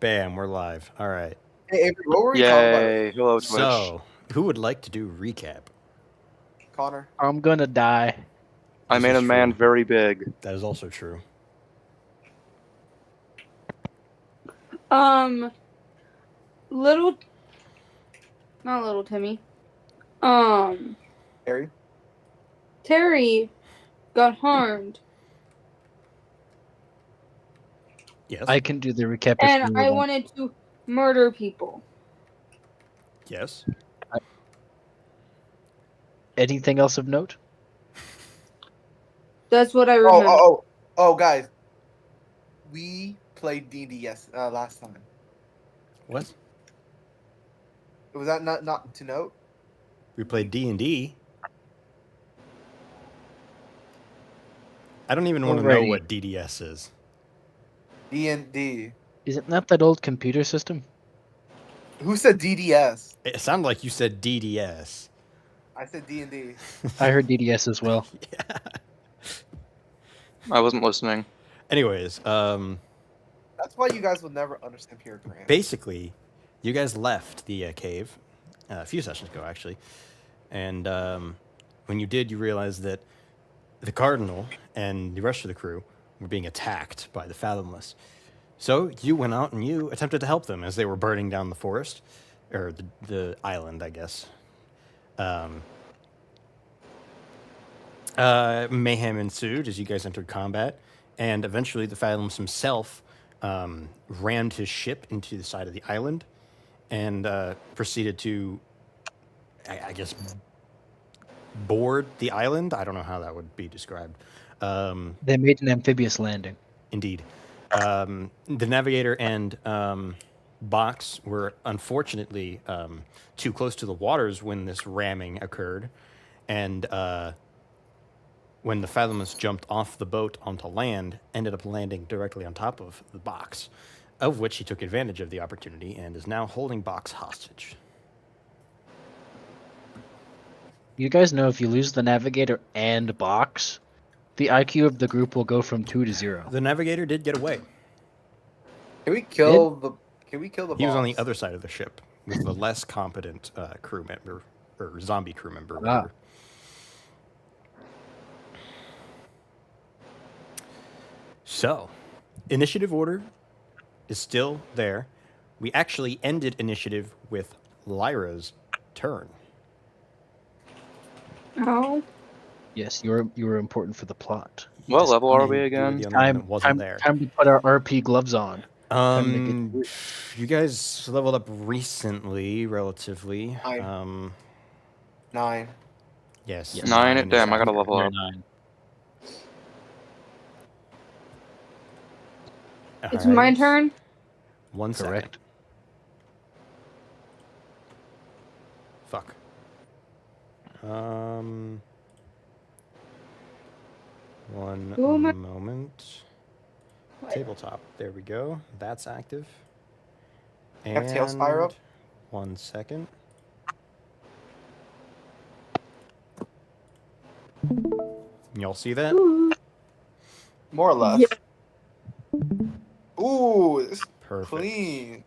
Bam, we're live. All right. Hey, Avery, what were we talking about? Yay! Hello, Twitch. So, who would like to do recap? Connor. I'm gonna die. I This made is a man true. very big. That is also true. Not little Timmy. Harry. Terry got harmed, Yes. I can do the recap. if and you I want. wanted to murder people. Yes. Anything else of note? That's what I remember. Oh, guys. We played DnD last time. What? Was that not to note? We played D&D. I don't even want to know Alrighty. what DDS is. DnD. Isn't that old computer system? Who said DDS? It sounded like you said DDS. I said D&D. I heard DDS as well. Yeah. I wasn't listening. Anyways, That's why you guys will never understand Pure Grant. basically, you guys left the cave a few sessions ago, actually. And when you did, you realized that the Cardinal and the rest of the crew were being attacked by the Fathomless. So you went out and you attempted to help them as they were burning down the forest, or the island, I guess. Mayhem ensued as you guys entered combat, and eventually the Fathomless himself rammed his ship into the side of the island and proceeded to, I guess, board the island. I don't know how that would be described. They made an amphibious landing. Indeed. The Navigator and Box were unfortunately too close to the waters when this ramming occurred. And when the Fathomless jumped off the boat onto land, ended up landing directly on top of the Box, of which he took advantage of the opportunity and is now holding Box hostage. You guys know if you lose the Navigator and Box, the IQ of the group will go from 2 to 0. The Navigator did get away. Can we kill the He was on the boss? other side of the ship with the less competent crew member, or zombie crew member. Ah. Whatever. So, initiative order is still there. We actually ended initiative with Lyra's turn. Oh, Yes, you were important for the plot. What Yes, level are and we you were again? the only one that wasn't there. Time to put our RP gloves on. You guys leveled up recently, relatively. Nine. 9. Yes. Yes. 9. Damn, I gotta Alright. level up. 9. it's my turn. 1 second. Correct. Fuck. One Who am I- moment. Tabletop. There we go. That's active. Have Tailspire up? 1 second. Y'all see that? More or less. Yeah. Ooh, it's Perfect. clean.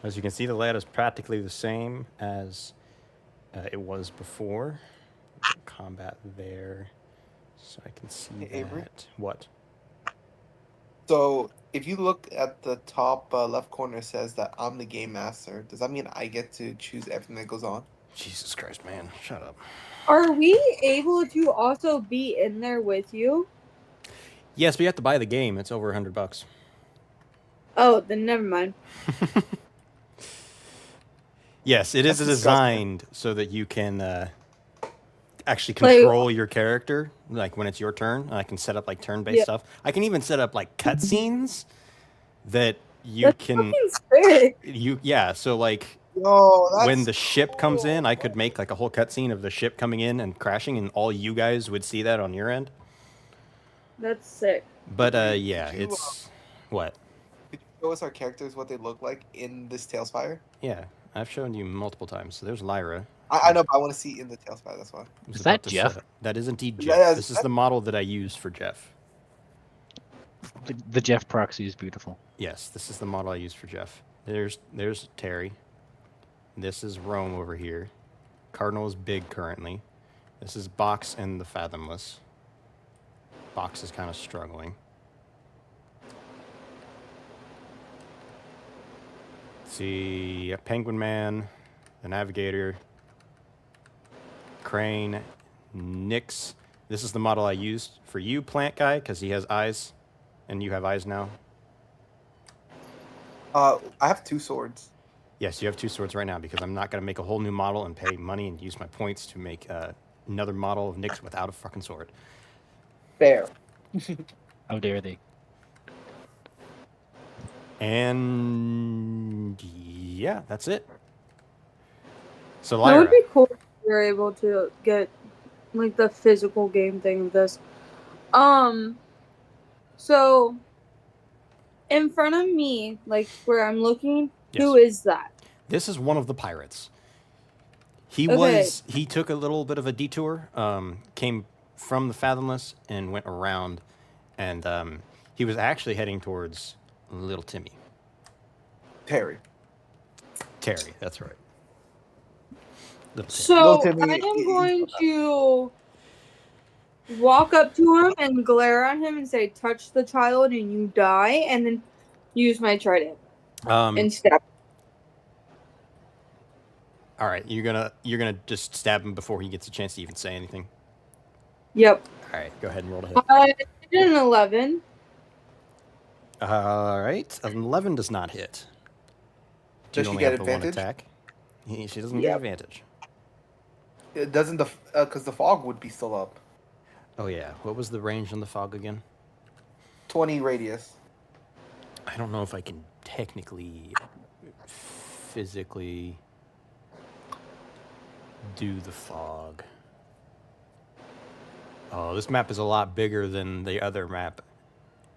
As you can see, the layout is practically the same as it was before. Combat there, so I can see Hey, Avery? that. What? So, if you look at the top left corner, it says that I'm the game master. Does that mean I get to choose everything that goes on? Jesus Christ, man! Shut up. Are we able to also be in there with you? Yes, but you have to buy the game. It's over $100. Oh, then never mind. Yes, it is That's designed so that you can actually Play- control your character, like when it's your turn. I can set up like turn-based Yeah. stuff. I can even set up like cutscenes that you That's can. fucking sick. So like Oh, that's when the ship comes in, I could make like a whole cutscene of the ship coming in and crashing, and all you guys would see that on your end. That's sick. But Could yeah, you, it's what? Could you show us our characters, what they look like in this Tailspire? Yeah, I've shown you multiple times. So there's Lyra. I know, but I want to see in the Tailspire, that's why. who's Is that about to Jeff? set up. That is indeed Yeah, Jeff. This is the model that I used for Jeff. The Jeff proxy is beautiful. Yes, this is the model I use for Jeff. There's Terry. This is Rome over here. Cardinal is big currently. This is Box and the Fathomless. Box is kind of struggling. Let's see, Penguin Man, the Navigator, Crane, Nyx. This is the model I used for you, Plant Guy, because he has eyes, and you have eyes now. I have 2 swords. Yes, you have 2 swords right now, because I'm not going to make a whole new model and pay money and use my points to make another model of Nyx without a fucking sword. Fair. How dare they? And yeah, that's it. So That Lyra, would be cool if we were able to get like the physical game thing of this. So in front of me, like where I'm looking, who is that? this is one of the pirates. He took a little bit of a detour, came from the Fathomless and went around, and he was actually heading towards Little Timmy. Terry, that's right. Little Timmy. So Little Timmy I am is- going to walk up to him and glare at him and say, "Touch the child and you die," and then use my trident and stab. All right, you're gonna just stab him before he gets a chance to even say anything. Yep. All right, go ahead and roll to hit. I did an 11. All right, an 11 does not hit. Does You she only get have the one advantage? attack. She doesn't get Yep. advantage. It doesn't because the fog would be still up. Oh yeah, what was the range on the fog again? 20 radius. I don't know if I can technically, physically do the fog. Oh, this map is a lot bigger than the other map,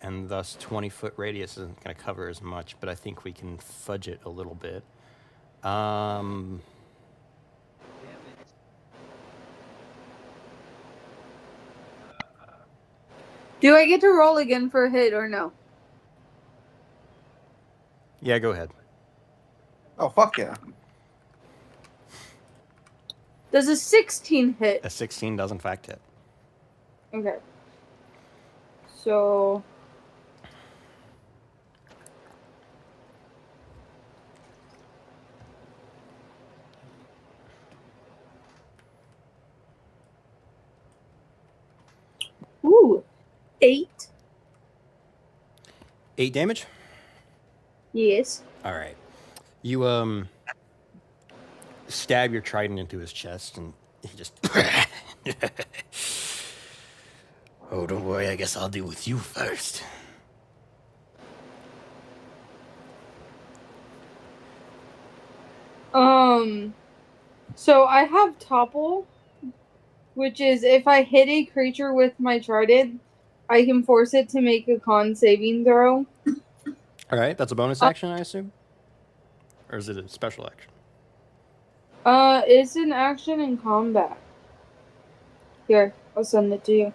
and thus 20-foot radius isn't going to cover as much, but I think we can fudge it a little bit. Do I get to roll again for a hit or no? Yeah, go ahead. Oh, fuck yeah. Does a 16 hit? A 16 does in fact hit. Okay. So. Ooh. 8. 8 damage? Yes. All right. You stab your trident into his chest, and he just. Oh, don't worry. I guess I'll deal with you first. So I have topple, which is if I hit a creature with my trident, I can force it to make a con saving throw. All right, that's a bonus action, I assume, or is it a special action? It's an action in combat. Here, I'll send it to you.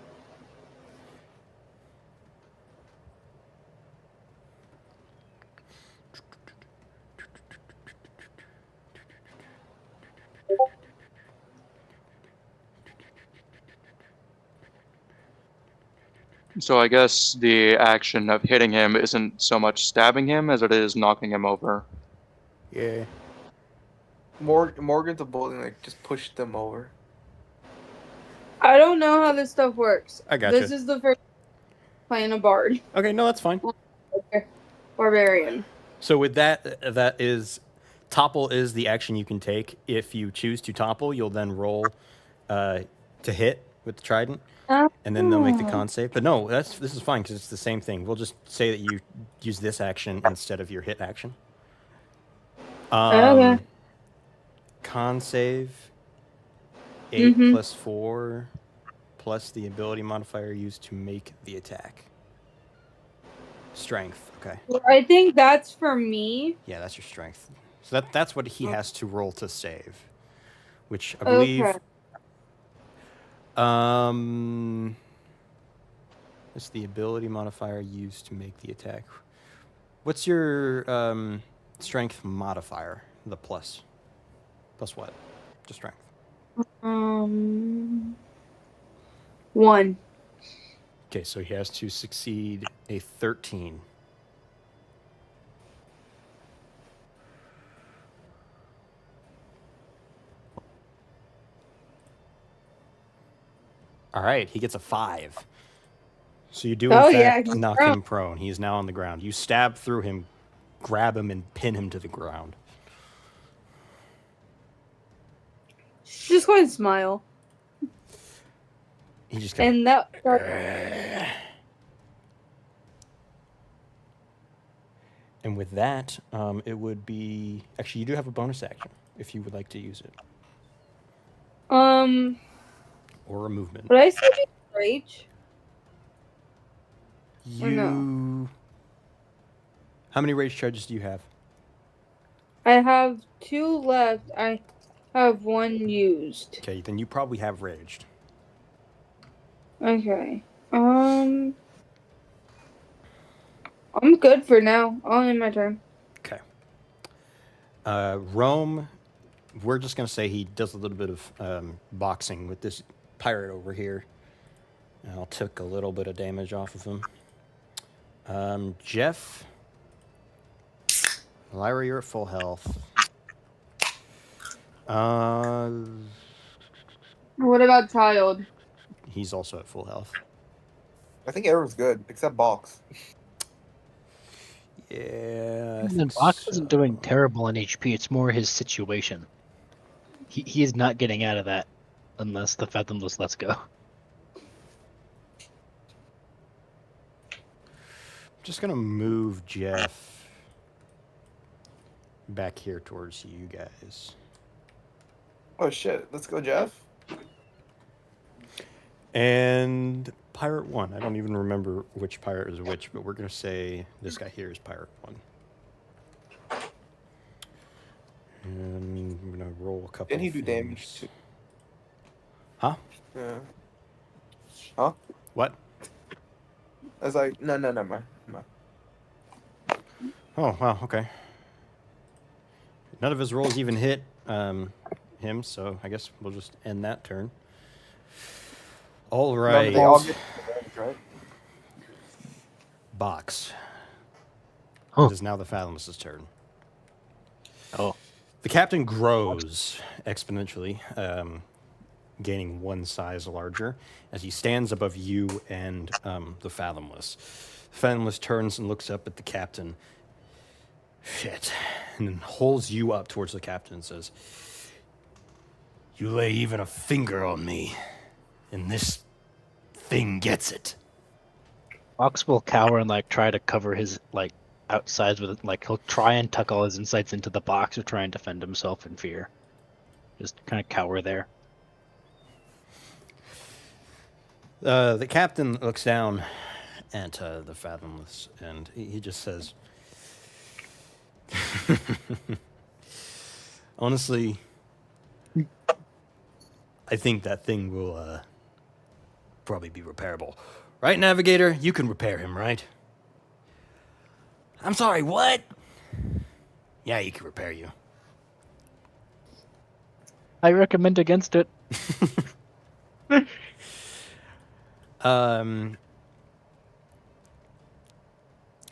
So I guess the action of hitting him isn't so much stabbing him as it is knocking him over. Yeah. Morgan's a bully, like, just push them over. I don't know how this stuff works. I gotcha. This is the first playing a bard. Okay, no, that's fine. Barbarian. So with that, that is topple is the action you can take. If you choose to topple, you'll then roll to hit with the trident, and then they'll make the con save. But no, this is fine because it's the same thing. We'll just say that you use this action instead of your hit action. Okay. Con save 8 plus 4 plus the ability modifier used to make the attack. Strength. Okay. I think that's for me. Yeah, that's your strength. So that's what he has to roll to save, which I believe. Okay. It's the ability modifier used to make the attack. What's your strength modifier? The plus. Plus what? To strength. 1. Okay, so he has to succeed a 13. All right, he gets a 5. So you do, in Oh, yeah, fact, he's knock prone. him prone. He is now on the ground. You stab through him, grab him, and pin him to the ground. Just go ahead and smile. He just kind And that. And with that, it would be... Actually, you do have a bonus action, if you would like to use it. Or a movement. Would I still be rage? Or no? You... How many rage charges do you have? I have 2 left. I have 1 used. Okay, then you probably have raged. Okay. I'm good for now. I'll end my turn. Okay. Rome, we're just going to say he does a little bit of boxing with this pirate over here. I'll take a little bit of damage off of him. Jeff, Lyra, you're at full health. What about child? He's also at full health. I think everyone's good except Box. Yeah. I And think Box so. isn't doing terrible on HP. It's more his situation. He is not getting out of that unless the Fathomless lets go. Just going to move Jeff back here towards you guys. Oh shit! Let's go, Jeff. And Pirate 1. I don't even remember which pirate is which, but we're going to say this guy here is Pirate 1. And I'm going to roll a couple Didn't he of do damage things. too? Huh? Yeah. Huh? What? I was like, no, never mind. Oh, wow, okay. None of his rolls even hit him, so I guess we'll just end that turn. All No, right. they all get damage, right? Box. Oh. It is now the Fathomless's turn. Oh. The captain grows exponentially, gaining 1 size larger as he stands above you and the Fathomless. The Fathomless turns and looks up at the captain. Shit. And then holds you up towards the captain and says, "You lay even a finger on me, and this thing gets it." Box will cower and try to cover his outsides with it. He'll try and tuck all his insights into the box or try and defend himself in fear. Just kind of cower there. The captain looks down at the Fathomless, and he just says, "Honestly, I think that thing will probably be repairable. Right, Navigator? You can repair him, right?" "I'm sorry, what?" "Yeah, he can repair you." I recommend against it.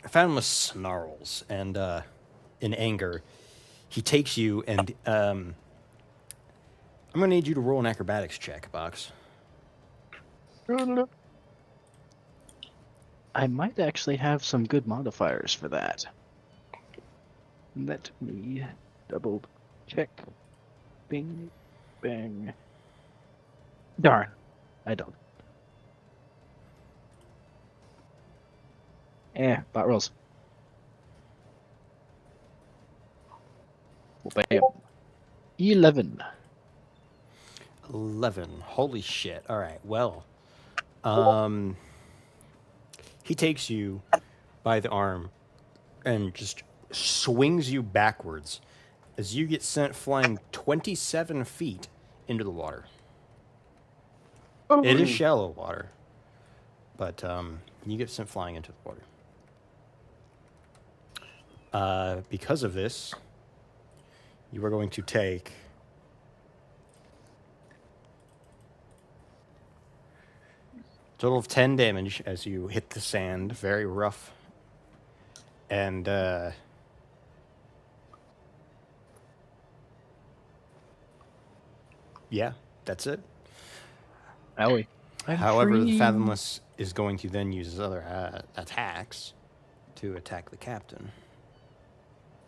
Fathomless snarls, and in anger, he takes you, and I'm going to need you to roll an acrobatics check, Box. I might actually have some good modifiers for that. Let me double check. Bing, bang. Darn, I don't. Bot rolls. Bam. 11. 11. Holy shit. All right. Well, he takes you by the arm and just swings you backwards as you get sent flying 27 feet into the water. It is shallow water, but you get sent flying into the water. Because of this, you are going to take a total of 10 damage as you hit the sand. Very rough. And yeah, that's it. Owie. However, the Fathomless is going to then use his other attacks to attack the captain.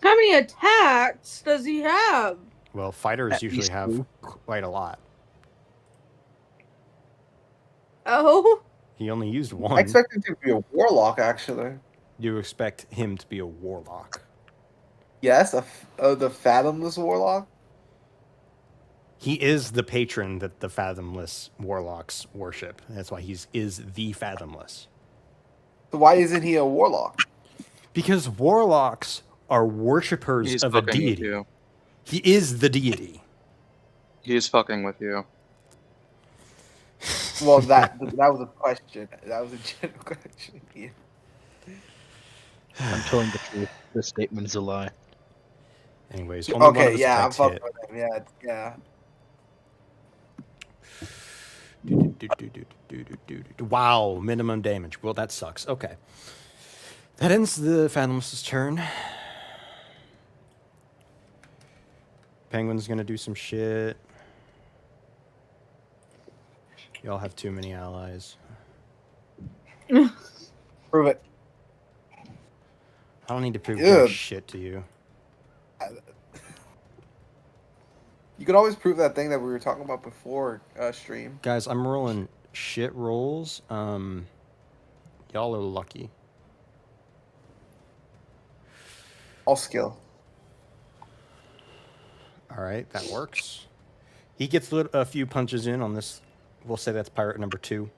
How many attacks does he have? Well, fighters At usually least have two. quite a lot. Oh, He only used I one. expect him to be a warlock, actually. You expect him to be a warlock. Yes, the Fathomless warlock. He is the patron that the Fathomless warlocks worship. That's why is the Fathomless. So why isn't he a warlock? Because warlocks are worshippers He's of a fucking with deity. you. He is the deity. He's fucking with you. Well, that was a question. That was a general question. Yeah. I'm telling the truth. This statement is a lie. Anyways, only one of Okay, his yeah, I'm attacks fucking hit. with him. Yeah. Wow, minimum damage. Well, that sucks. Okay. That ends the Fathomless' turn. Penguin's gonna do some shit. Y'all have too many allies. Prove it. I don't need to prove Dude. jack shit to you. You could always prove that thing that we were talking about before stream. Guys, I'm rolling shit rolls. Y'all are lucky. All skill. All right, that works. He gets a few punches in on this. We'll say that's pirate number 2.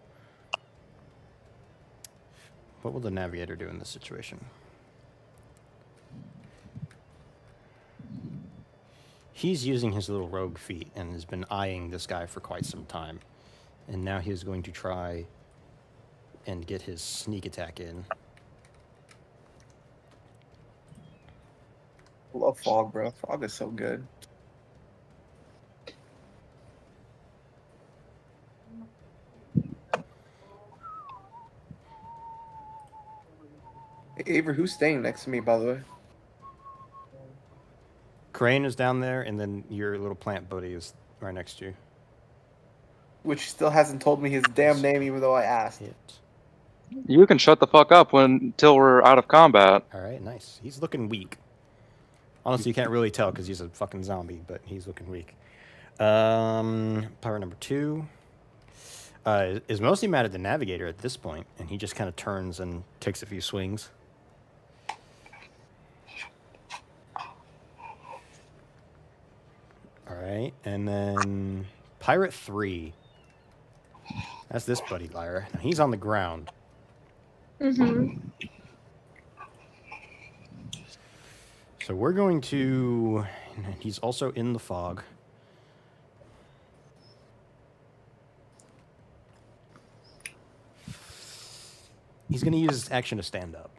What will the navigator do in this situation? He's using his little rogue feat and has been eyeing this guy for quite some time. And now he's going to try and get his sneak attack in. I love fog, bro. Fog is so good. Hey, Avery, who's staying next to me, by the way? Crane is down there, and then your little plant buddy is right next to you. Which still hasn't told me his damn name, even though I asked. Hit. You can shut the fuck up until we're out of combat. All right, nice. He's looking weak. Honestly, you can't really tell because he's a fucking zombie, but he's looking weak. Pirate number 2 is mostly mad at the navigator at this point, and he just kind of turns and takes a few swings. All right, and then Pirate 3. That's this buddy Lyra. Now, he's on the ground. mm-hmm. So we're going to... He's also in the fog. He's going to use his action to stand up.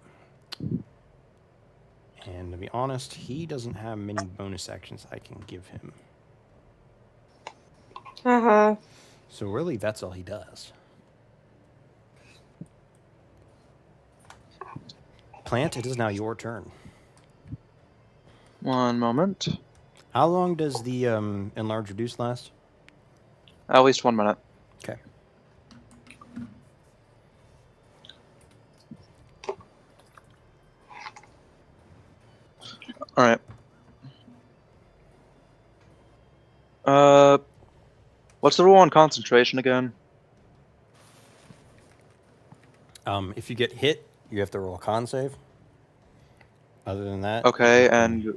And to be honest, he doesn't have many bonus actions I can give him. Haha. So really, that's all he does. Plant, it is now your turn. One moment. How long does the enlarge reduce last? At least 1 minute. Okay. Alright. What's the rule on concentration again? If you get hit, you have to roll a con save. Other than that... Okay, and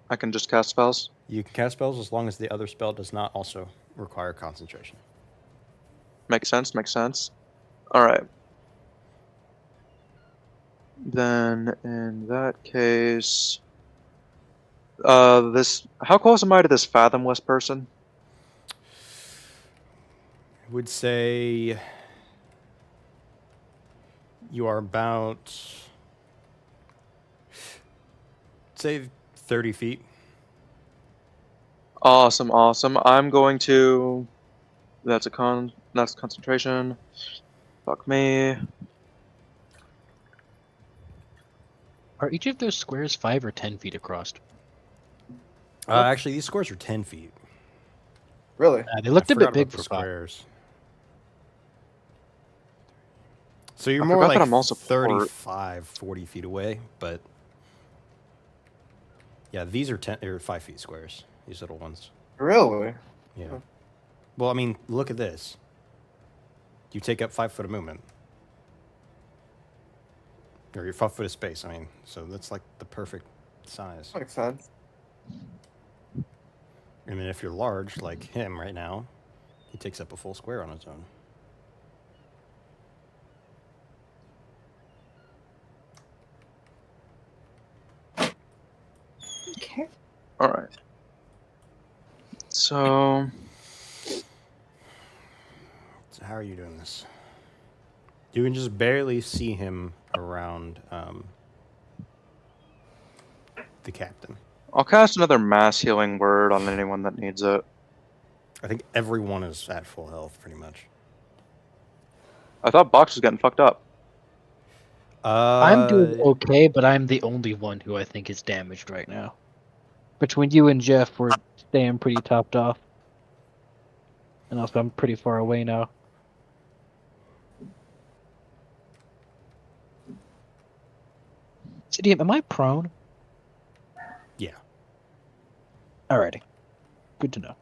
I can just cast spells? You can cast spells as long as the other spell does not also require concentration. Makes sense, makes sense. Alright. Then, in that case... how close am I to this fathomless person? I would say You are about, say, 30 feet. Awesome, awesome. I'm going to. That's concentration. Fuck me. Are each of those squares 5 or 10 feet across? Actually, these squares are 10 feet. Really? They looked I a bit forgot big about for the 5. squares. So you're I more forgot like that I'm also 35, 40 feet away, but yeah, these are 10 or 5 feet squares. These little ones. Really? Yeah. Huh. Well, I mean, look at this. You take up 5 foot of movement, or your 5 foot of space. I mean, so that's like the perfect size. Makes sense. And then if you're large, like him right now, he takes up a full square on his own. Okay. All right. So So how are you doing this? You can just barely see him around the captain. I'll cast another mass healing word on anyone that needs it. I think everyone is at full health, pretty much. I thought Box was getting fucked up. I'm doing okay, but I'm the only one who I think is damaged right now. Between you and Jeff, we're staying pretty topped off. And also, I'm pretty far away now. CDM, am I prone? Yeah. Alrighty. Good to know.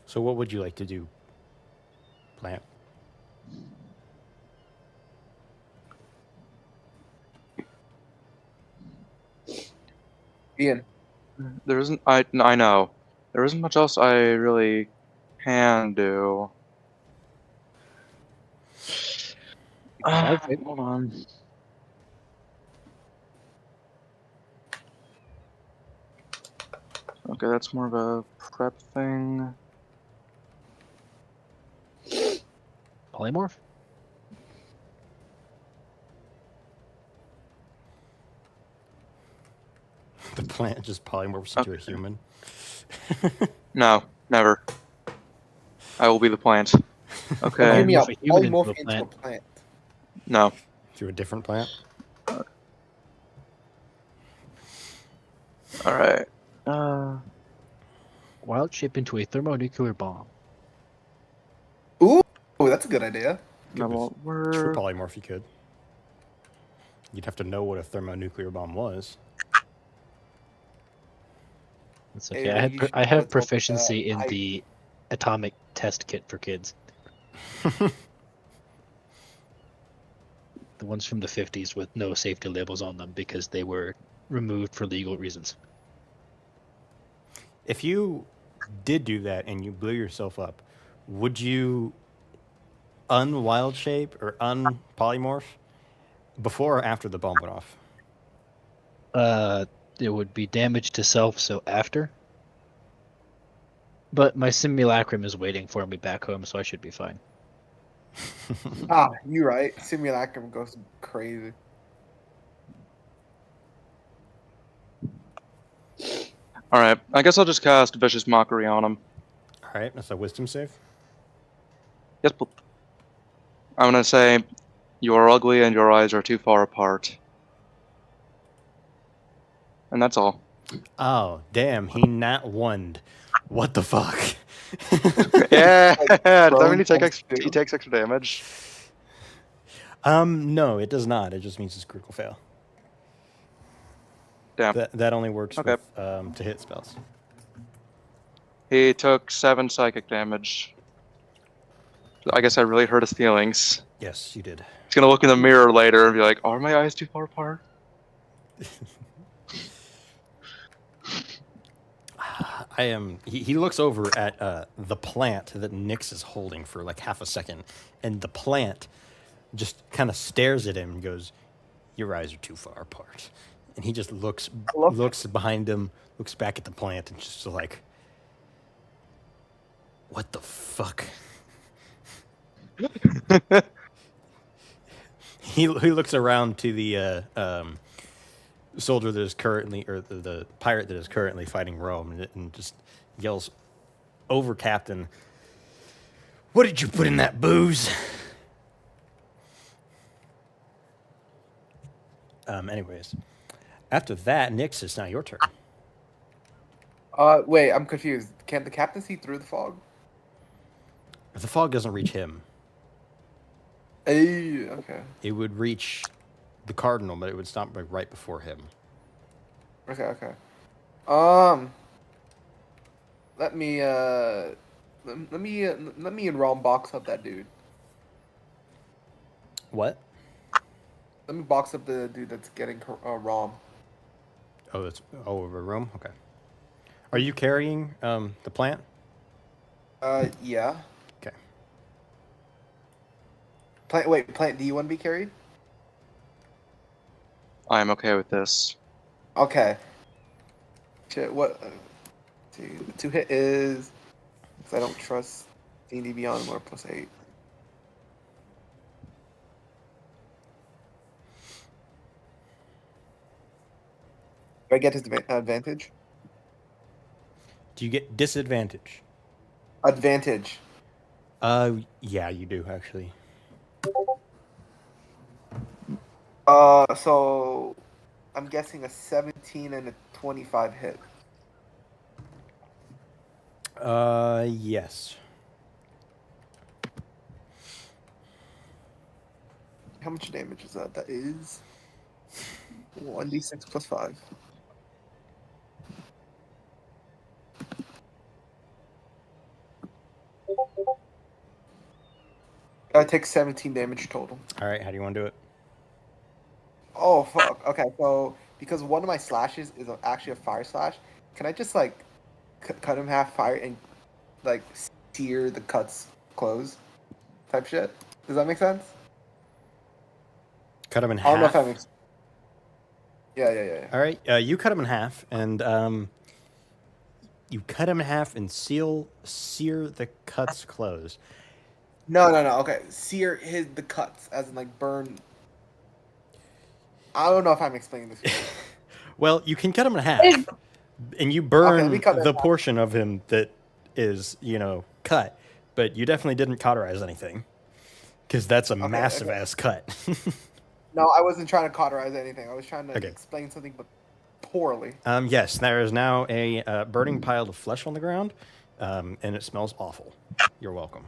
So what would you like to do, Plant? Ian. There isn't. I know. There isn't much else I really can do. Hold on. Okay, that's more of a prep thing. Polymorph? The plant just polymorphs into a human. No, never. I will be the plant. Give Okay. me a Polymorph a human into polymorph a into a plant. plant. No. Through a different plant? All right. Wild shape into a thermonuclear bomb. Ooh, that's a good idea. That True won't work. polymorph, you could. You'd have to know what a thermonuclear bomb was. It's Hey, okay. you should I have have told me proficiency that. in the atomic test kit for kids. The ones from the 50s with no safety labels on them because they were removed for legal reasons. If you did do that and you blew yourself up, would you unwild shape or unpolymorph before or after the bomb went off? It would be damage to self, so after. But my simulacrum is waiting for me back home, so I should be fine. Ah, you're right. Simulacrum goes crazy. All right. I guess I'll just cast Vicious Mockery on him. All right, that's a wisdom save. Yes, but I'm gonna say, you are ugly and your eyes are too far apart. And that's all. Oh, damn, he nat one. What the fuck? Yeah. Does that mean Prone he takes extra damage? No, it does not. It just means it's critical fail. Damn. That only works Okay. with to hit spells. He took 7 psychic damage. I guess I really hurt his feelings. Yes, you did. He's gonna look in the mirror later and be like, "Are my eyes too far apart?" I am. He looks over at the plant that Nyx is holding for like half a second, and the plant just kind of stares at him and goes, your eyes are too far apart. And he just looks love looks behind him, looks back at the plant, and just like, what the fuck? He looks around to the soldier that is currently, or the pirate that is currently fighting Rome, and just yells over Captain, "What did you put in that booze?" Anyways, after that, Nyx, it's now your turn. Wait, I'm confused. Can the captain see through the fog? If the fog doesn't reach him, Hey, okay. it would reach the Cardinal, but it would stop like right before him. Okay. Let me and Rom box up that dude. What? Let me box up the dude that's getting Rom. Oh, that's over a room. Okay. Are you carrying the plant? Yeah. Okay. Plant. Do you want to be carried? I'm okay with this. Okay. Shit. What? See, the 2-hit is. Because I don't trust D&D Beyond more +8. Do I get his advantage? Do you get disadvantage? Advantage. Yeah, you do actually. So I'm guessing a 17 and a 25 hit. Yes. How much damage is that? That is 1d6 plus 5. I take 17 damage total. All right. How do you want to do it? Oh fuck. Okay, so because one of my slashes is actually a fire slash, can I just like cut him half fire and like sear the cuts close type shit? Does that make sense? Cut him in I don't know if half. that makes. Yeah. All right. You cut him in half, and you cut him in half and sear the cuts closed. No. Okay, sear the cuts as in like burn. I don't know if I'm explaining this. Right. Well, you can cut him in half, If- and you Okay, burn let me cut it the in half. portion of him that is, cut. But you definitely didn't cauterize anything, because that's a massive ass cut. No, I wasn't trying to cauterize anything. I was trying to Okay. explain something, but poorly. Yes, there is now a burning pile of flesh on the ground, and it smells awful. You're welcome.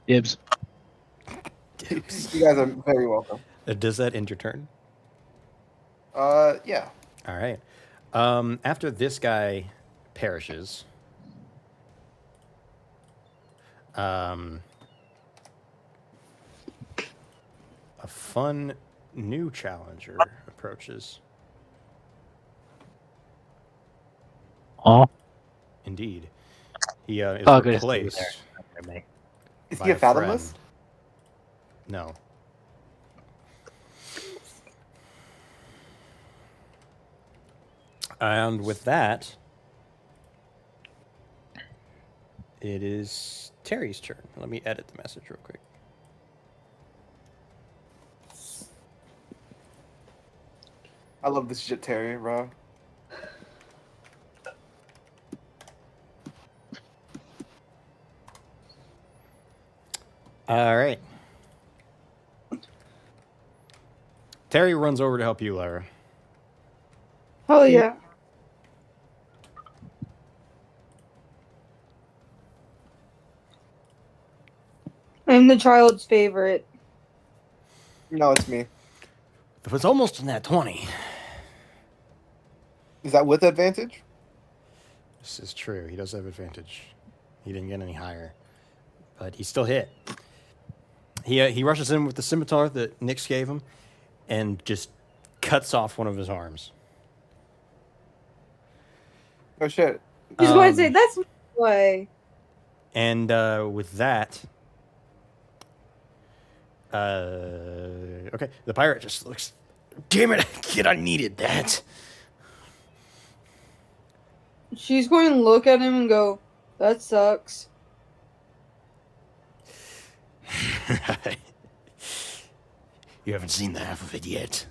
Dibs. Dibs. You guys are very welcome. Does that end your turn? Yeah. All right. After this guy perishes, a fun new challenger approaches. Oh, Indeed, he is Oh, good to see you replaced there. Is by he a a fathomless? friend. No. And with that, it is Terry's turn. Let me edit the message real quick. I love this shit, Terry, bro. All right. Terry runs over to help you, Lara. Oh yeah. I'm the child's favorite. No, it's me. It was almost in that 20. Is that with advantage? This is true. He does have advantage. He didn't get any higher, but he still hit. He rushes in with the scimitar that Nyx gave him, and just cuts off one of his arms. Oh shit. Just want to say that's my way. And with that, Okay. The pirate just looks. Damn it, kid! I needed that. She's going to look at him and go, "That sucks." You haven't seen the half of it yet.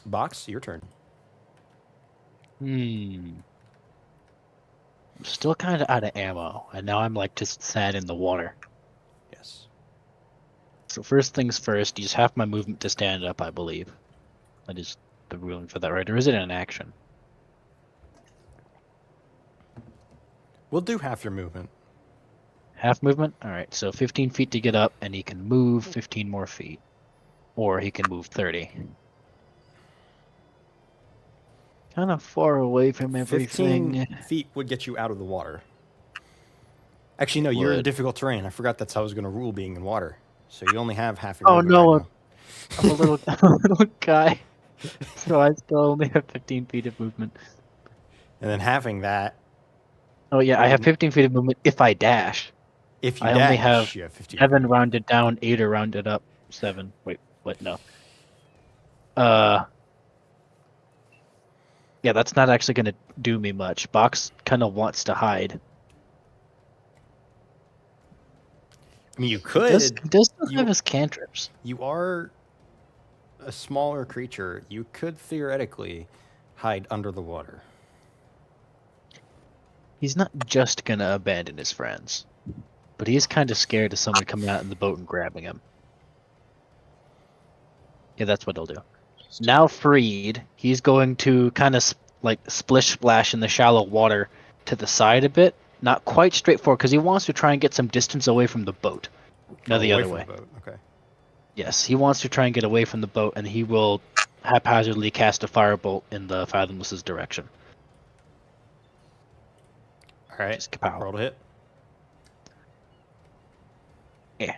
Box, your turn. I'm still kind of out of ammo, and now I'm like just sad in the water. Yes. So first things first, use half my movement to stand up, I believe. That is the ruling for that, right? Or is it an action? We'll do half your movement. Half movement? Alright, so 15 feet to get up, and he can move 15 more feet. Or he can move 30. Kind of far away from everything. 15 feet would get you out of the water. Actually, no, you're in Would. difficult terrain. I forgot that's how I was going to rule being in water. So you only have half your Oh movement no, right now. I'm a little guy. So I still only have 15 feet of movement. And then having that, Oh yeah, I have 15 feet of movement if I dash. if you I dash, only have you have 15. 7 rounded down, 8 are rounded up, 7. Wait, what? No. Yeah, that's not actually going to do me much. Box kind of wants to hide. I mean, you He could. does still you- have his cantrips. You are a smaller creature. You could theoretically hide under the water. He's not just going to abandon his friends, but he is kind of scared of someone coming out in the boat and grabbing him. Yeah, that's what he'll do. Now freed, he's going to kind of like splish splash in the shallow water to the side a bit. Not quite straight forward, because he wants to try and get some distance away from the boat. No, the away other from way. the boat. Okay. Yes, he wants to try and get away from the boat, and he will haphazardly cast a firebolt in the Fathomless's direction. All right. Just kapow. Roll to hit. Yeah.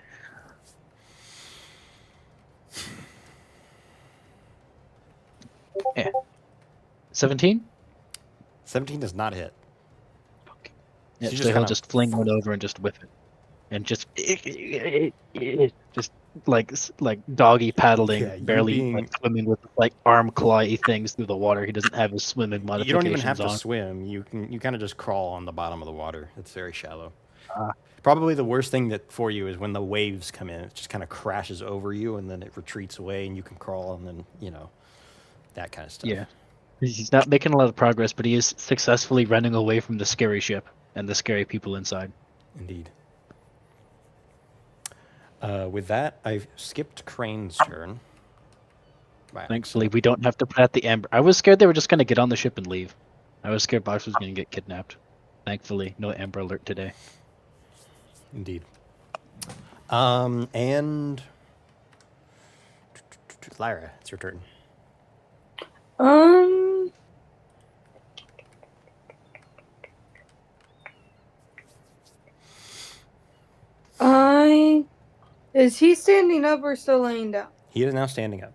Yeah. 17? 17 does not hit. Yeah, So you so just he'll kinda- just fling one over and just whip it, and just like doggy paddling, Yeah, you barely being- like swimming with like arm clawy things through the water. He doesn't have his swimming You modifications don't even have to on. swim. You kind of just crawl on the bottom of the water. It's very shallow. Ah. Probably the worst thing that for you is when the waves come in. It just kind of crashes over you, and then it retreats away, and you can crawl, and then that kind of stuff. Yeah, he's not making a lot of progress, but he is successfully running away from the scary ship and the scary people inside. Indeed. With that, I've skipped Crane's turn. By Thankfully, accident. we don't have to put out the amber. I was scared they were just going to get on the ship and leave. I was scared Box was going to get kidnapped. Thankfully, no amber alert today. Indeed. And Lyra, it's your turn. Is he standing up or still laying down? He is now standing up.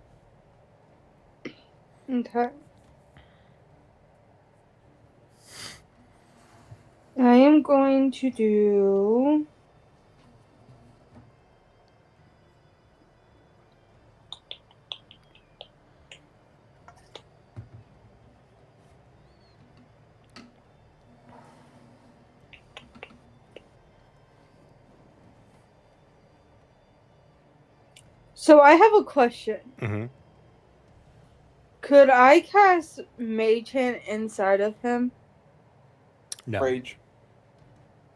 Okay. I am going to do... So I have a question. Mm-hmm. Could I cast Mage Hand inside of him? No. Rage.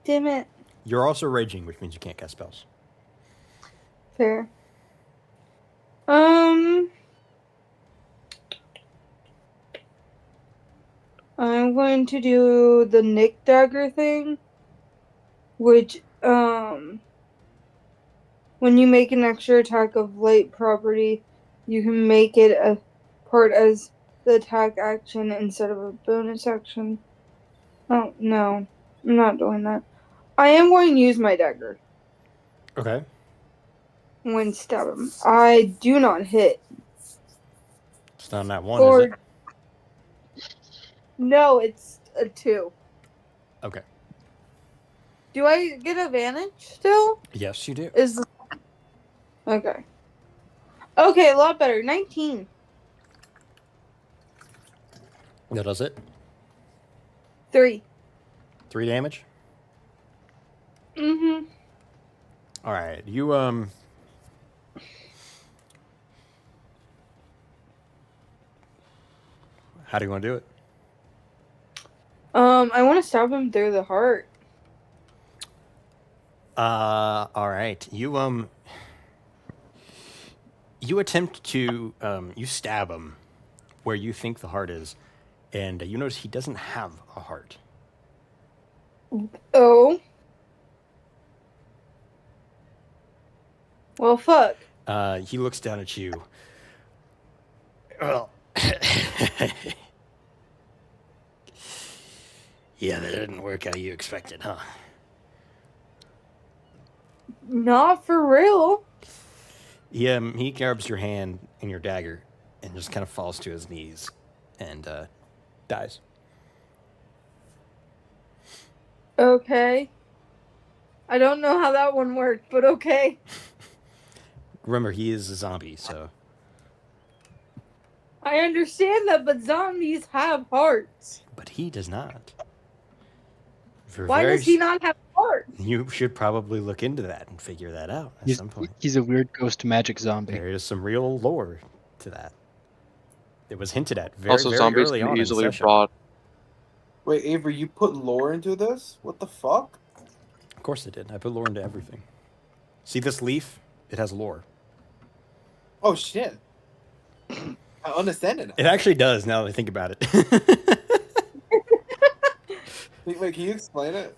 Damn it. You're also raging, which means you can't cast spells. Fair. I'm going to do the Nick Dagger thing, which, when you make an extra attack of light property, you can make it a part as the attack action instead of a bonus action. Oh, no. I'm not doing that. I am going to use my dagger Okay. when stab him. I do not hit. It's not that one, is it? No, it's a 2. Okay. Do I get advantage still? Yes, you do. Is okay. Okay, a lot better. 19. That does it. 3. 3 damage. Mm-hmm. All right, you How do you want to do it? I want to stab him through the heart. All right. You attempt to you stab him where you think the heart is, and you notice he doesn't have a heart. Oh. Well, fuck. He looks down at you. Well, yeah, that didn't work how you expected, huh? Not for real. He grabs your hand and your dagger and just kind of falls to his knees and dies. Okay. I don't know how that one worked, but okay. Remember, he is a zombie, so I understand that, but zombies have hearts. but he does not. Why does he not have hearts? You should probably look into that and figure that out at some point. He's a weird ghost magic zombie. There is some real lore to that. It was hinted at very, Also, very zombies early can on easily in session. rot. Wait, Avery, you put lore into this? What the fuck? Of course I did. I put lore into everything. See this leaf? It has lore. Oh shit. I understand it now. It actually does now that I think about it. Wait, can you explain it?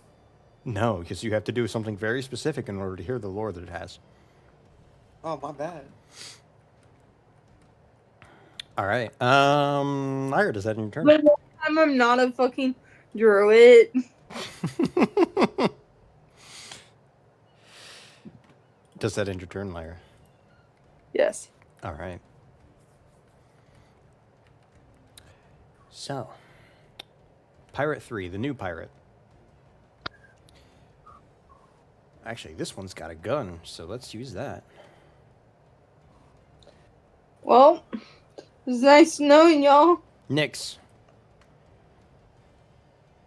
No, because you have to do something very specific in order to hear the lore that it has. Oh, my bad. All right. Lyra, does that end your But turn? I'm not a fucking druid. Does that end your turn, Lyra? Yes. All right. So, Pirate 3, the new pirate. Actually, this one's got a gun, so let's use that. Well, it was nice knowing y'all. Nyx,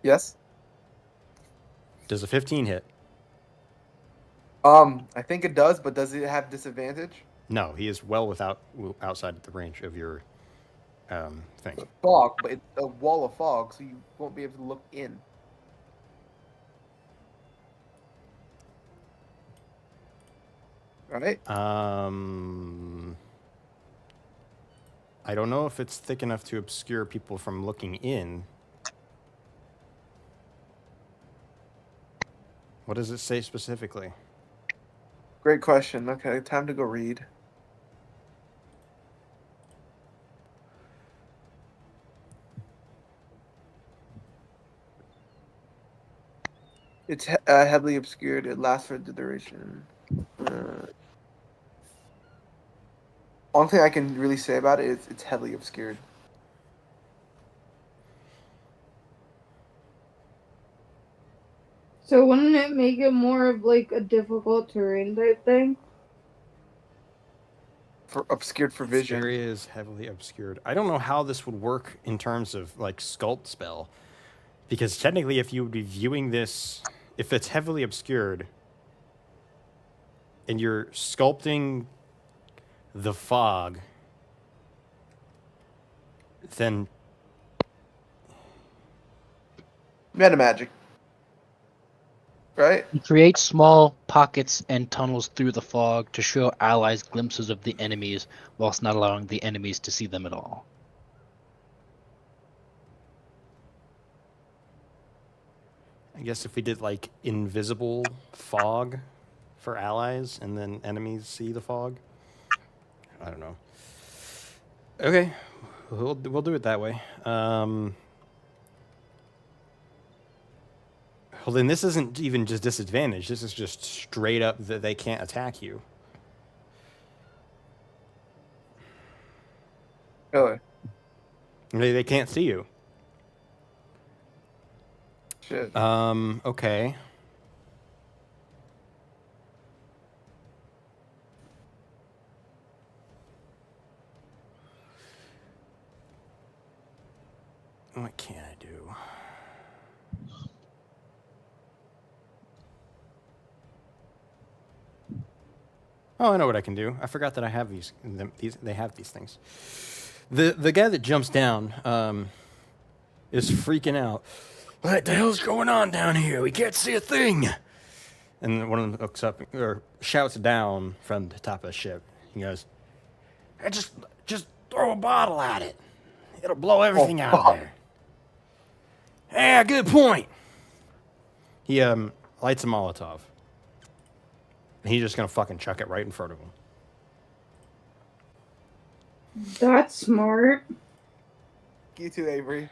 Yes? does a 15 hit? I think it does, but does it have disadvantage? No, he is well outside the range of your thing. Fog, but it's a wall of fog, so you won't be able to look in. Right? I don't know if it's thick enough to obscure people from looking in. What does it say specifically? Great question. Okay, time to go read. It's heavily obscured. It lasts for the duration. Only thing I can really say about it is it's heavily obscured. So wouldn't it make it more of like a difficult terrain type thing? Obscured for This vision. area is heavily obscured. I don't know how this would work in terms of like sculpt spell, because technically, if you would be viewing this, if it's heavily obscured, and you're sculpting the fog, then Meta magic. Right? You create small pockets and tunnels through the fog to show allies glimpses of the enemies, whilst not allowing the enemies to see them at all. I guess if we did like invisible fog for allies and then enemies see the fog. I don't know. Okay, we'll do it that way. Well, then this isn't even just disadvantage. This is just straight up that they can't attack you. Really? They can't see you. Shit. Okay. What can I do? Oh, I know what I can do. I forgot that I have these. They have these things. The guy that jumps down is freaking out. What the hell's going on down here? We can't see a thing. And one of them looks up or shouts down from the top of the ship. He goes, "Hey, just throw a bottle at it. It'll blow everything out of there." Yeah, good point. He lights a Molotov. And he's just gonna fucking chuck it right in front of him. That's smart. You too, Avery.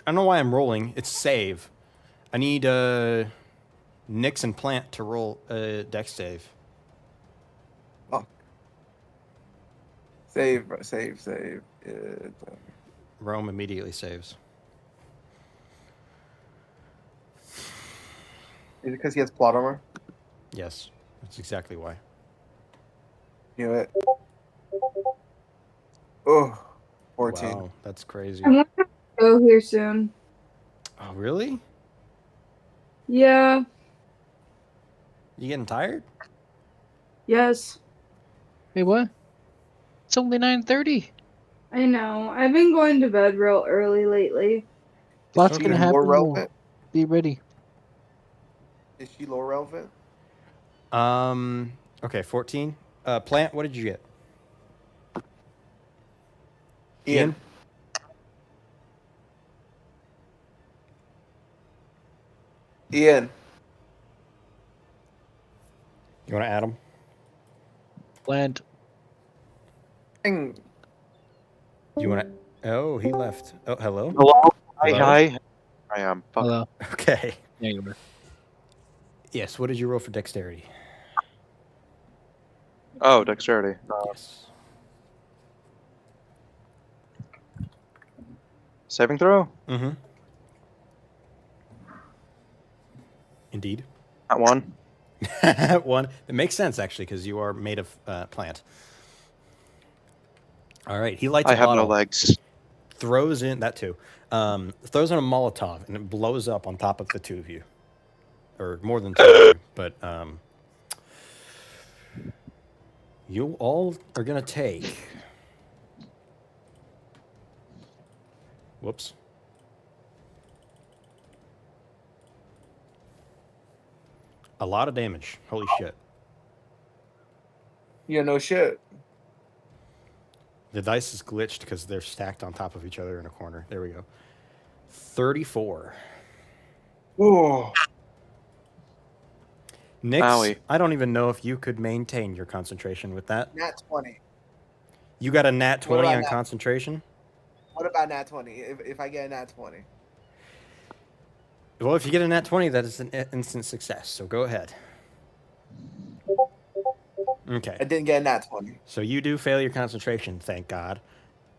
I don't know why I'm rolling. It's save. I need Nix and Plant to roll a dex save. Oh. Save. Rome immediately saves. Is it because he has plot armor? Yes, that's exactly why. You know it. Oh, 14. Wow, that's crazy. I'm gonna have to go here soon. Oh, really? Yeah. You getting tired? Yes. Hey, what? It's only 9:30. I know. I've been going to bed real early lately. Lots she gonna lore happen. relevant? Be ready. Is she lore relevant? Okay, 14. Plant, what did you get? Ian. Ian. You want to add them? Land. Dang. You want to? Oh, he left. Oh, hello. Hello? Hi, Hello? hi. I am. Fuck. Hello. Okay. There you were. Yes. What did you roll for dexterity? Oh, dexterity. Yes. Saving throw? Mm-hmm. Indeed. That one. One. It makes sense actually because you are made of plant. All right. He lights I a have bottle. no legs. Throws in that too. Throws in a Molotov and it blows up on top of the two of you, or more than two of you. But you all are gonna take. Whoops. A lot of damage. Holy shit. Yeah, no shit. The dice is glitched because they're stacked on top of each other in a corner. There we go. 34. Ooh. Nix, Owie. I don't even know if you could maintain your concentration with that. Nat 20. You got a nat 20 about on nat- concentration? What about Nat 20? If I get a Nat 20. Well, if you get a nat 20, that is an instant success. So go ahead. Okay. I didn't get a Nat 20. So you do fail your concentration, thank God.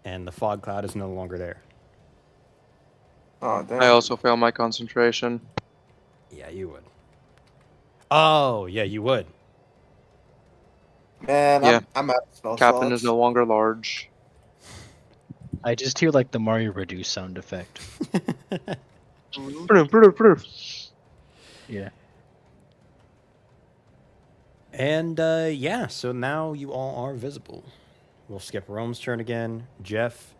And the fog cloud is no longer there. Oh, damn. I also fail my concentration. Yeah, you would. Oh, yeah, you would. Man, Yeah. I'm out of spell Captain slots. is no longer large. I just hear like the Mario reduce sound effect. Yeah. And yeah, so now you all are visible. We'll skip Rome's turn again. Jeff's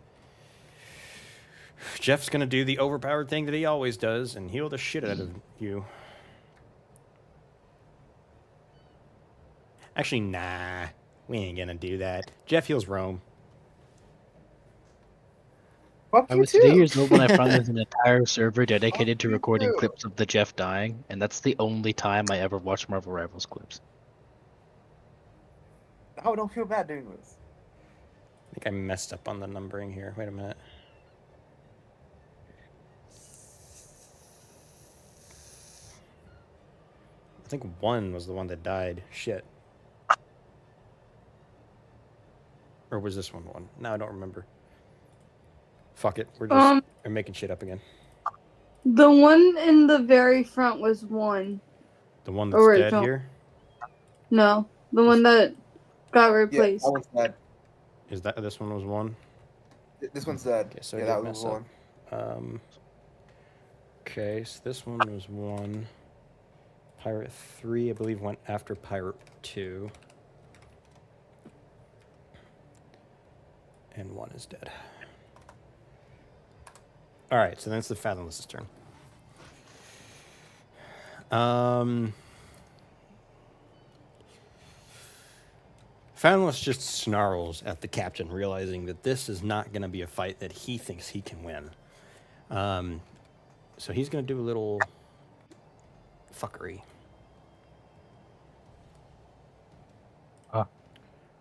gonna do the overpowered thing that he always does and heal the shit out of you. Actually, nah, we ain't gonna do that. Jeff heals Rome. Fuck I you was too. 3 years old when I found there's an entire server dedicated to you recording too. clips of the Jeff dying, and that's the only time I ever watched Marvel Rivals clips. Oh, don't feel bad doing this. I think I messed up on the numbering here. Wait a minute. I think 1 was the one that died. Shit. Or was this one 1? No, I don't remember. Fuck it. We're making shit up again. The one in the very front was 1. The one that's Alright, dead no. here? No, the one that got Yeah, replaced. that one's dead. Is that this one was one? This one's dead. Okay, so I yeah, did that was mess up. one. Okay, so this one was 1. Pirate 3, I believe, went after Pirate 2. And 1 is dead. All right, so then it's the Fathomless's turn. Fathomless just snarls at the captain, realizing that this is not going to be a fight that he thinks he can win. So he's going to do a little fuckery.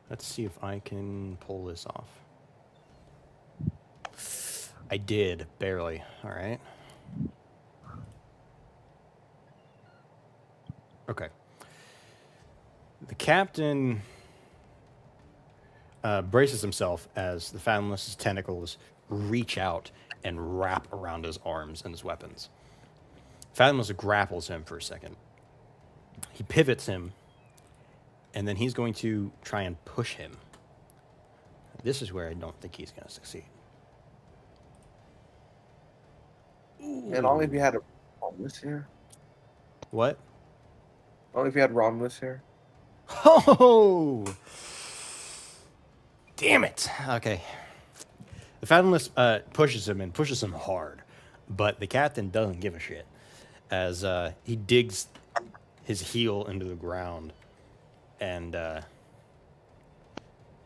Let's see if I can pull this off. I did, barely. All right. Okay. The captain braces himself as the Fathomless's tentacles reach out and wrap around his arms and his weapons. Fathomless grapples him for a second. He pivots him, and then he's going to try and push him. This is where I don't think he's going to succeed. And only if you had a Romulus here. What? Only if you had Romulus here. Oh! Damn it! Okay. The Fathomless pushes him and pushes him hard, but the captain doesn't give a shit as he digs his heel into the ground and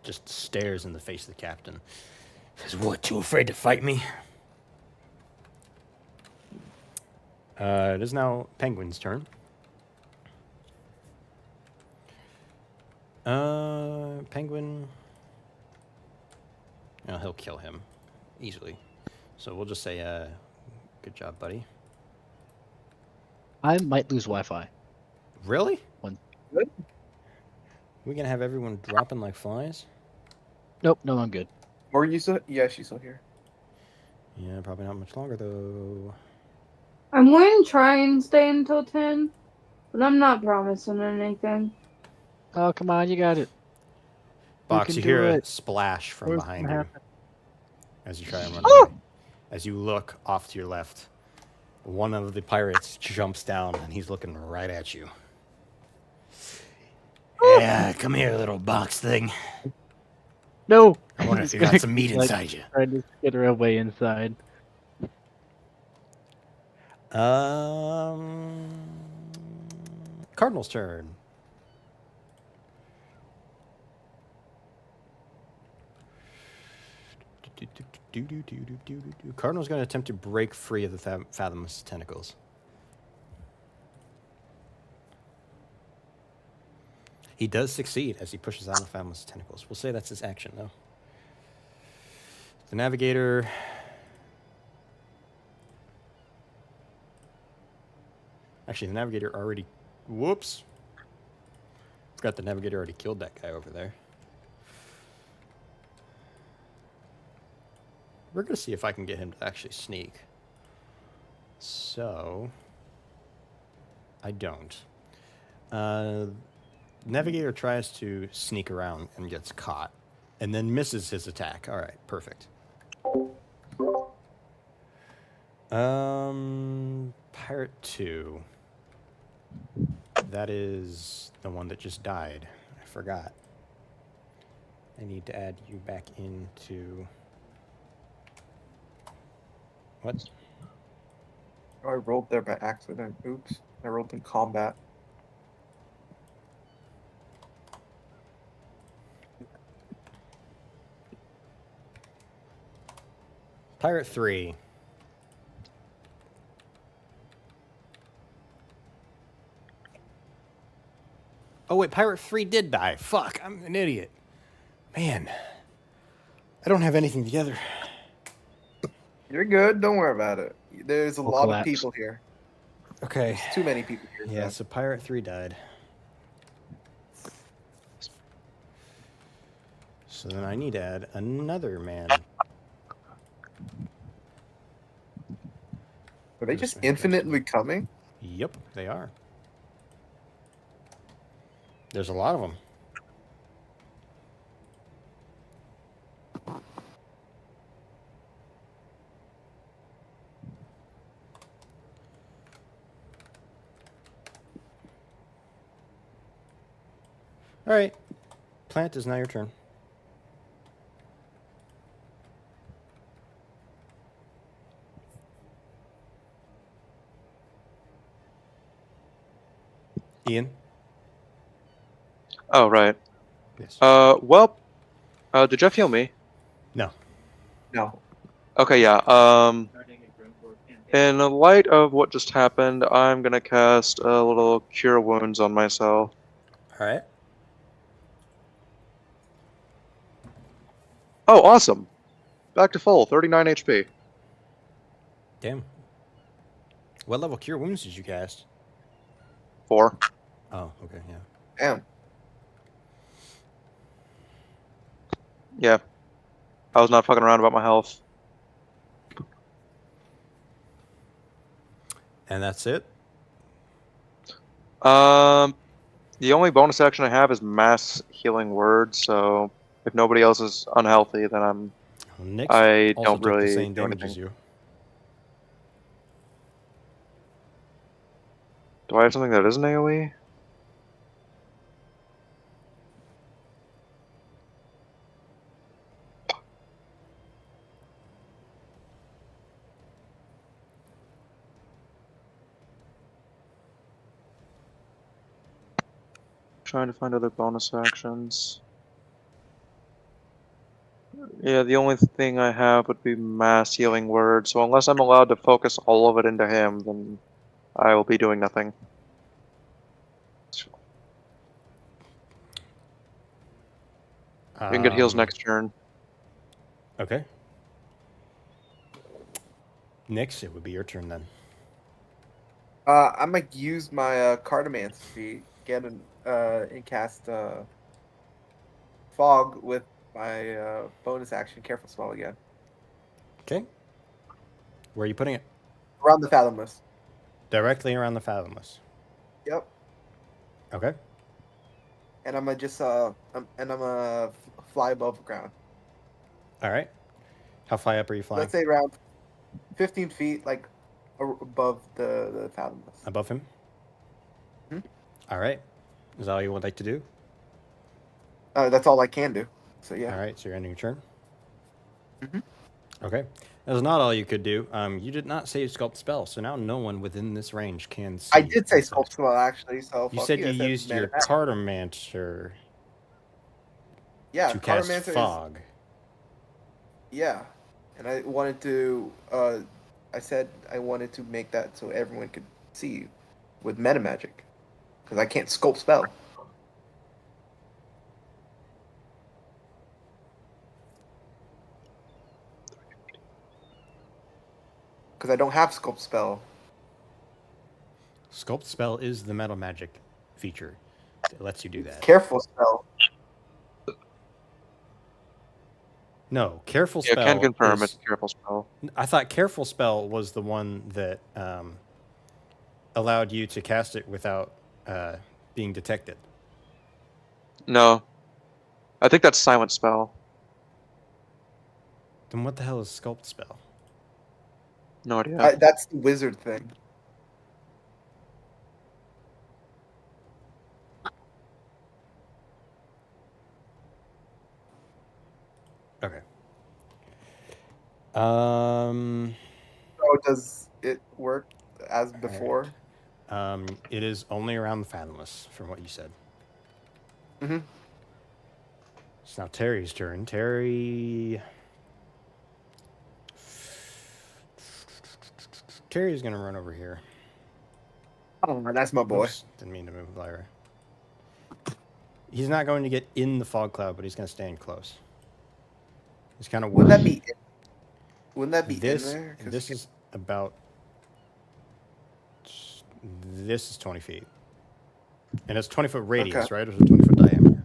just stares in the face of the captain. Says, "What, too afraid to fight me?" It is now Penguin's turn. Penguin. Oh, he'll kill him easily. So we'll just say, good job, buddy. I might lose Wi-Fi. Really? Good. We're gonna have everyone dropping like flies? Nope, no, I'm good. Or you still? Yeah, she's still here. Yeah, probably not much longer though. I'm going to try and stay until 10, but I'm not promising anything. Oh, come on, you got it. Box, can you do hear a it. splash from Where's behind gonna you happen? as you try and run Oh! away. As you look off to your left, one of the pirates jumps down and he's looking right at you. Yeah, come here, little box thing. No! I wonder if He's you got gonna some meat keep, like, inside you. Trying to skitter away inside. Cardinal's turn. Cardinal's going to attempt to break free of the Fathomless tentacles. He does succeed as he pushes out the Fathomless tentacles. We'll say that's his action, though. The Navigator... Actually, the Navigator already... Whoops. Forgot the Navigator already killed that guy over there. We're going to see if I can get him to actually sneak. So... I don't. Navigator tries to sneak around and gets caught. And then misses his attack. All right, perfect. Pirate 2. That is the one that just died. I forgot. I need to add you back into... What? Oh, I rolled there by accident. Oops. I rolled in combat. Pirate 3. Oh, wait, Pirate 3 did die. Fuck, I'm an idiot. Man, I don't have anything together. You're good. Don't worry about it. There's a We'll lot collapse. of people here. Okay. Too many people here. Yeah, so Pirate 3 died. So then I need to add another man. Are they just infinitely coming? Yep, they are. There's a lot of them. All right. Plant is now your turn. Ian? Oh, right. Yes. Well, did Jeff heal me? No. No. Okay, yeah. In light of what just happened, I'm gonna cast a little Cure Wounds on myself. All right. Oh, awesome! Back to full, 39 HP. Damn. What level Cure Wounds did you cast? 4. Oh, okay, yeah. Damn. Yeah. I was not fucking around about my health. And that's it? The only bonus action I have is Mass Healing Word, so if nobody else is unhealthy, then Well, Nyx I also don't took the really same do damage anything. as you. Do I have something that isn't AoE? Trying to find other bonus actions. Yeah, the only thing I have would be Mass Healing Word, so unless I'm allowed to focus all of it into him, then I will be doing nothing. You can get heals next turn. Okay. Nyx, it would be your turn then. I'm gonna use my Cardomancy again and cast Fog with my bonus action Careful Spell again. Okay. Where are you putting it? Around the Fathomless. Directly around the Fathomless. Yep. Okay. And I'm gonna just fly above the ground. All right. How high up are you flying? Let's say around 15 feet, like above the Fathomless. Above him? Hmm? All right. Is that all you would like to do? That's all I can do. So yeah. All right, so you're ending your turn? Mhm. Okay. That's not all you could do. You did not say Sculpt Spell, so now no one within this range can see. I did say inside. Sculpt Spell actually. So You fuck said you. you I said used your Metamancer. Cartomancer Yeah, to cast Cartomancer is Fog. yeah, and I wanted to. I said I wanted to make that so everyone could see with meta magic, because I can't Sculpt Spell. Because I don't have Sculpt Spell. Sculpt Spell is the metal magic feature that lets you do that. Careful Spell. No, Careful Yeah, Spell can confirm is... it's a Careful Spell. I thought Careful Spell was the one that allowed you to cast it without being detected. No. I think that's Silent Spell. Then what the hell is Sculpt Spell? No idea. That's the wizard thing. Okay. So does it work as before? It is only around the Fathomless, from what you said. Mm-hmm. It's now Terry's turn. Terry's going to run over here. Oh, that's my boy. Oops, didn't mean to move Lyra. He's not going to get in the fog cloud, but he's going to stand close. He's kind of Wouldn't worried. Wouldn't that be This, in there? 'Cause this is about... This is 20 feet. And it's 20-foot radius, Okay. right? Or is it 20-foot diameter?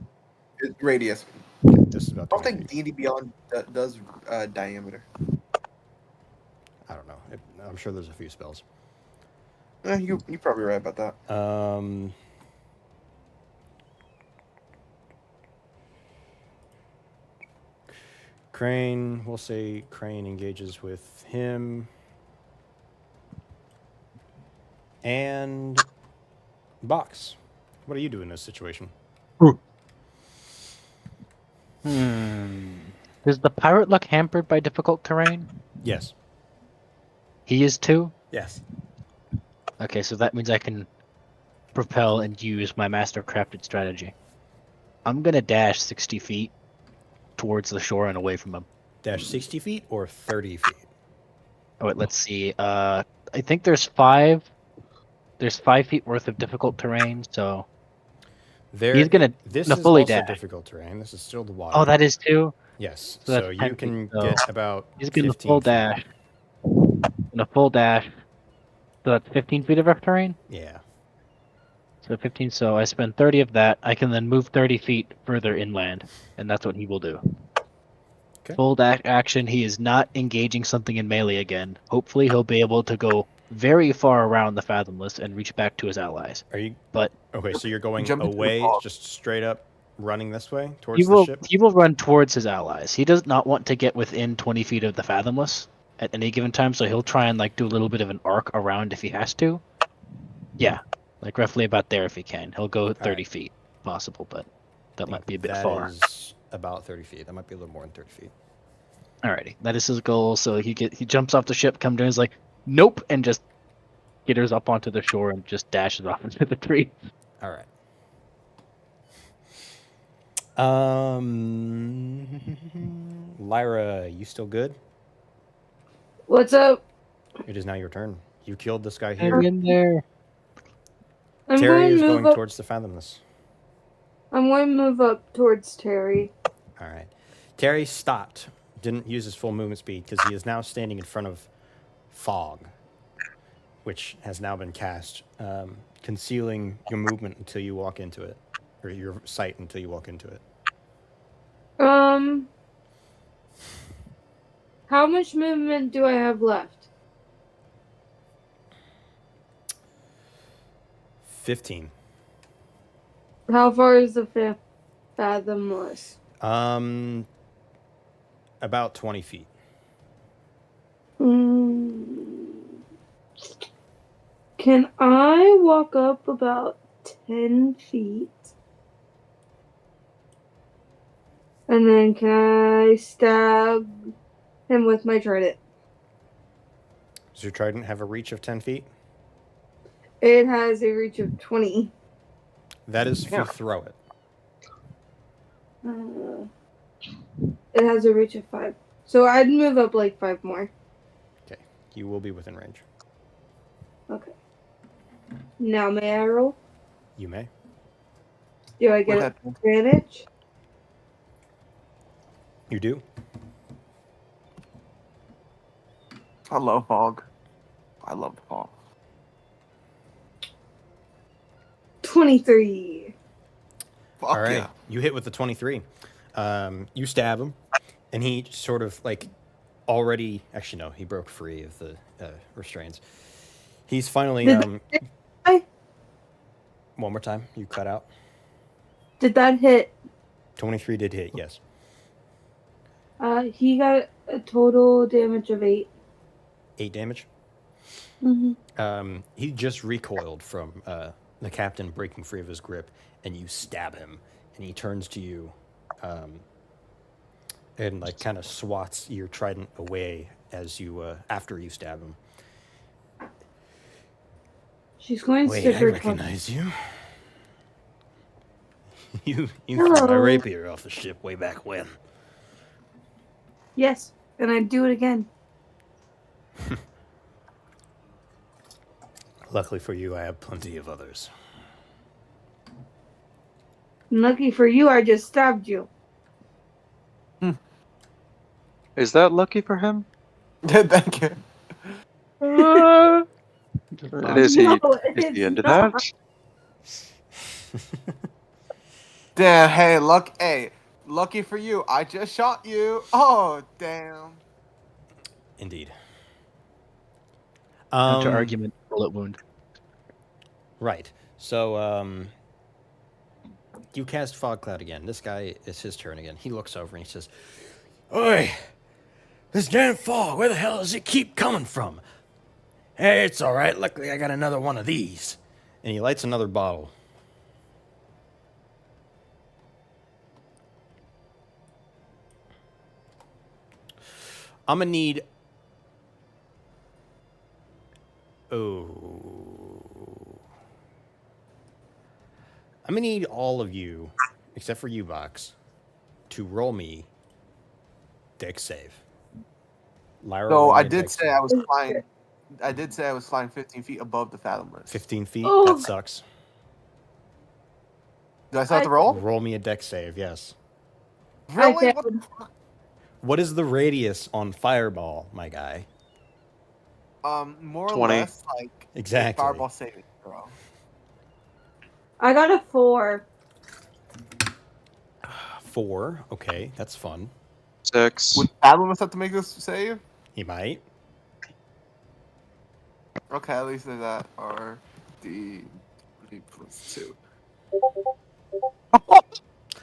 radius. This is about I don't 20 think feet. D&D Beyond does diameter. I don't know. I'm sure there's a few spells. You're probably right about that. Crane, we'll say Crane engages with him. And Box, what do you do in this situation? Is the pirate luck hampered by difficult terrain? Yes. He is too? Yes. Okay, so that means I can propel and use my master crafted strategy. I'm gonna dash 60 feet towards the shore and away from him. Dash 60 feet or 30 feet? Oh wait, let's see. I think there's 5 feet worth of difficult terrain, so he's gonna This no is fully also dash. difficult terrain. This is still the water. Oh, that is too. Yes. So that's So 10 you feet, can so get about he's gonna 15 full feet. dash. Gonna full dash. So that's 15 feet of rough terrain. Yeah. So 15. So I spend 30 of that. I can then move 30 feet further inland, and that's what he will do. Okay. Full dash action. He is not engaging something in melee again. Hopefully, he'll be able to go very far around the Fathomless and reach back to his allies. Are you But okay? So you're going Jump into the away, fog. just straight up, running this way he towards the will ship. he will run towards his allies. He does not want to get within 20 feet of the Fathomless at any given time, so he'll try and like do a little bit of an arc around if he has to. Yeah, like roughly about there if he can. He'll go 30 right. feet if possible, but that I might be a think bit that far. is about 30 feet. That might be a little more than 30 feet. Alrighty, that is his goal. So he jumps off the ship, comes down, he's like, nope, and just skitters up onto the shore and just dashes off into the tree. All right. Lyra, you still good? What's up? It is now your turn. You killed this guy Hang here. in there. I'm Terry going is to going move up. towards the Fathomless. I'm going to move up towards Terry. All right. Terry stopped. Didn't use his full movement speed because he is now standing in front of fog, which has now been cast, concealing your movement until you walk into it, or your sight until you walk into it. How much movement do I have left? 15. How far is the Fathomless? About 20 feet. Can I walk up about 10 feet? And then can I stab him with my trident? Does your trident have a reach of 10 feet? It has a reach of 20. That is if Yeah. you throw it. It has a reach of 5. So I'd move up like 5 more. Okay. You will be within range. Okay. Now may I roll? You may. Do I get With that- advantage? You do. I love fog. I love the fog. 23. Fuck All right. yeah. You hit with the 23. You stab him, and he sort of like already. Actually, no, he broke free of the restraints. He's finally. One more time. You cut out. Did that hit? 23 did hit, yes. He got a total damage of 8. 8 damage. Mm-hmm. He just recoiled from the captain breaking free of his grip, and you stab him, and he turns to you, and like kind of swats your trident away as you after you stab him. She's going to Wait, stick I her recognize you. You threw my Hello. rapier off the ship way back when. Yes, and I'd do it again. Luckily for you, I have plenty of others. Lucky for you, I just stabbed you. Is that lucky for him? Thank you. Is he? No, Is it's he into not. that? Damn, hey, lucky for you, I just shot you. Oh, damn. Indeed. Counter argument, bullet wound. Right. So, you cast Fog Cloud again. This guy, it's his turn again. He looks over and he says, "Oi! This damn fog, where the hell does it keep coming from? Hey, it's all right. Luckily, I got another one of these." And he lights another bottle. I'm gonna need. Oh. I'm gonna need all of you, except for you, Box, to roll me dex save. Lyra, So roll me I a did dex say save. I was flying. I did say I was flying 15 feet above the fathomless. 15 feet? Oh. That sucks. Do I still have to roll? Roll me a dex save, yes. Really? I What the fuck? What is the radius on Fireball, my guy? More or 20. less like a Exactly. fireball saving throw. I got a 4. 4. Okay, that's fun. 6. Would fathomless have to make this save? He might. Okay, at least there's that. Or D plus 2.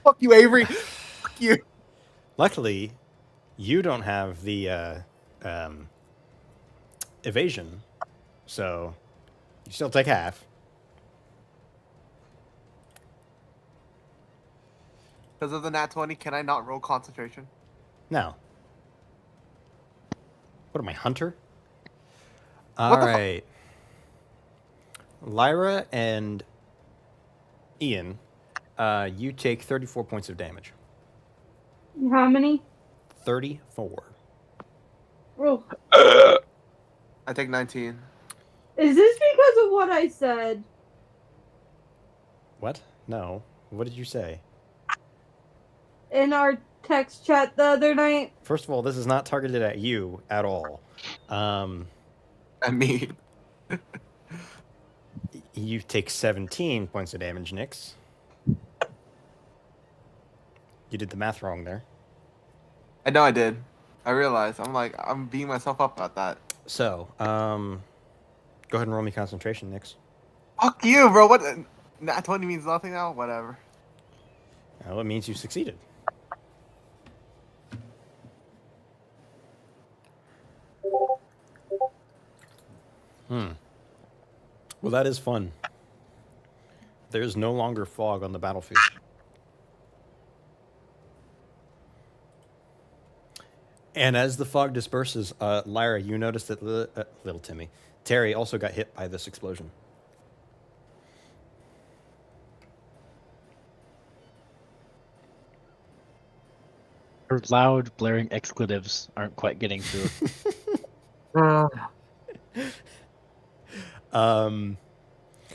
Fuck you, Avery. Fuck you. Luckily, you don't have the evasion, so you still take half. Because of the nat 20, can I not roll concentration? No. What am I, Hunter? What All the fu- right. Lyra and Ian, you take 34 points of damage. How many? 34. Oh. I take 19. Is this because of what I said? What? No. What did you say? In our text chat the other night? First of all, this is not targeted at you at all. I mean, You take 17 points of damage, Nyx. You did the math wrong there. I know I did. I realized. I'm beating myself up about that. So, go ahead and roll me concentration, Nyx. Fuck you, bro. What? Nat 20 means nothing now? Whatever. Well, it means you succeeded. Well, that is fun. There's no longer fog on the battlefield. And as the fog disperses, Lyra, you notice that little Timmy, Terry also got hit by this explosion. Her loud, blaring expletives aren't quite getting through.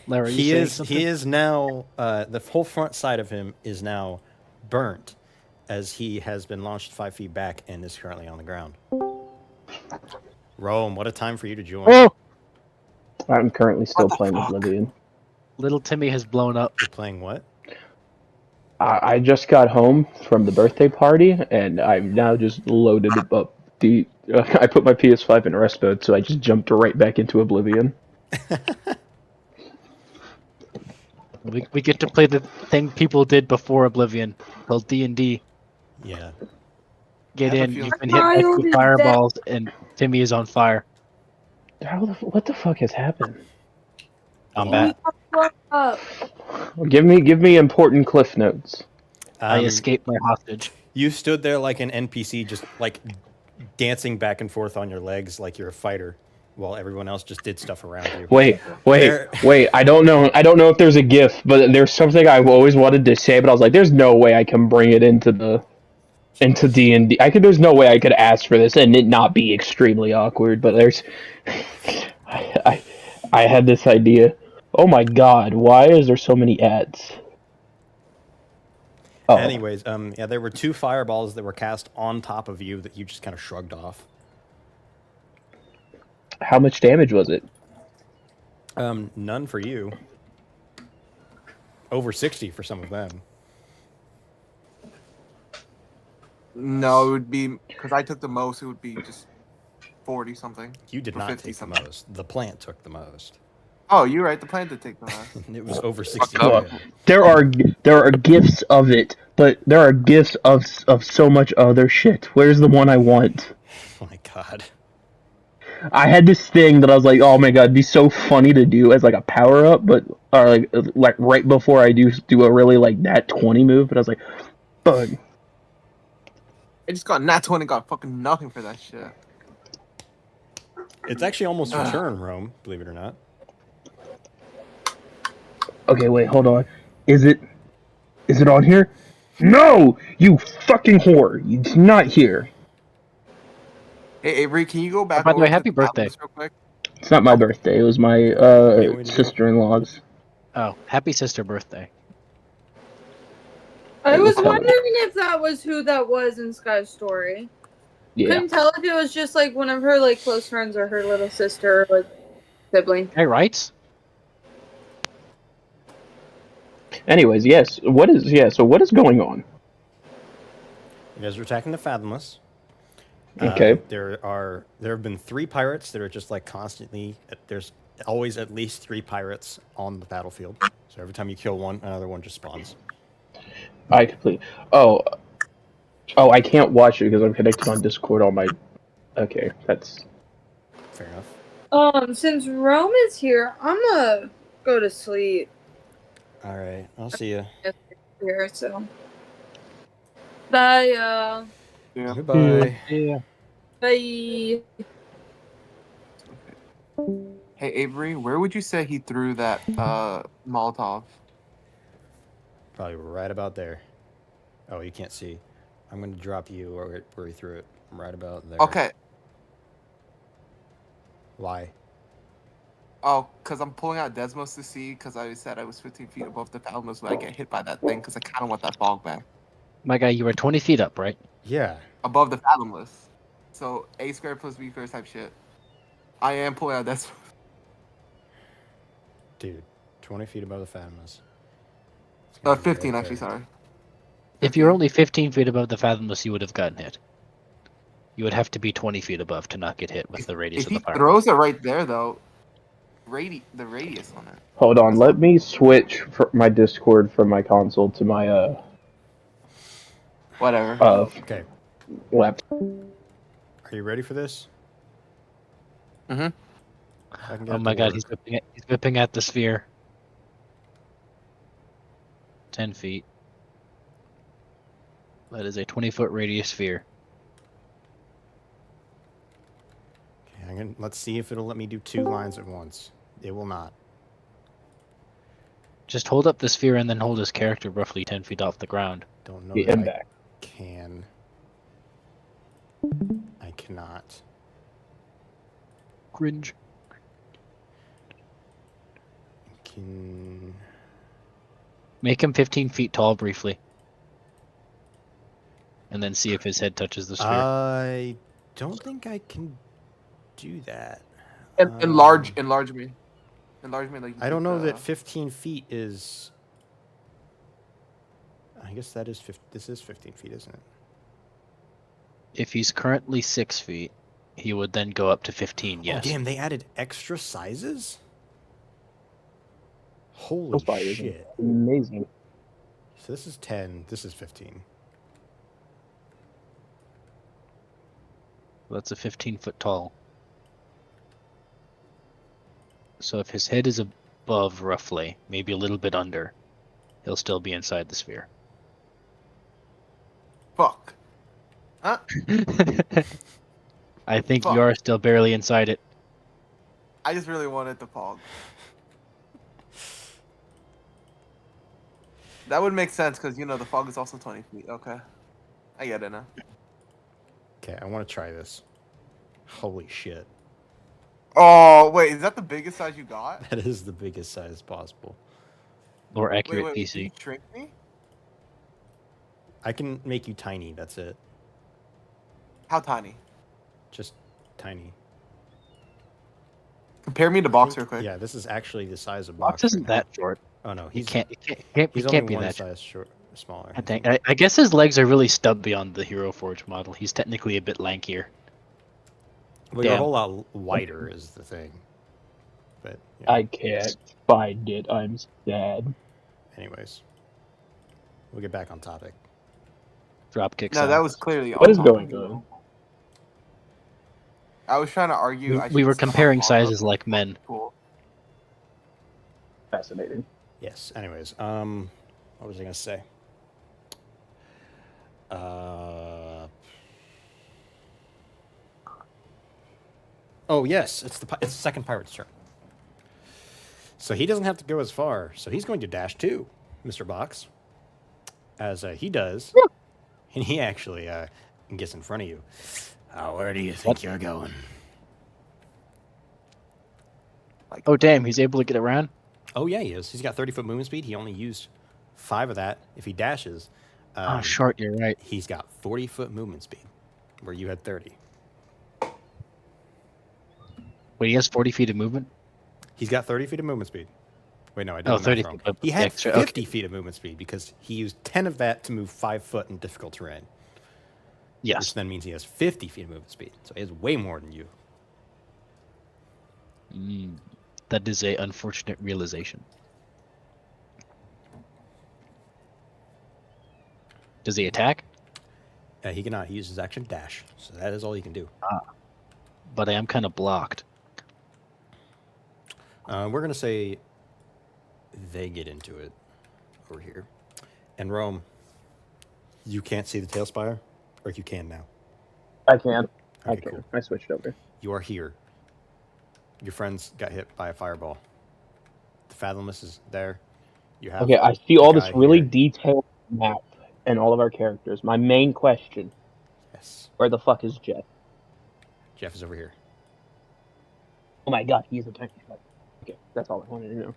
Larry, He is now the whole front side of him is now burnt, as he has been launched 5 feet back and is currently on the ground. Rome, what a time for you to join. Oh! I'm currently still What the playing fuck? Oblivion. Little Timmy has blown up. You're playing what? I just got home from the birthday party, and I've now just loaded up the. I put my PS5 in rest mode, so I just jumped right back into Oblivion. We get to play the thing people did before Oblivion, called D&D. Yeah. Get I have a in, feeling- you've been hit by Child 2 is fireballs, and Timmy is on fire. What the fuck has happened? Combat. What up? Give me important cliff notes. I escaped my hostage. You stood there like an NPC, just like dancing back and forth on your legs like you're a fighter, while everyone else just did stuff around you. Wait. There- I don't know if there's a GIF, but there's something I've always wanted to say, but I was like, there's no way I can bring it into D&D. There's no way I could ask for this and it not be extremely awkward. But I had this idea. Oh my god, why is there so many ads? Oh. Anyways, yeah, there were 2 fireballs that were cast on top of you that you just kind of shrugged off. How much damage was it? None for you. Over 60 for some of them. No, it would be because I took the most. It would be just 40 something. You did Or not 50 take the something. most. The plant took the most. Oh, you're right. The plan did take the most. It was over 60. up. There are gifs of it, but there are gifs of so much other shit. Where's the one I want? Oh my god. I had this thing that I was like, oh my god, it'd be so funny to do as like a power up, but like right before I do a really like that 20 move, but I was like, fuck. I just got nat 20, got fucking nothing for that shit. It's actually almost your turn, Rome, believe it or not. Okay, wait, hold on. Is it on here? No! You fucking whore! It's not here. Hey, Avery, can you go back by the over way, to happy the birthday. list real quick? It's not my birthday. It was my do you want me to do? sister-in-law's. Oh, happy sister birthday. I was Let's have it. wondering if that was who that was in Sky's story. Yeah. Couldn't tell if it was just like one of her like close friends or her little sister or like sibling. Hey, right? Anyways, yes. So what is going on? You guys are attacking the Fathomless. Okay. There have been 3 pirates that are just like constantly. There's always at least 3 pirates on the battlefield. So every time you kill one, another one just spawns. I complete. Oh, I can't watch it because I'm connected on Discord on my. Okay, that's. Fair enough. Since Rome is here, I'm gonna go to sleep All right, I'll see you. here, so. Bye, y'all. Yeah. Goodbye. Yeah. Bye. Hey, Avery, where would you say he threw that Molotov? Probably right about there. Oh, you can't see. I'm gonna drop you where he threw it. Right about there. Okay. Why? Oh, because I'm pulling out Desmos to see, because I said I was 15 feet above the Fathomless when I get hit by that thing, because I kind of want that fog back. My guy, you were 20 feet up, right? Yeah. Above the Fathomless. So, A squared plus B squared type shit. I am pulling out Desmos. Dude, 20 feet above the Fathomless. 15, actually, sorry. If you're only 15 feet above the Fathomless, you would have gotten hit. You would have to be 20 feet above to not get hit with the radius If of he the fire. throws it right there, though, the radius on it. Hold on, let me switch my Discord from my console to my Whatever. Okay. laptop. Are you ready for this? Mhm. If I can get Oh it my to god, work. he's whipping at the sphere. 10 feet. That is a 20-foot radius sphere. Okay, let's see if it'll let me do 2 lines at once. It will not. Just hold up the sphere and then hold his character roughly 10 feet off the ground. Don't know Yeah, that I'm I back. can. I cannot. Cringe. Can. Make him 15 feet tall briefly. And then see if his head touches the sphere. I don't think I can do that. Enlarge me. Enlarge me like you I don't did, know that 15 feet is. I guess that is 50. This is 15 feet, isn't it? If he's currently 6 feet, he would then go up to 15, yes. Oh, damn, they added extra sizes? Holy Those fighters are shit. amazing. So this is 10, this is 15. That's a 15-foot tall. So if his head is above, roughly, maybe a little bit under, he'll still be inside the sphere. Fuck. Huh? I think Fuck. you are still barely inside it. I just really wanted the fog. That would make sense, because, the fog is also 20 feet. Okay. I get it now. Okay, I want to try this. Holy shit. Oh, wait, is that the biggest size you got? That is the biggest size possible. More Wait, accurate can PC. you shrink me? I can make you tiny, that's it. How tiny? Just tiny. Compare me to Box real quick. Yeah, this is actually the size of Box. Box isn't that short. Oh no, He he's can't he's only be one that size smaller. I guess his legs are really stubby on the Hero Forge model. He's technically a bit lankier. Well, you're a Damn. whole lot wider is the thing. But yeah. I can't find it. I'm sad. Anyways, we'll get back on topic. Dropkick No, sound. that was clearly What is on going topic. on? I was trying to argue. We were comparing sizes like men. Cool. Fascinating. Yes. Anyways, what was I gonna say? Oh yes, it's the second pirate's turn. So he doesn't have to go as far. So he's going to dash too, Mr. Box. As he does, and he actually gets in front of you. Where do you think you're going? Oh damn, he's able to get around. Oh yeah, he is. He's got 30-foot movement speed. He only used 5 of that. If he dashes, Short. You're right. he's got 40-foot movement speed, where you had 30. Wait, he has 40 feet of movement. He's got 30 feet of movement speed. Wait, no, I did Oh, the math 30 wrong. feet of He had extra, 50 okay. feet of movement speed because he used 10 of that to move 5 foot in difficult terrain, which Yes. then means he has 50 feet of movement speed. So he has way more than you. That is a unfortunate realization. Does he attack? He cannot. He uses his action dash. So that is all he can do. But I am kind of blocked. We're going to say they get into it over here. And Rome, you can't see the tail spire? Or you can now? I can. I Okay, can. cool. I switched over. You are here. Your friends got hit by a fireball. The Fathomless is there. You have Okay, I see all the this guy really here. detailed map and all of our characters. My main question: Yes. where the fuck is Jeff? Jeff is over here. Oh my god, he's a technical. Okay, that's all I wanted to know.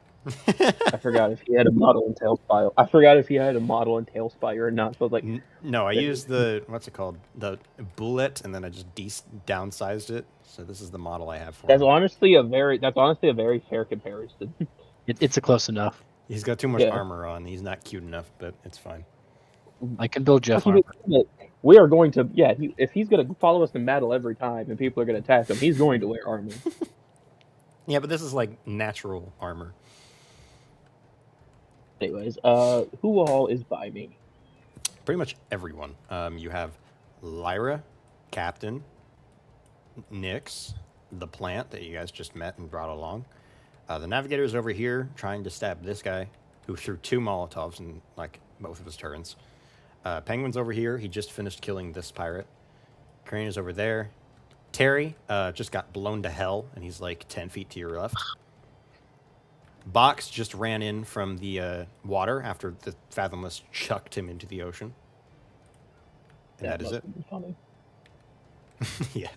I forgot if he had a model and tail spire. I forgot if he had a model and tail spire or not. So I was like, No, I used the, what's it called? The bullet, and then I just downsized it. So this is the model I have for that's him. honestly a very fair comparison. It's a close enough. He's got too much Yeah. armor on. He's not cute enough, but it's fine. I can build Jeff Keep it- armor. We are going to, if he's going to follow us in battle every time and people are going to attack him, he's going to wear armor. Yeah, but this is like natural armor. Anyways, who all is by me? Pretty much everyone. You have Lyra, Captain, Nyx, the plant that you guys just met and brought along. The navigator is over here trying to stab this guy who threw 2 Molotovs in like both of his turns. Penguin's over here. He just finished killing this pirate. Crane is over there. Terry just got blown to hell, and he's like 10 feet to your left. Box just ran in from the water after the Fathomless chucked him into the ocean. And that is it. must be funny. Yeah.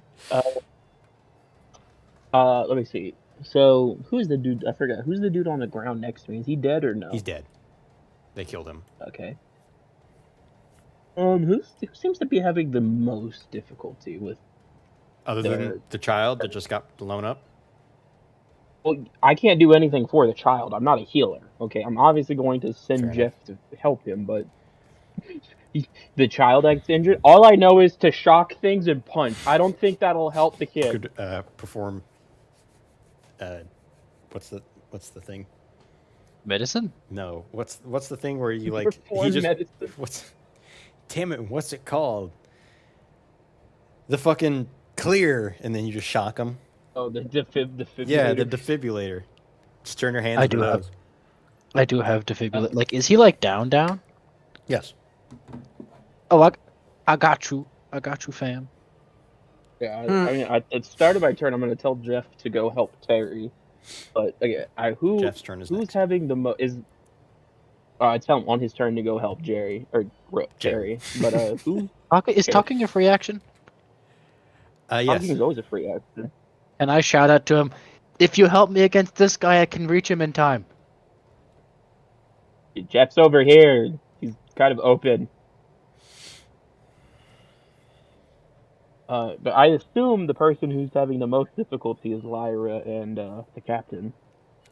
Let me see. So, who's the dude? I forgot. Who's the dude on the ground next to me? Is he dead or no? He's dead. They killed him. Okay. Who seems to be having the most difficulty with? Other than the child that just got blown up? Well, I can't do anything for the child. I'm not a healer. Okay, I'm obviously going to send Fair Jeff to help him, but the child that's injured. All I know is to shock things and punch. I don't think that'll help the kid. Could perform. What's the thing? Medicine? No. What's the thing where you like Perform medicine. Damn it, what's it called? The fucking clear, and then you just shock them. Oh, the defibrillator. Yeah, the defibrillator. Just turn your hand I to the do have- nose. I do have defibrillator. Like, is he like down? Yes. Oh, I got you. I got you, fam. Yeah, I mean, at the start of my turn, I'm going to tell Jeff to go help Terry. But okay, Jeff's turn is who's next. having the most? I tell him on his turn to go help Jerry or Terry. But who? Is talking a free action? Yes. Talking is always a free action. And I shout out to him, if you help me against this guy, I can reach him in time. Jeff's over here. He's kind of open. But I assume the person who's having the most difficulty is Lyra and the captain.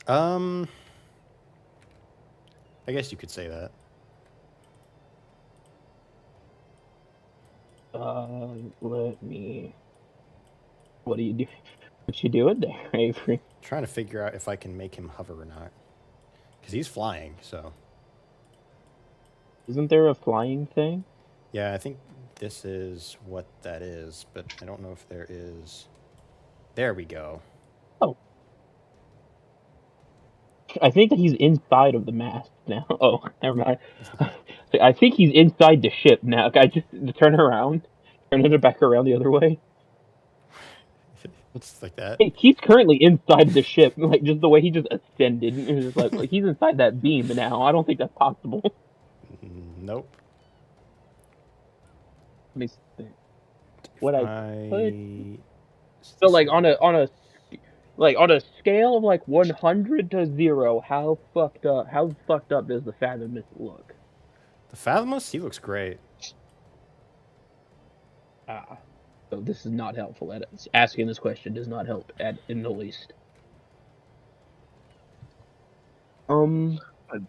I guess you could say that. Let me. What are you doing? What you doing there, Avery? Trying to figure out if I can make him hover or not. Because he's flying, so. Isn't there a flying thing? Yeah, I think this is what that is, but I don't know if there is. There we go. Oh. I think that he's inside of the mast now. Oh, never mind. I think he's inside the ship now. I just turn it back around the other way. It's like that. He's currently inside the ship, like just the way he just ascended. It was just like he's inside that beam now. I don't think that's possible. Nope. Let me think. What I could Is so this like it? on a scale of like 100 to 0, how fucked up does the Fathomist look? The Fathomist, he looks great. So this is not helpful. Asking this question does not help in the least. A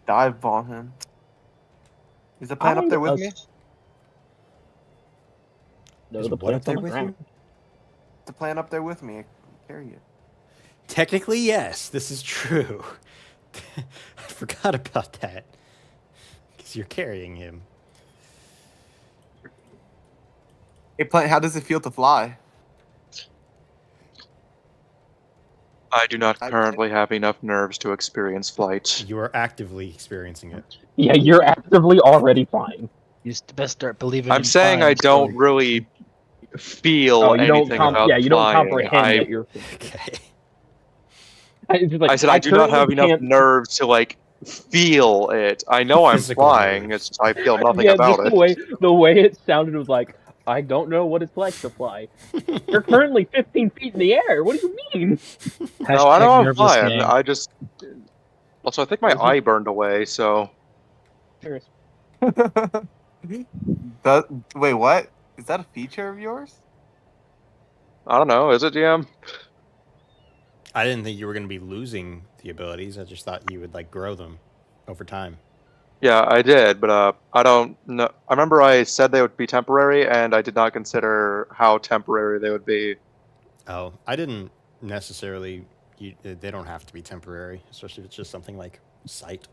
dive bomb him. Is the plan up there with me? No, Is the what up plant's on there the with ground. you? The plan up there with me. I can carry it. Technically, yes, this is true. I forgot about that. Because you're carrying him. Hey, plan. How does it feel to fly? I do not currently have enough nerves to experience flight. You are actively experiencing it. Yeah, you're actively already flying. You best start believing. I'm in saying I flying, don't so- really feel Oh, you don't anything about you don't flying. comprehend that you're. Okay. It's just like, I said I do not currently have enough can't- nerves to like feel it. I know I'm Physical flying. nerves. It's just I feel nothing Yeah, about just it. the way it sounded was like, I don't know what it's like to fly. You're currently 15 feet in the air. What do you mean? No, I know Hashtag I'm nerveless flying. gang. I just also I think my eye burned away. So Wait, what? Is that a feature of yours? I don't know. Is it GM? I didn't think you were going to be losing the abilities. I just thought you would like grow them over time. Yeah, I did, but I don't know. I remember I said they would be temporary, and I did not consider how temporary they would be. Oh, I didn't necessarily. They don't have to be temporary, especially if it's just something like sight.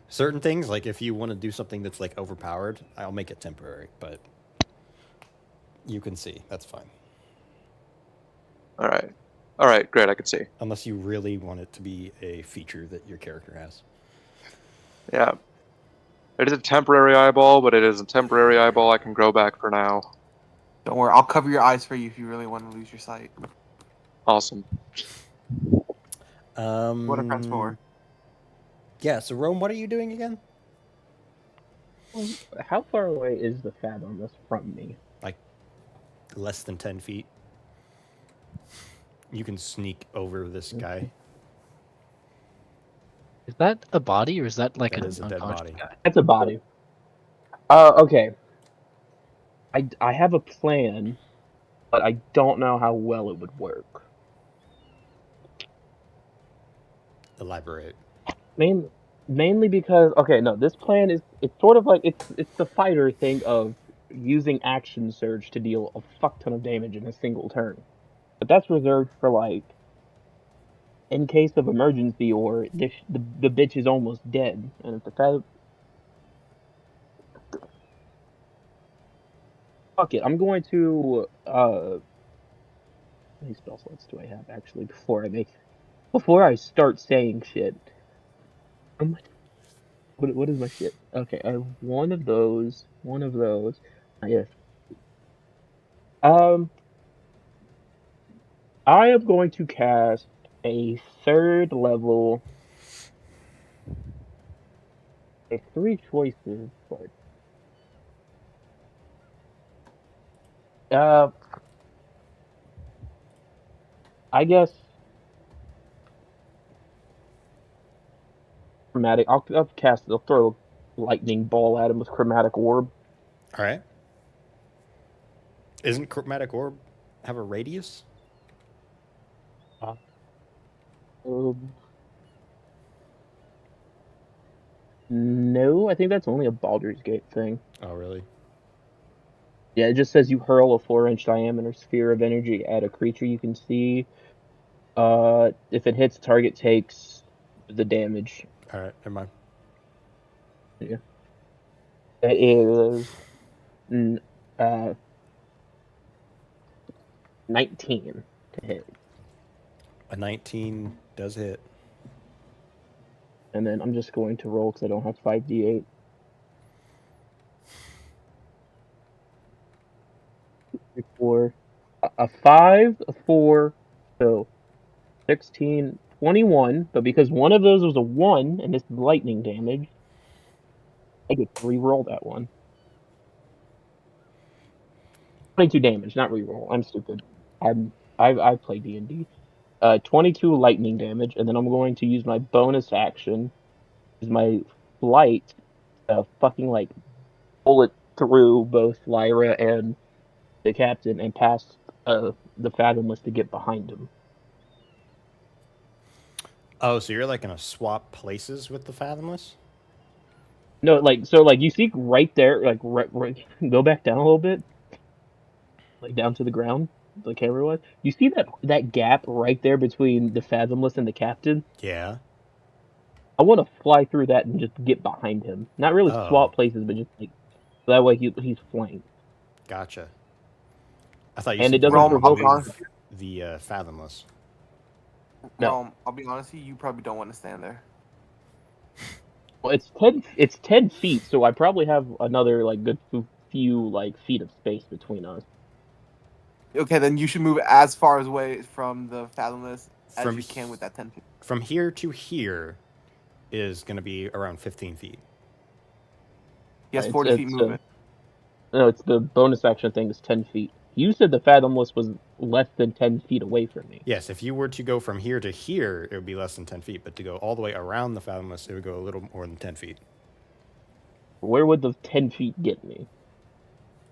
Certain things, like if you want to do something that's like overpowered, I'll make it temporary, but you can see. That's fine. All right, great. I can see. Unless you really want it to be a feature that your character has. Yeah, it is a temporary eyeball, but it is a temporary eyeball I can grow back for now. Don't worry, I'll cover your eyes for you if you really want to lose your sight. Awesome. What are friends for? Yeah, so Rome, what are you doing again? How far away is the Fathomist from me? Like less than 10 feet. You can sneak over this guy. Is that a body or is that like That an is a dead unconscious body. guy? That's a body. Okay. I have a plan, but I don't know how well it would work. Elaborate. Mainly because this plan is it's sort of like it's the fighter thing of using action surge to deal a fuck ton of damage in a single turn. But that's reserved for like in case of emergency or the bitch is almost dead, and if the feather. Fuck it, I'm going to how many spell slots do I have actually before I start saying shit? What is my shit? Okay, I have one of those. Yes. I am going to cast a third level. I have 3 choices, but I guess chromatic. I'll cast. I'll throw a lightning ball at him with chromatic orb. All right. Isn't chromatic orb have a radius? No, I think that's only a Baldur's Gate thing. Oh, really? Yeah, it just says you hurl a 4-inch diameter sphere of energy at a creature you can see. If it hits, target takes the damage. All right, never mind. Yeah. It is 19 to hit. A 19 does hit. And then I'm just going to roll because I don't have 5d8. Four. a 5, a 4, so 16, 21. But because one of those was a 1, and this is lightning damage, I get to re-roll that one. 22 damage, not re-roll. I'm stupid. I play D&D. 22 lightning damage, and then I'm going to use my bonus action, is my flight, fucking like bullet through both Lyra and the captain and past the Fathomless to get behind him. Oh, so you're like gonna swap places with the Fathomless? No, like so, like you see right there, like right, go back down a little bit, like down to the ground, the camera was. You see that gap right there between the Fathomless and the captain? Yeah. I want to fly through that and just get behind him. Not really Oh. swap places, but just like so that way he's flanked. Gotcha. I thought you And said it doesn't Rome, provoke I'll be honest. the Fathomless. No. Rome, I'll be honest with you. You probably don't want to stand there. Well, it's 10 feet, so I probably have another like good few like feet of space between us. Okay, then you should move as far away from the Fathomless as From you can with that 10 feet. From here to here is going to be around 15 feet. He has It's- 40 feet it's, movement. No, it's the bonus action thing is 10 feet. You said the Fathomless was less than 10 feet away from me. Yes, if you were to go from here to here, it would be less than 10 feet. But to go all the way around the Fathomless, it would go a little more than 10 feet. Where would the 10 feet get me?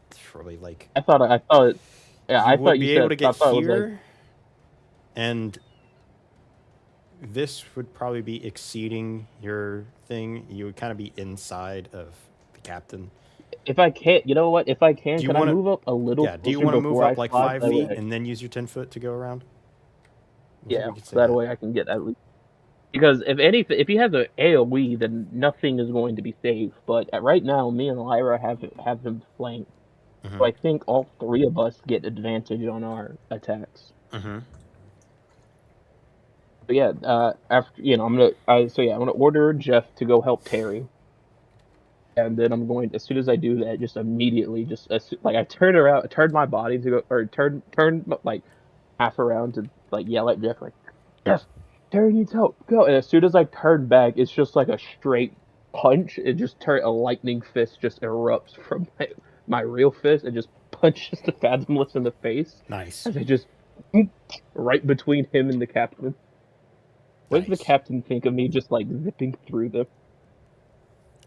It's probably like... I thought, yeah, I you thought would you be said, able to get I thought it was here, like, and this would probably be exceeding your thing. You would kind of be inside of the captain. if I can't, you know what? If I can, Do you I wanna- move up a little? Yeah, do you closer want to move before I up like fly? 5 That feet way- and then use your 10 foot to go around? I think Yeah, we could say that way I can get at least. Because if he has an AOE, then nothing is going to be safe. But right now, me and Lyra have him flanked. Mhm. So I think all three of us get advantage on our attacks. Mm-hmm. But yeah, after I'm gonna order Jeff to go help Terry, and then I'm going as soon as I do that, just immediately like I turn my body to go or turn like half around to like yell at Jeff like, Jeff, Terry needs help, go! And as soon as I turn back, it's just like a straight punch. It just a lightning fist just erupts from my real fist and just punches the Fathomless in the face. Nice. As I just right between him and the captain. What does Nice. the captain think of me just like zipping through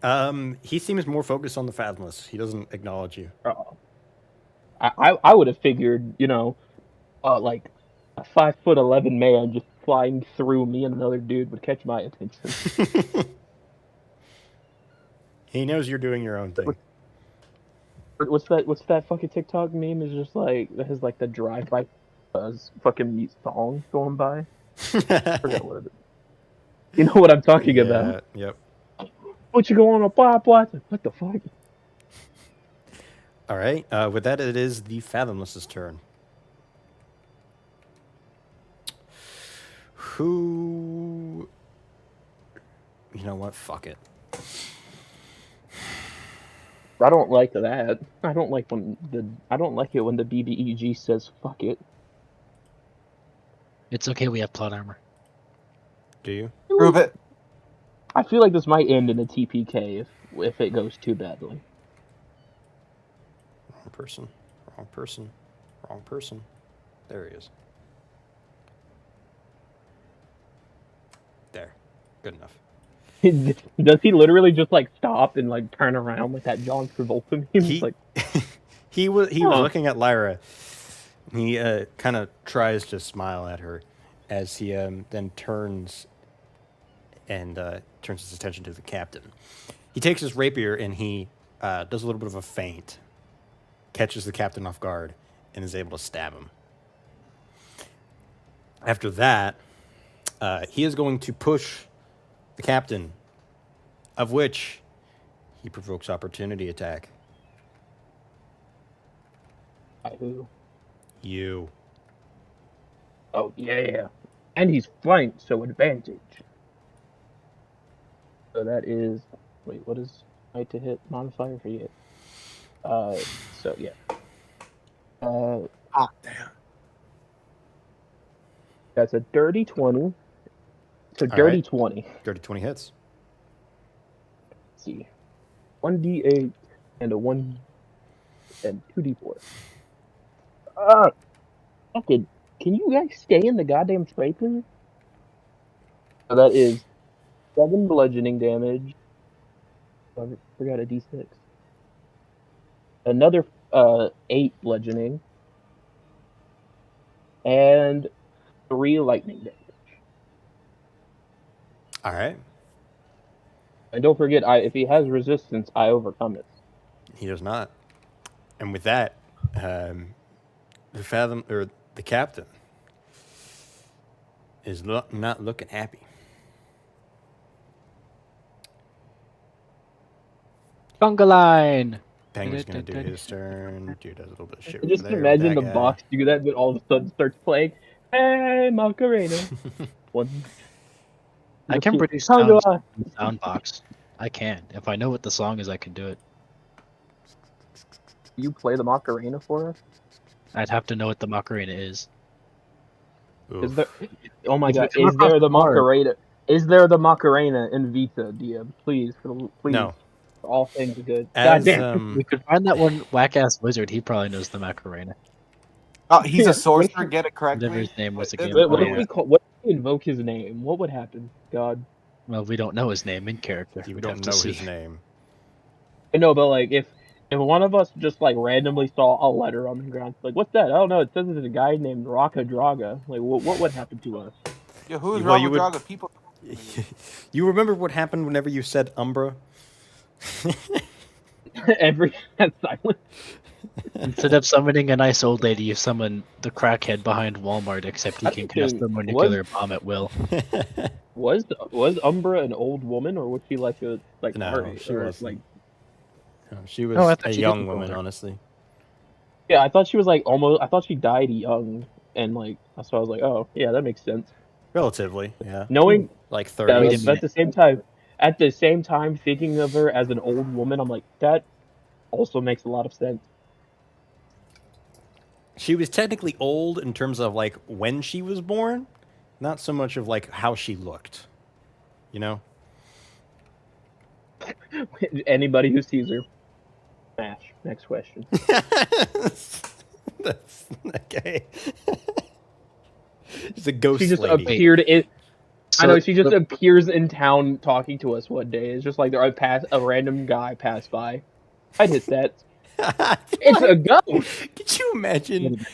them? He seems more focused on the Fathomless. He doesn't acknowledge you. I would have figured, like a 5'11" man just flying through me and another dude would catch my attention. He knows you're doing your own thing. What's that fucking TikTok meme? Is just like that has like the drive-by fucking song going by. I forgot what it is. You know what I'm talking about? Yep. What you going on? Blah blah. What the fuck? All right. With that, it is the Fathomless's turn. Who? You know what? Fuck it. I don't like that. I don't like it when the BBEG says fuck it. It's okay, we have plot armor. Do you? Prove it. I feel like this might end in a TPK if it goes too badly. Wrong person. Wrong person. Wrong person. There he is. There. Good enough. Does he literally just like stop and like turn around like that John Travolta meme? He, Like, he was Huh. looking at Lyra. He kind of tries to smile at her as he then turns and turns his attention to the captain. He takes his rapier and he does a little bit of a feint, catches the captain off guard, and is able to stab him. After that, he is going to push the captain, of which he provokes opportunity attack. who? You. Oh yeah, and he's flanked, so advantage. So that is what is right to hit modifier for you? So yeah. Ah, damn. That's a dirty 20. So All dirty right. 20. Dirty 20 hits. Let's see. 1d8 and a 1 and 2d4. Fucking, can you guys stay in the goddamn tray, please? So that is 7 bludgeoning damage. I forgot a d6. Another 8 bludgeoning. And 3 lightning damage. All right. And don't forget, if he has resistance, I overcome it. He does not. And with that, the captain is not looking happy. Conga line. Penguin's gonna do his turn. Dude does a little bit of shit. I just over there with imagine that the guy. box do that, but all of a sudden starts playing. Hey, Macarena. One. I can produce Conga sounds line. from the sound box. I can. If I know what the song is, I can do it. You play the Macarena for us? I'd have to know what the Macarena is. Oof. Is there? Oh my If you god! come Is there across the the bar- Macarena? Is there the Macarena in Vita, DM? Please, please. No. For all things good. As Goddamn. We could find that one whack-ass wizard. He probably knows the Macarena. Oh, he's Yeah, a sorcerer. Get it Whatever correctly. his name was Wait, again. What Yeah. if we call? What if we invoke his name? What would happen? God. Well, we don't know his name in character. you We'd don't have to know see. his name. I know, but like if one of us just like randomly saw a letter on the ground, like what's that? I don't know. It says it's a guy named Raka Draga. Like what would happen to us? Yo, who is Well, you Rama would- Draga? People. You remember what happened whenever you said Umbra? Every that's silent. Instead of summoning a nice old lady, you summon the crackhead behind Walmart, except he I can think cast the what- nuclear bomb at will. Was Umbra an old woman or was she like a No, our age, she or, wasn't. like No, she was Oh, I thought a she young didn't go woman, there. honestly. yeah? I thought she was like almost. I thought she died young, and like so I was like, oh yeah, that makes sense. Relatively, yeah. Knowing Like that, 30s. but at the same time, thinking of her as an old woman, I'm like that also makes a lot of sense. She was technically old in terms of like when she was born, not so much of like how she looked. You know? Anybody who sees her, smash. Next question. That's okay. She's a ghost She just lady. appeared in. I know she just the- appears in town talking to us one day. It's just like a random guy passed by. I'd hit that. It's a ghost. Could you imagine?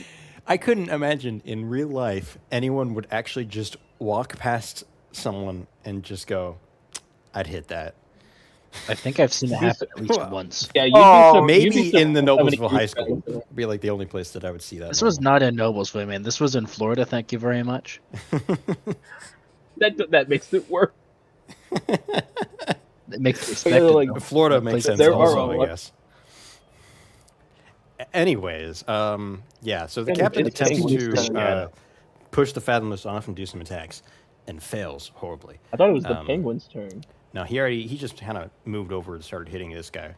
I couldn't imagine in real life anyone would actually just walk past someone and just go, I'd hit that. I think I've seen it happen at least Well, once. Yeah, Oh, Maybe in the Noblesville High School. School. Would be like the only place that I would see that. This was not in Noblesville, man. This was in Florida. Thank you very much. That makes it worse. It makes me Yeah, respect like, it, though. Florida That makes place sense there is are also, a I lot- guess. Anyways, yeah, so the And captain it's attempts Penguin's to turn. push the Fathomless off and do some attacks, and fails horribly. I thought it was the Um, penguin's turn. Now he just kind of moved over and started hitting this guy.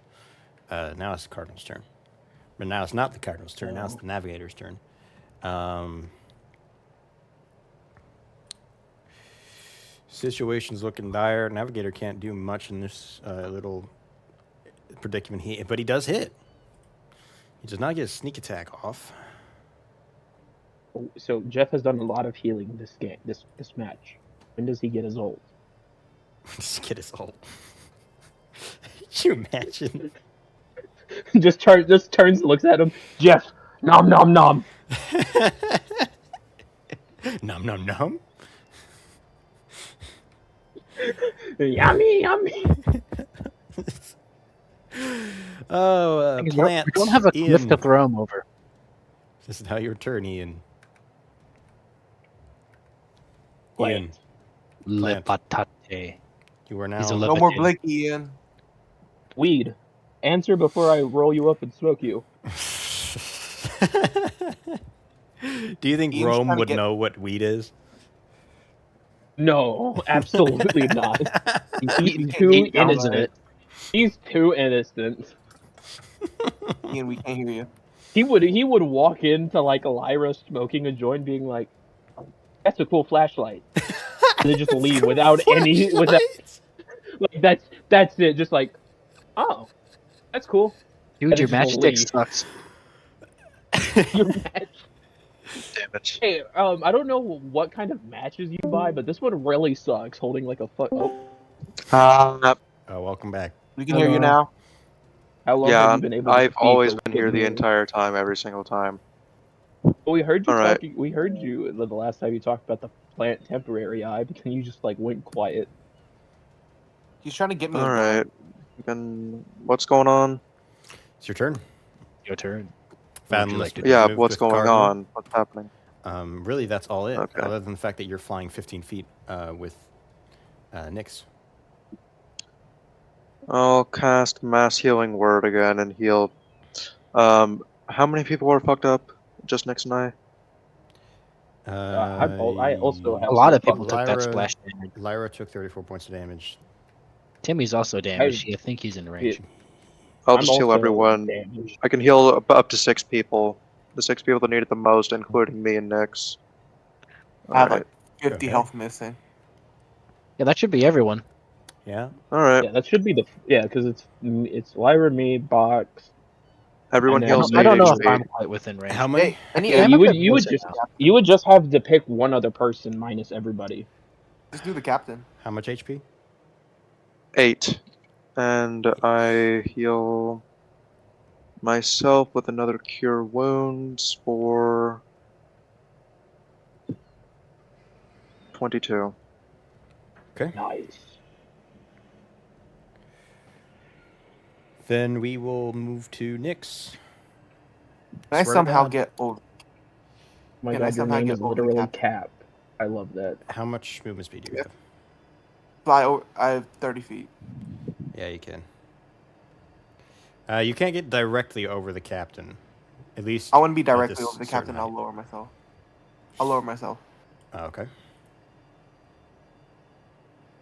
Now it's the Cardinal's turn, but now it's not the Cardinal's turn. Now it's the Navigator's turn. Situation's looking dire. Navigator can't do much in this little predicament. But he does hit. He does not get a sneak attack off. So Jeff has done a lot of healing this match. When does he get his ult? Just get his ult. Could you imagine? just turns, looks at him. Jeff, nom nom nom. Nom nom nom. Yummy yummy. Oh, We plants. don't have a cliff Ian. to throw him over. This is how your turn, Ian. Plant. Ian, Le Plant. patate. you are now. He's a No more Levitating. Blicky, Ian. Weed. Answer before I roll you up and smoke you. Do you think Ian's Rome trying to would get- know what weed is? No, absolutely not. He's too He isn't innocent. it? He's too innocent. Ian, we can't hear you. He would walk into like Lyra smoking a joint, being like, that's a cool flashlight. And they just leave without without like that's it. Just like, oh, that's cool. Dude, And your it's just a matchstick leaf. sucks. Your match. Damn it. Hey, I don't know what kind of matches you buy, but this one really sucks. Holding like a foot. Oh, Welcome back. We can hear you Hello. now. how long have Yeah, you been able to I've speak always or been here the hear? entire time, every single time. Well, we heard you Alright. talking. We heard you the last time you talked about the plant temporary eye, but then you just like went quiet. He's trying to get me to die. Alright. Then what's going on? It's your turn. Your turn. Fan would you like to must do? Yeah, moved what's with going Cardinal. on? What's happening? Really, that's all it. Okay. Other than the fact that you're flying 15 feet with Nyx. I'll cast Mass Healing Word again and heal. How many people are fucked up? Just Nyx and I? I also have A lot some of people fucking- took that splash damage. Lyra took 34 points of damage. Timmy's also damaged. I think he's in range. I'll I'm just heal also everyone. damaged. I can heal up to 6 people. The 6 people that need it the most, including me and Nyx. I have Alright. like 50 Okay. health missing. Yeah, that should be everyone. Yeah. Alright. Yeah, that should be the because it's Lyra, me, Box. Everyone And then- heals I don't know if 8 I'm HP. quite within range. How many? Hey, any Yeah, ammo? you would Amber knows it now. you would just have to pick one other person minus everybody. Just do the captain. How much HP? 8. And I heal myself with another Cure Wounds for 22. Nice. Then we will move to Nyx. Can I Swear to somehow God. get over? My Can I God, your somehow name get is over the literally cap? Cap. I love that. How much movement speed do you have? Fly over. I have 30 feet. Yeah, you can. You can't get directly over the captain. At least. I want to be at directly this over the certain captain. I'll height. lower myself. I'll lower myself. Oh, okay.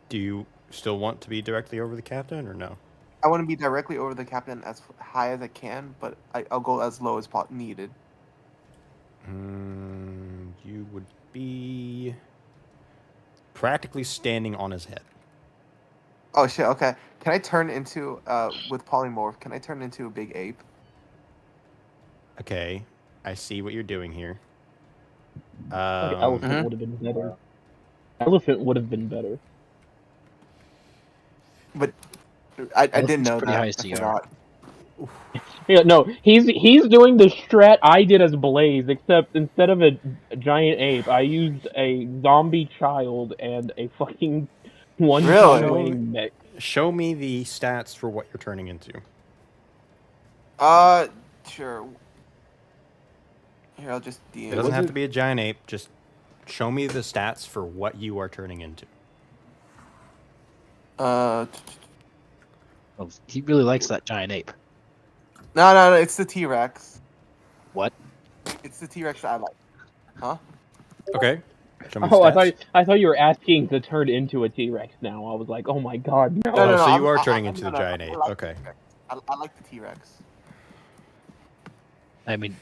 Do you still want to be directly over the captain or no? I want to be directly over the captain as high as I can, but I'll go as low as needed. You would be practically standing on his head. Oh shit. Okay. Can I turn into with polymorph? Can I turn into a big ape? Okay, I see what you're doing here. Elephant Mhm. would have been better. Elephant would have been better. But I didn't Elephant's know pretty that. high I CR. forgot. Yeah, no, he's doing the strat I did as Blaze, except instead of a giant ape, I used a zombie child and a fucking one Really? wing mech. Show me the stats for what you're turning into. Sure. Here, I'll just It DM. doesn't Was have it- to be a giant ape. Just show me the stats for what you are turning into. Uh, Oh, he really likes that giant ape. no, it's the T-Rex. What? It's the T-Rex that I like. Huh? Okay. Show me the Oh, stats. I thought you were asking to turn into a T-Rex now. I was like, oh my god, no. No, Oh, so you I'm- are I- turning I- into no, the no, giant I ape. like Okay. the T-Rex. I like the T-Rex. I mean,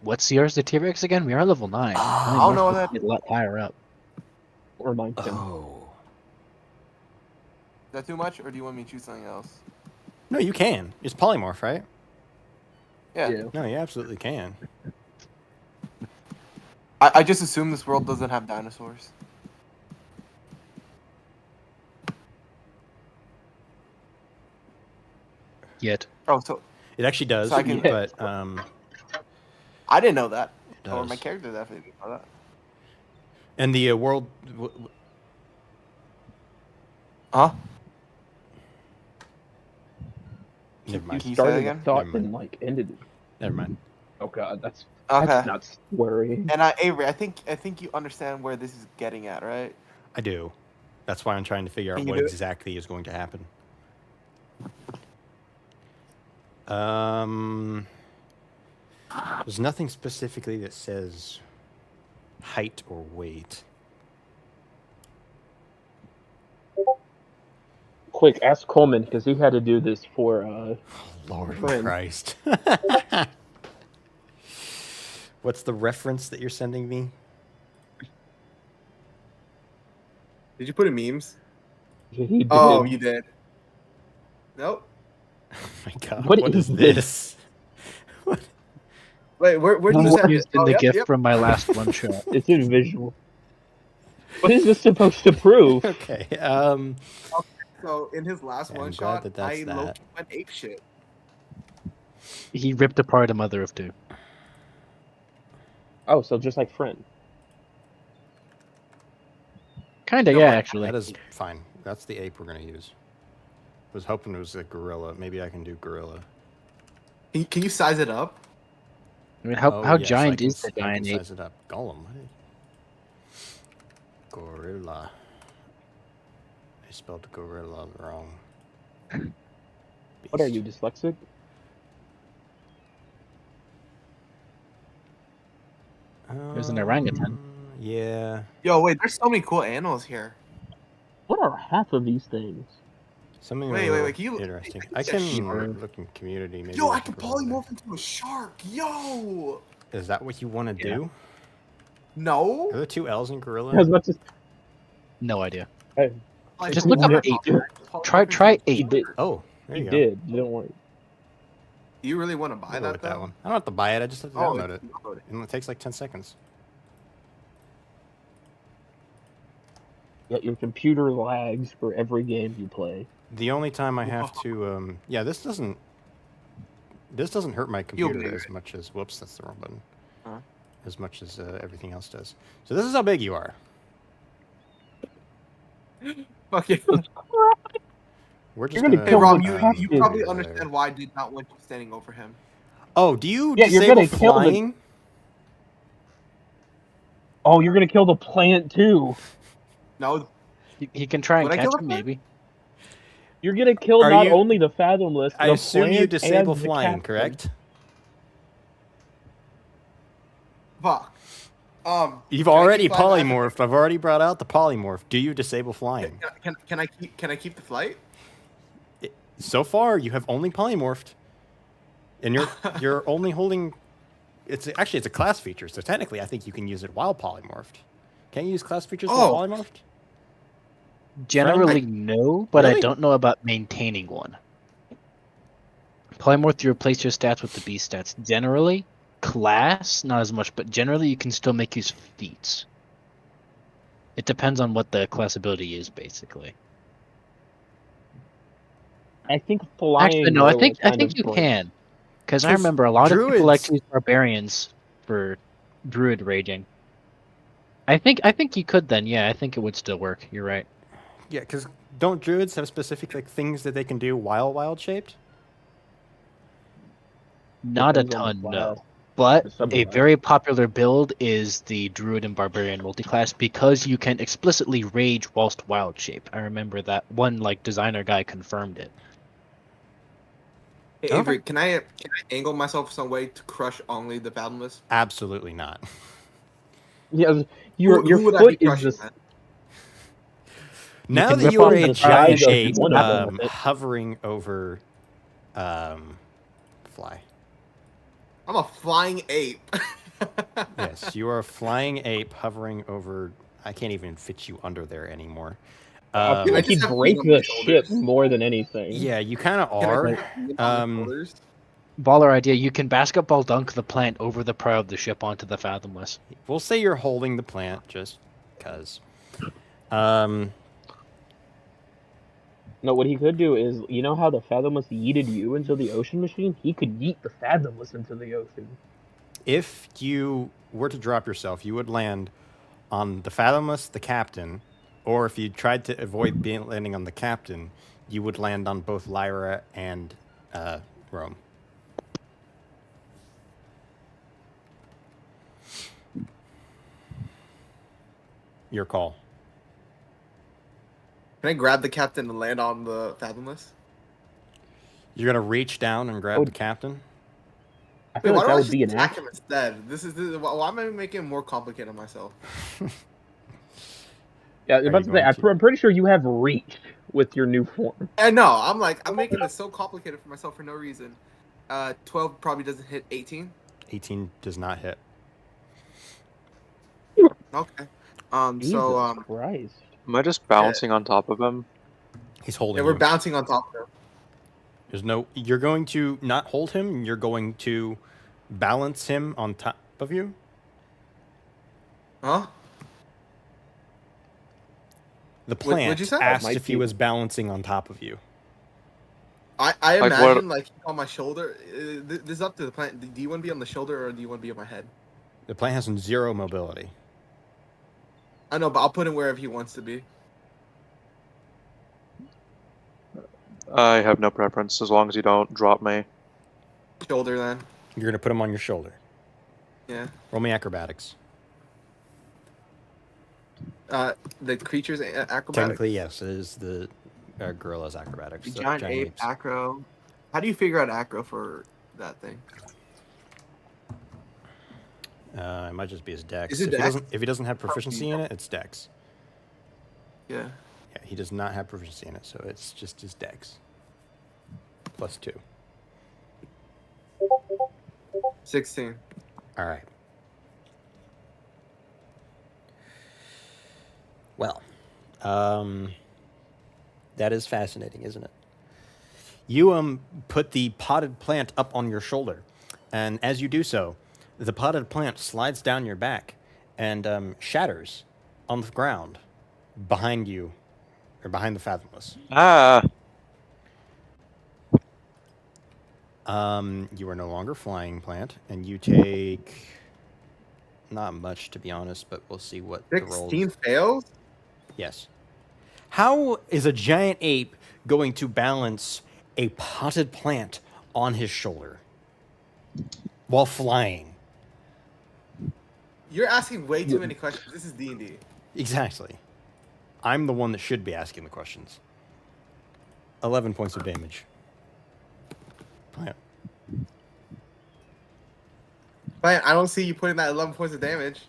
what CR is the T-Rex again? We are level 9. I don't know that. A lot higher up. Or 19. Oh. Is that too much, or do you want me to choose something else? No, you can. It's polymorph, right? Yeah. No, you absolutely can. I just assume this world doesn't have dinosaurs. Yet. Oh, so It actually does, So I can- but I didn't know that. it Or does. my character definitely didn't know that. And the world. Huh? Never mind. Can you say that Started a again? thought Never mind. and like ended it. Never mind. Oh god, that's Okay. nuts. Worrying. And Avery, I think you understand where this is getting at, right? I do. That's why I'm trying to figure out Can you what do it? exactly is going to happen. There's nothing specifically that says height or weight. Quick, ask Coleman because he had to do this for Lord Friend. Christ. What's the reference that you're sending me? Did you put in memes? He did. Oh, you did. Nope. Oh my god, What what is is this? Wait, where did you It's send used it? in Oh, the yep, gift yep. from my last one shot. It's in visual. What is this supposed to prove? Okay, So in his last Yeah, I'm one glad shot, that that's I that. low-key went ape shit. He ripped apart a mother of two. Oh, so just like friend. Kinda, No, yeah, but actually. that is fine. That's the ape we're gonna use. I was hoping it was a gorilla. Maybe I can do gorilla. Can you size it up? I mean, how Yes, giant I can, is the I can giant ape? size it up. Golem. Gorilla. I spelled gorilla wrong. What are Beast. you, dyslexic? There's an orangutan. Yeah. Yo, wait, there's so many cool animals here. What are half of these things? Something Wait, a wait, little can you- interesting. I I think it's a can shark. look in community. Maybe Yo, I there's can a gorilla there. polymorph into a shark. Yo. Is that what you want to Yeah. do? Are No. there two L's in gorilla? I was about to. No idea. Like, Just for look up water ape. polymorph Try into a ape. shark. Oh, there He you go. did. Don't worry. Do you really want to buy I'll go that with though? that one. I don't have to buy it. I just have to Oh, download it. download it. And it takes like 10 seconds. Yet your computer lags for every game you play. The only time I have to, yeah, this doesn't hurt my computer believe as it. much as, whoops, that's the wrong button. Huh? As much as everything else does. So this is how big you are. Fuck you. We're just You're gonna Hey kill Rob, the you captain. probably understand why I did not want you standing over him. Oh, do you Yeah, you're disable gonna kill the- flying? Oh, you're gonna kill the plant too. No, He can try and Would I catch kill him, a plant? maybe. You're gonna kill Are not you- only the fathomless, I the assume you plant disable and the flying, captain. correct? fuck. You've can I already keep flying polymorphed. I've already brought out the polymorph. Do you disable flying? Can I keep the flight? So far, you have only polymorphed, and you're only holding. It's a class feature, so technically, I think you can use it while polymorphed. Can you use class features while polymorphed? Generally, no, but I Really? don't know about maintaining one. Polymorph, you replace your stats with the beast stats. Generally, class, not as much, but generally you can still make use of feats. It depends on what the class ability is, basically. I think flying. Actually, no, I will think kind of you break. can, because I 'Cause remember a lot of people like druids- to use barbarians for druid raging. I think you could then. Yeah, I think it would still work. You're right. Yeah, because don't druids have specific like things that they can do while wild shaped? Not a Depends on the ton, class. no. But There's some a class. very popular build is the Druid and Barbarian multiclass because you can explicitly rage whilst wild shape. I remember that one designer guy confirmed it. Hey, Okay. Avery, can I angle myself some way to crush only the fathomless? Absolutely not. Yeah, your Who would I be foot is crushing just. then? Now can that rip you are off a the giant size of ape one of them with it. hovering over fly. I'm a flying ape. Yes, you are a flying ape hovering over. I can't even fit you under there anymore. I feel like I he'd just have break feet on my the ship shoulders? more than anything. Yeah, you kind of Can I are. put feet on my shoulders? Baller idea, you can basketball dunk the plant over the prow of the ship onto the Fathomless. We'll say you're holding the plant just because. No, what he could do is, you know how the Fathomless yeeted you into the ocean machine? He could yeet the Fathomless into the ocean. If you were to drop yourself, you would land on the Fathomless, the captain, or if you tried to avoid landing on the captain, you would land on both Lyra and Rome. Your call. Can I grab the captain and land on the fathomless? You're gonna reach down and grab the captain. I Wait, feel why like don't that I would just be an attack action. him instead? Why am I making it more complicated on myself? Yeah, I'm Are about you to say, going to? I'm pretty sure you have reach with your new form. And no, I'm making this so complicated for myself for no reason. 12 probably doesn't hit 18. 18 does not hit. Okay. Jesus So Christ. Am I just bouncing on top of him? He's holding Yeah, we're you. bouncing on top of him. There's no. You're going to not hold him. You're going to balance him on top of you. Huh? The What'd plant you say? asked Might if he be. was balancing on top of you. I Like imagine what- like on my shoulder. This is up to the plant. Do you want to be on the shoulder or do you want to be on my head? The plant has 0 mobility. I know, but I'll put him wherever he wants to be. I have no preference as long as you don't drop me. Shoulder then. You're going to put him on your shoulder. Yeah. Roll me acrobatics. The creature's acrobatics. Technically, yes, it is the gorilla's acrobatics. The the giant ape apes. acro. How do you figure out acro for that thing? It might just be his dex. Is it if, dex? if he doesn't have proficiency in it, it's dex. Yeah. Yeah, he does not have proficiency in it, so it's just his dex. +2. 16. All right. Well, that is fascinating, isn't it? You put the potted plant up on your shoulder, and as you do so, the potted plant slides down your back and shatters on the ground behind you, or behind the Fathomless. Ah! You are no longer flying plant, and you take not much, to be honest, but we'll see what the roll. 16 fails? Yes. How is a giant ape going to balance a potted plant on his shoulder while flying? You're asking way too many questions. This is D&D. Exactly. I'm the one that should be asking the questions. 11 points of damage. Plant. But I don't see you putting that 11 points of damage.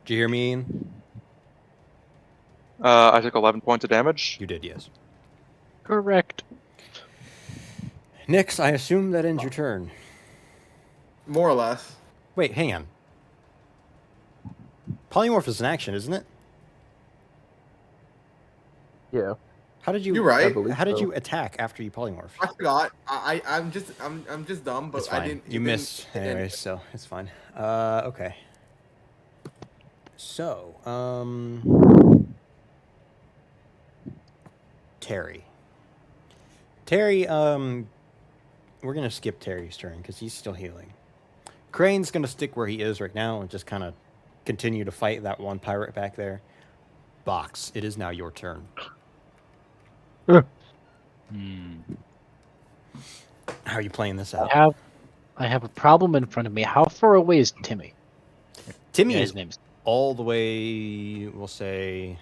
Did you hear me, Ian? I took 11 points of damage. You did, yes. Correct. Nix, I assume that ends your turn. More or less. Wait, hang on. Polymorph is an action, isn't it? Yeah. How did you? You're right. I believe How did so. you attack after you polymorphed? I forgot. I'm just dumb, but It's fine. I didn't. You it missed didn't- it anyway, didn't- so it's fine. Okay. So, Terry. Terry, we're gonna skip Terry's turn because he's still healing. Crane's gonna stick where he is right now and just kind of continue to fight that one pirate back there. Box, it is now your turn. How are you playing this out? I have a problem in front of me. How far away is Timmy? Timmy Yeah, is his name's all the way, we'll say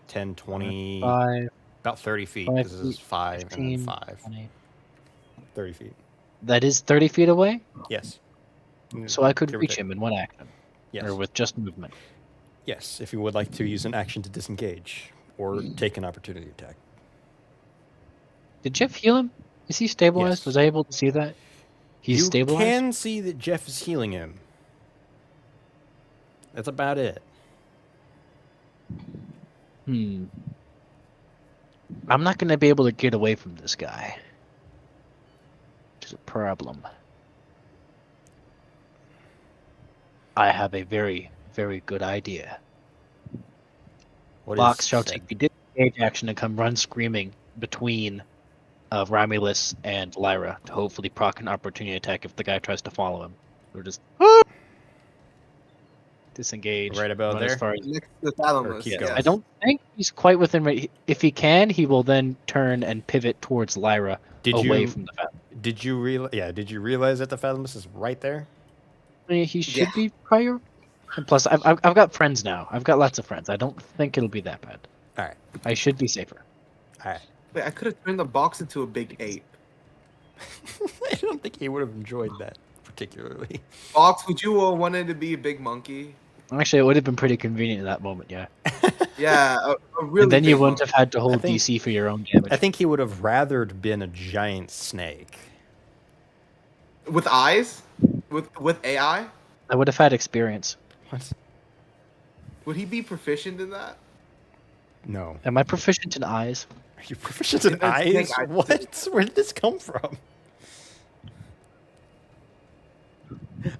10, 20, 5, about 30 feet. 5 This is feet, 5 and 15, then 5. 20. 30 feet. That is 30 feet away? Yes. So I could Give or reach take. him in one action. Yes. Or with just movement. Yes, if you would like to use an action to disengage or take an opportunity attack. Did Jeff heal him? Is he stabilized? Yes. Was I able to see that? He's you stabilized? can see that Jeff is healing him. That's about it. I'm not going to be able to get away from this guy. Which is a problem. I have a very, very good idea. What Box is shall said? take the disengage action and come run screaming between Romulus and Lyra to hopefully proc an opportunity attack if the guy tries to follow him. Or just disengage. Right about run as there? far as- Next to the Or Fathomless. keep Yes. going. I don't think he's quite within range. If he can, he will then turn and pivot towards Lyra Did away you from the Fathom. did you realize? Yeah, did you realize that the Fathomless is right there? He should Yeah. be prior. And plus, I've got friends now. I've got lots of friends. I don't think it'll be that bad. All right, I should be safer. all right. Wait, I could have turned the box into a big ape. I don't think he would have enjoyed that particularly. Box, would you wanted to be a big monkey? Actually, it would have been pretty convenient in that moment, yeah. Yeah, a really. And then you big wouldn't monkey. have had to hold think- DC for your own damage. I think he would have rather been a giant snake. With eyes, with AI. I would have had experience. What? Would he be proficient in that? No. Am I proficient in eyes? Are you proficient in In the snake eyes? eyes. What? Where did this come from?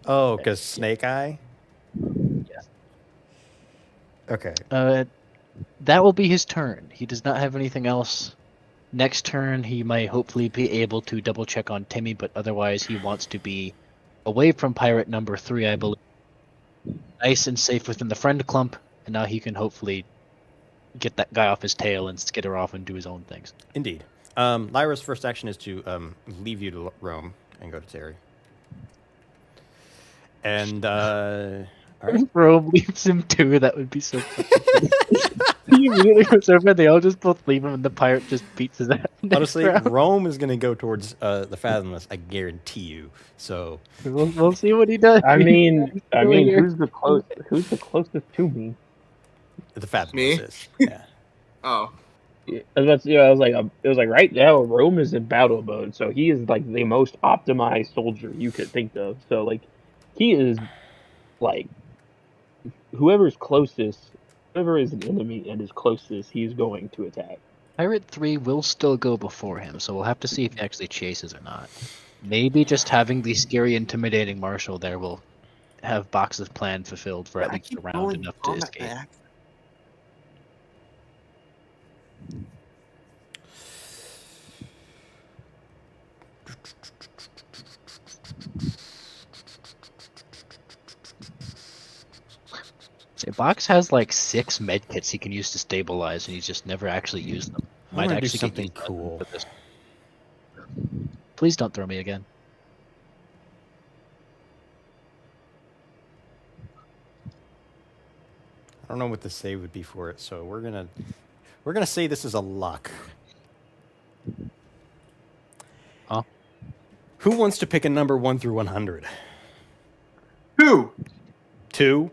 Oh, because snake eye? Yes. Okay. That will be his turn. He does not have anything else. Next turn, he might hopefully be able to double check on Timmy, but otherwise he wants to be away from pirate number 3, I believe. Nice and safe within the friend clump, and now he can hopefully get that guy off his tail and skitter off and do his own things. Indeed. Lyra's first action is to leave you to roam and go to Terry. And all right. Rome leaves him too. That would be so funny. He immediately goes over. They all just both leave him, and the pirate just beats his ass. Honestly, Rome is going to go towards the Fathomless. I guarantee you. So we'll see what he does. I mean, here. who's the closest to me? the Fathomless Me? is. Yeah. Oh. Yeah, I was like right now Rome is in battle mode, so he is like the most optimized soldier you could think of. So like, he is like whoever is an enemy and is closest, he's going to attack. Pirate 3 will still go before him, so we'll have to see if he actually chases or not. Maybe just having the scary, intimidating marshal there will have Box's plan fulfilled for at least a round enough to escape. So Box has like 6 med kits he can use to stabilize, and he's just never actually used them. I wanna do actually get something used cool. for this. Please don't throw me again. I don't know what the save would be for it, so we're gonna say this is a luck. Huh? Who wants to pick a number 1 through 100? Who? 2?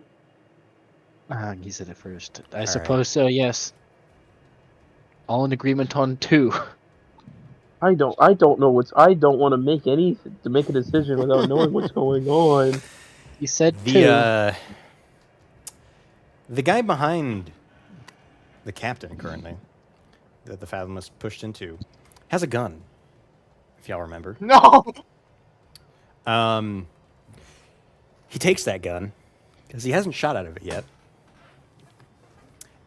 He said it first. I suppose so. Yes. All in agreement on 2. I don't know I don't want to make a decision without knowing what's going on. He said 2. The guy behind the captain currently, that the Fathomless pushed into, has a gun. If y'all remember. No. He takes that gun because he hasn't shot out of it yet.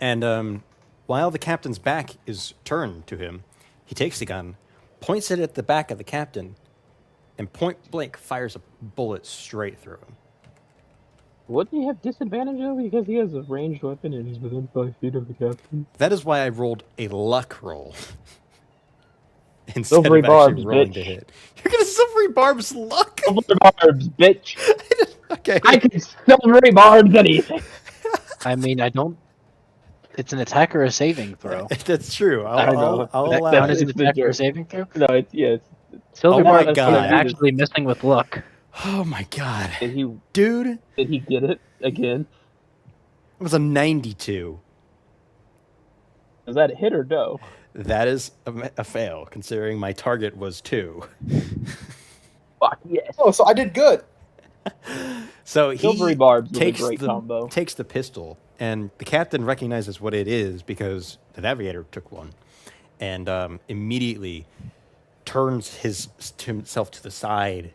And while the captain's back is turned to him, he takes the gun, points it at the back of the captain, and point blank fires a bullet straight through him. Wouldn't he have disadvantage though because he has a ranged weapon and he's within 5 feet of the captain? That is why I rolled a luck roll instead Silvery of actually barbs, rolling bitch. to hit. You're gonna silvery barbs luck? Silvery barbs, bitch. Okay. I can silvery barbs anything. I mean, I don't. It's an attack or a saving throw. That's true. I know. I'll That allow count it. as an It's the attack or a joke. saving throw? No, it's Silver Oh my Barbs God. are actually missing with luck. Oh my god. Did Dude, he get it again? it was a 92. Is that a hit or no? That is a fail, considering my target was 2. Fuck yes. Oh, so I did good. So he Silvery barbs was a takes great combo. takes the pistol, and the captain recognizes what it is because the navigator took one, and immediately turns himself to the side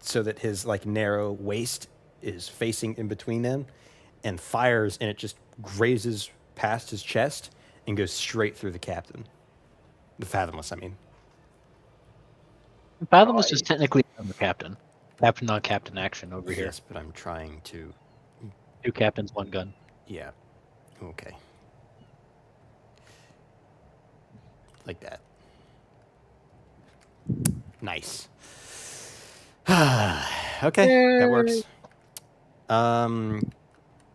so that his like narrow waist is facing in between them, and fires, and it just grazes past his chest and goes straight through the captain. The Fathomless, I mean. Fathomless is technically the captain. Captain on captain action over here. Yes, but I'm trying to. 2 captains, 1 gun. Yeah. Okay. Like that. Nice. Okay, that works.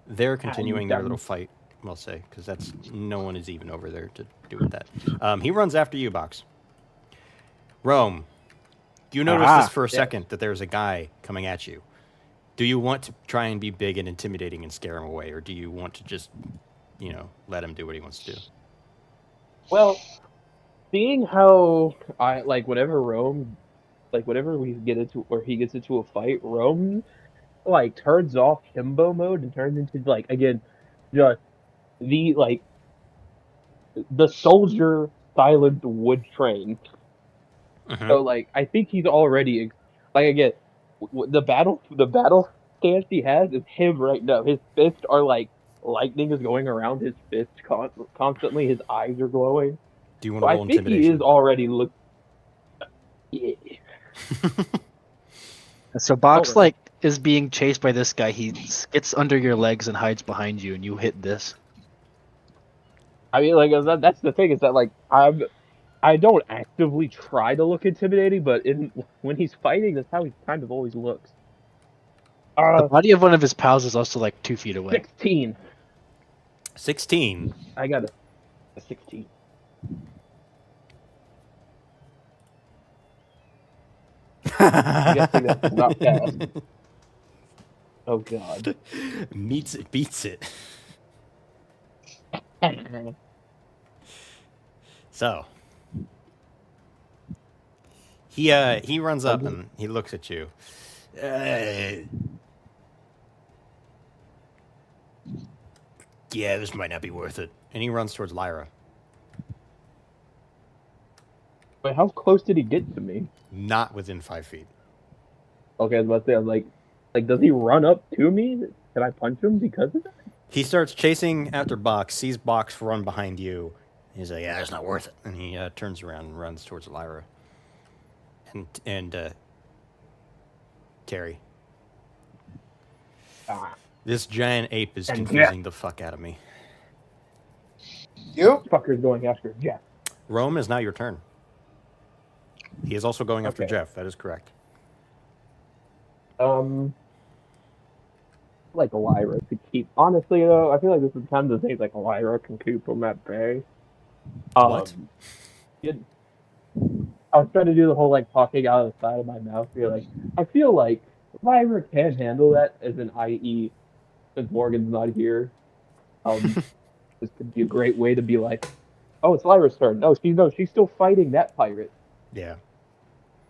They're continuing their little fight, we'll say, because that's no one is even over there to do with that. He runs after you, Box. Rome, you notice this for a second that there's a guy coming at you. Do you want to try and be big and intimidating and scare him away, or do you want to just, let him do what he wants to do? Well, seeing how whenever we get into or he gets into a fight, Rome like turns off himbo mode and turns into like again just the like the soldier silent wood train. Mhm. So like I think he's already like again the battle stance he has is him right now. His fists are like lightning is going around his fist constantly. His eyes are glowing. Do you want So to I roll think he is intimidation? already look. Yeah. So Box Alright. like is being chased by this guy. He gets under your legs and hides behind you, and you hit this. I mean, like that's the thing is that like I don't actively try to look intimidating, but when he's fighting, that's how he kind of always looks. The body of one of his pals is also like 2 feet away. 16. 16. I got a 16. I'm guessing that's not fast. Oh god. Meets it, beats it. So he runs up and he looks at you. Yeah, this might not be worth it. And he runs towards Lyra. Wait, how close did he get to me? Not within 5 feet. Okay, I was about to say, I was like, does he run up to me? Can I punch him because of that? He starts chasing after Box, sees Box run behind you. He's like, yeah, it's not worth it. And he turns around and runs towards Lyra. And Terry. This giant ape is confusing the fuck out of me. You? Fucker's going after Jeff. Rome is now your turn. He is also going after Jeff. That is correct. Like Lyra to keep. Honestly, though, I feel like this is kind of the thing like Lyra can keep him at bay. What? I was trying to do the whole like talking out of the side of my mouth. You're like, I feel like Lyra can handle that as an IE since Morgan's not here. This could be a great way to be like, oh, it's Lyra's turn. No, she's still fighting that pirate. Yeah.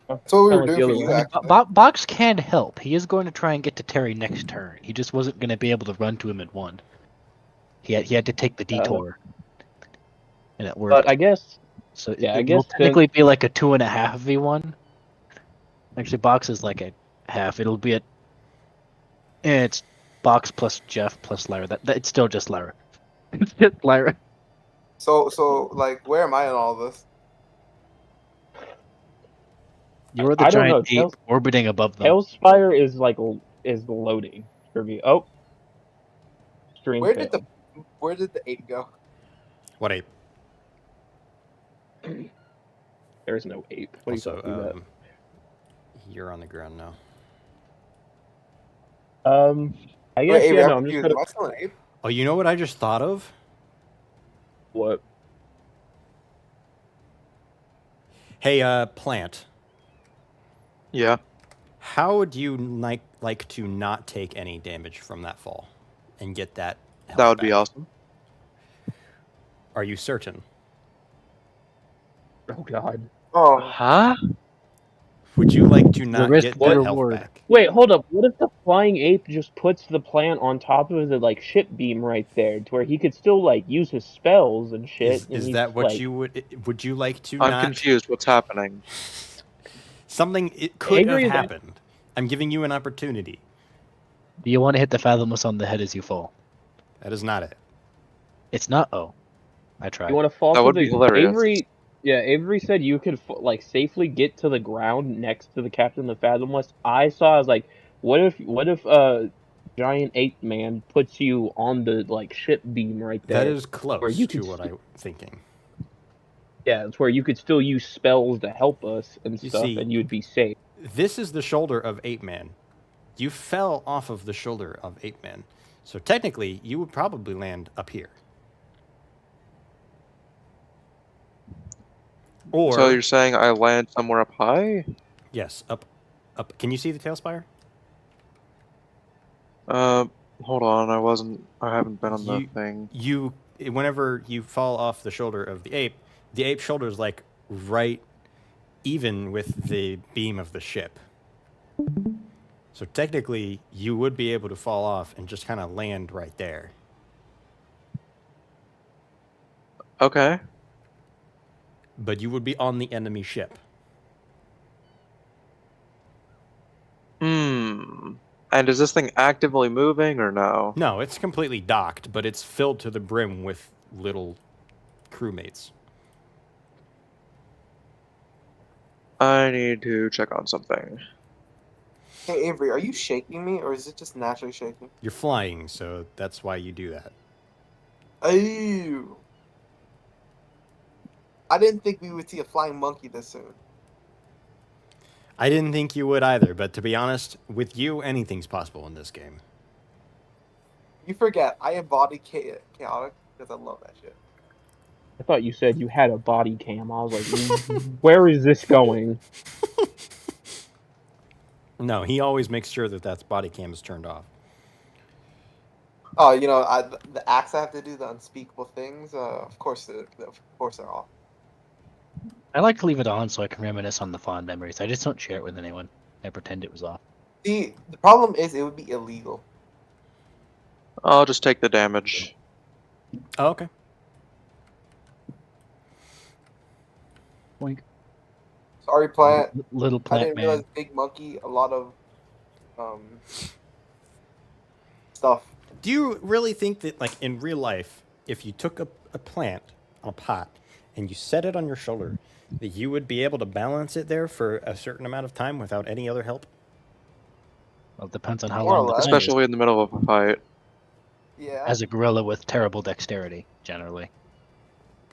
That's what we were Kinda like doing the for other you, one. actually. Box can help. He is going to try and get to Terry next turn. He just wasn't going to be able to run to him at one. He had to take the detour, and it worked. But I guess, So yeah, it I guess will technically be like a 2.5 v1. Actually, Box is like a half. It'll be it's Box plus Jeff plus Lyra. That it's still just Lyra. It's just Lyra. So like, where am I in all this? You are the I don't know. giant ape orbiting above them. Hellspire is loading for me. Oh, stream Where failed. did the ape go? What ape? There's no ape. What are you talking about? You're on the ground now. I guess Wait, yeah. I'm No, I'm just confused. gonna. Am I still an ape? Oh, you know what I just thought of? What? Hey, Plant. Yeah. How would you like to not take any damage from that fall and get that health That would be back? awesome. Are you certain? Oh god. Oh, Huh? Would you like to not risk, get the that health reward. back? Wait, hold up. What if the flying ape just puts the plant on top of the like ship beam right there, to where he could still like use his spells and shit? Is and that what like, you would you like to I'm not? confused. What's happening? Something it could Angry have that- happened. I'm giving you an opportunity. Do you want to hit the Fathomless on the head as you fall? That is not it. It's not. Oh, I tried. You want to fall? That to would the, be hilarious. Avery said you could like safely get to the ground next to the Captain of the Fathomless. I was like, what if giant ape man puts you on the like ship beam right there? That is close where you to could what I'm thinking. Yeah, it's where you could still use spells to help us and You stuff, see- and you'd be safe. This is the shoulder of Ape Man. You fell off of the shoulder of Ape Man. So technically, you would probably land up here. Or So you're saying I land somewhere up high? yes, up. Can you see the tail spire? Hold on. I haven't been on the You- thing. Whenever you fall off the shoulder of the ape's shoulder is like right even with the beam of the ship. So technically, you would be able to fall off and just kind of land right there. Okay. But you would be on the enemy ship. Hmm. And is this thing actively moving or no? No, it's completely docked, but it's filled to the brim with little crewmates. I need to check on something. Hey Avery, are you shaking me or is it just naturally shaking? You're flying, so that's why you do that. Oh. I didn't think we would see a flying monkey this soon. I didn't think you would either, but to be honest, with you, anything's possible in this game. You forget, I embody chaotic because I love that shit. I thought you said you had a body cam. I was like, where is this going? No, he always makes sure that that body cam is turned off. Oh, the acts I have to do, the unspeakable things. Of course they're off. I like to leave it on so I can reminisce on the fond memories. I just don't share it with anyone. I pretend it was off. See, the problem is it would be illegal. I'll just take the damage. Oh, okay. Boink. Sorry, plant. Little I plant didn't man. realize big monkey. A lot of stuff. Do you really think that, like, in real life, if you took a plant on a pot and you set it on your shoulder, that you would be able to balance it there for a certain amount of time without any other help? Well, it depends on how More or long the less. plant is. Especially in the middle of a fight. Yeah. As a gorilla with terrible dexterity, generally.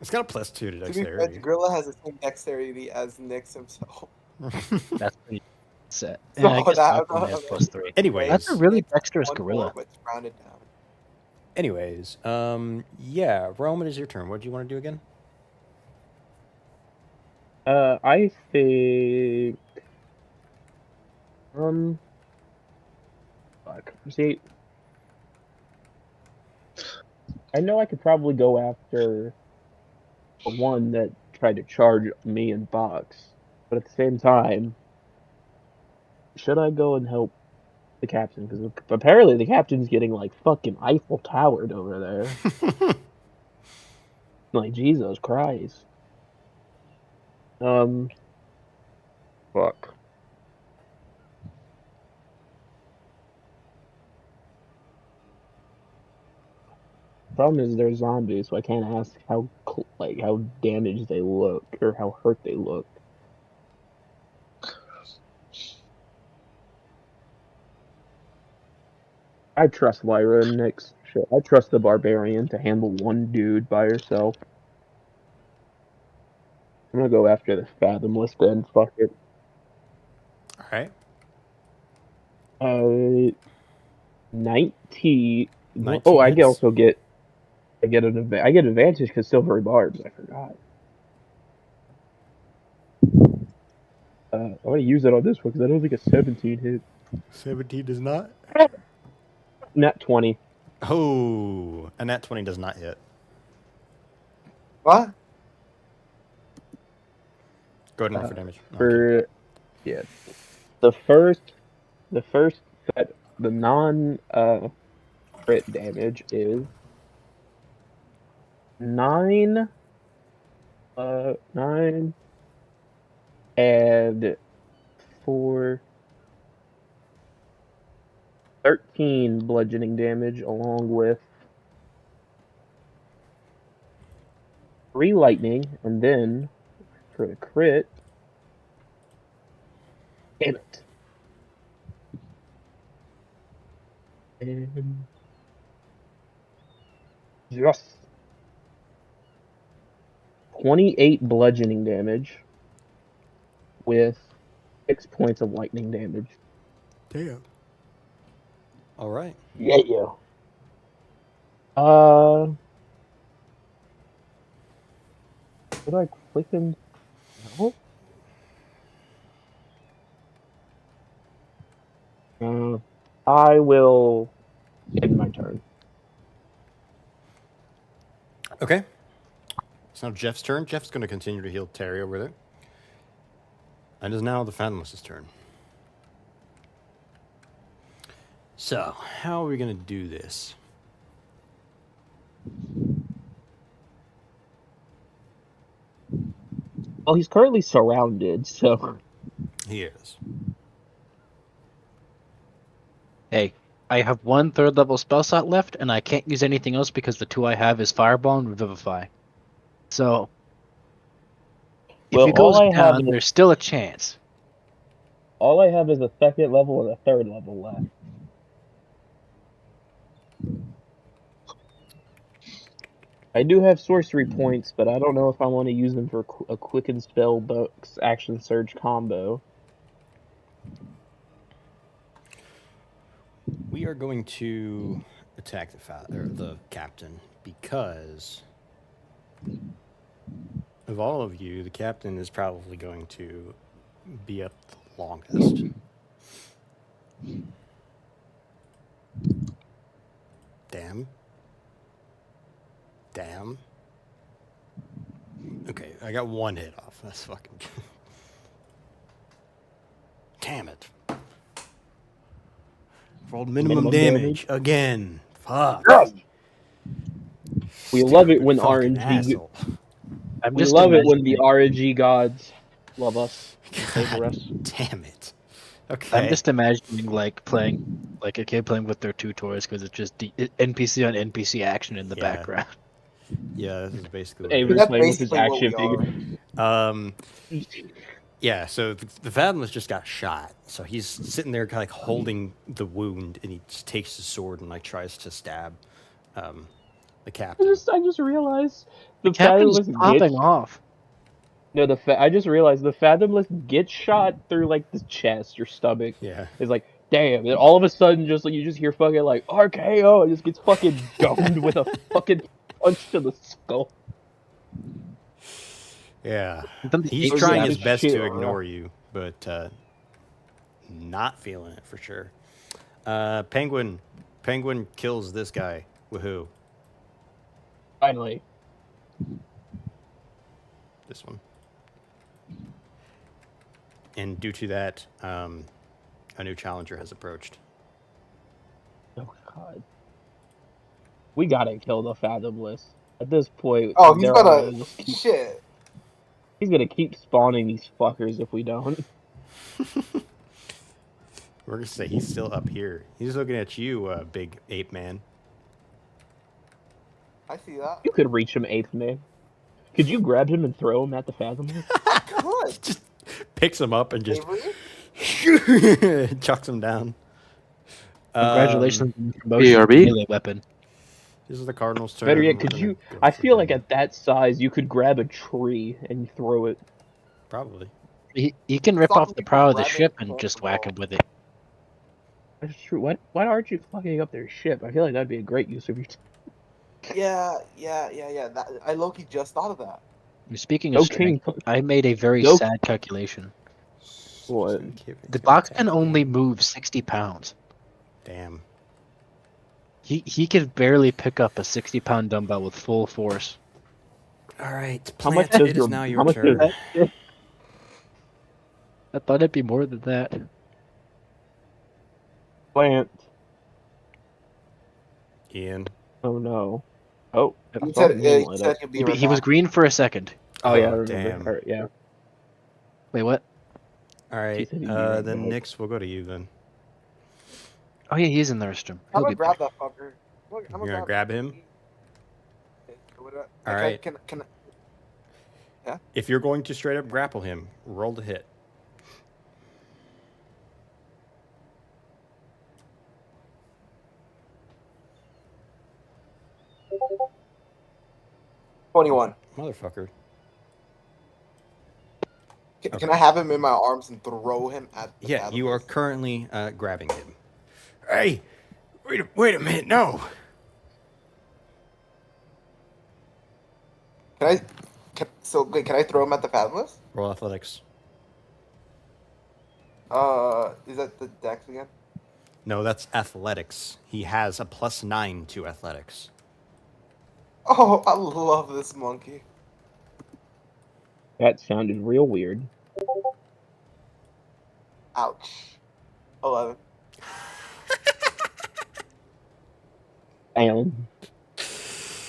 It's got a +2 to To be fair, dexterity. the gorilla has the same dexterity as Nyx himself. That's pretty set. So Yeah, I guess that- Aquaman has +3. Anyways, That's a really Nyx dexterous one gorilla. more, but it's rounded down. Yeah, Roman, is your turn. What do you want to do again? I think. Fuck. See, I know I could probably go after the one that tried to charge me and Box, but at the same time, should I go and help the captain? Because apparently the captain's getting like fucking Eiffel Towered over there. Like Jesus Christ. Fuck. Problem is they're zombies, so I can't ask how how damaged they look or how hurt they look. I trust Lyra and Nyx. Shit, I trust the barbarian to handle one dude by herself. I'm gonna go after the fathomless then. Fuck it. All right. 19. 19 Oh, I hits. also get. I get advantage because silvery barbs. I forgot. I'm gonna use it on this one because I don't think a 17 hit. 17 does not. Nat 20. Oh, a nat 20 does not hit. What? Go ahead and roll for damage. No, I'm For yeah, the first set, the non crit damage is 9 and 4 13 bludgeoning damage along with 3 lightning, and then for the crit, damn it. And yes. 28 bludgeoning damage with 6 points of lightning damage. Damn. All right. Yeah. Did I click in? No. I will end my turn. Okay. It's now Jeff's turn. Jeff's going to continue to heal Terry over there. And it is now the Fathomless's turn. So, how are we gonna do this? Well, he's currently surrounded, so He is. Hey, I have 1 3rd-level spell slot left, and I can't use anything else because the 2 I have is Fireball and Revivify. So, if well, he goes down, there's still a chance. all I have is a 2nd level and a 3rd level left. I do have sorcery points, but I don't know if I want to use them for a quicken spell box action surge combo. We are going to attack the captain because of all of you, the captain is probably going to be up the longest. Damn. Damn. Okay, I got 1 hit off. That's fucking. Damn it. Rolled minimum damage again. Fuck. We love it Stupid when fucking RNG. asshole. We love it when the RNG gods love us and favor God us. damn it. Okay. I'm just imagining like playing like a kid playing with their 2 toys because it's just NPC on NPC action in the Yeah. background. Yeah, this is basically what Avery That's playing with his basically what action we figure. are. Yeah, so the Fathomless just got shot. So he's sitting there kind of like holding the wound, and he just takes his sword and like tries to stab the captain. I just realized The captain's popping off. No, I just realized the Fathomless gets shot through like the chest or stomach. Yeah. It's like, damn, and all of a sudden just like you just hear fucking like RKO and just gets fucking domed with a fucking punch to the skull. Yeah. Then the He's ape trying savage his best shit, to bro. ignore you, but not feeling it for sure. Penguin kills this guy. Woohoo. Finally. This one. And due to that, a new challenger has approached. Oh god. We gotta kill the Fathomless. At this point, Oh, he's they're gonna just shit. he's gonna keep spawning these fuckers if we don't. We're gonna say he's still up here. He's looking at you, big ape man. I see that. You could reach him, eighth man. Could you grab him and throw him at the Fathomless? Good. Just picks him up and just Avery? chucks him down. Congratulations on the promotion to BRB? melee weapon. This is the Cardinal's turn. Better yet, We're could gonna you? go I for feel like him. at that size, you could grab a tree and throw it. Probably. He can rip Stop off the me prow of the grabbing ship the and just ball. whack him with it. That's true. Why aren't you fucking up their ship? I feel like that'd be a great use of your. Yeah. That, I low-key just thought of that. Speaking of Okay. strength, I made a very Nope. sad calculation. What? The box can only move 60 pounds. Damn. He can barely pick up a 60-pound dumbbell with full force. All right. How much Plant, does it your is now how your much turn. does I thought it'd be more than that. plant? Ian. Oh no. Oh. I He saw said, the name he lit said up. he'd be right He was back. green for a second. Oh yeah, I Oh, remember. damn. Or, yeah. Wait, what? All right. said he'd be right Then back. Nyx, we'll go to you then. Oh yeah, he's in the restroom. I'm He'll gonna be grab back. that fucker. I'm You're gonna grab him? All right. Can If you're going to straight up grapple him, roll to hit. $21. Motherfucker. Can I have him in my arms and throw him at the Yeah, you are Fathomless? currently grabbing him. Hey, wait a minute, no. Can I throw him at the Fathomless? Roll athletics. Is that the dex again? No, that's athletics. He has a +9 to athletics. Oh, I love this monkey. That sounded real weird. Ouch. 11. Damn.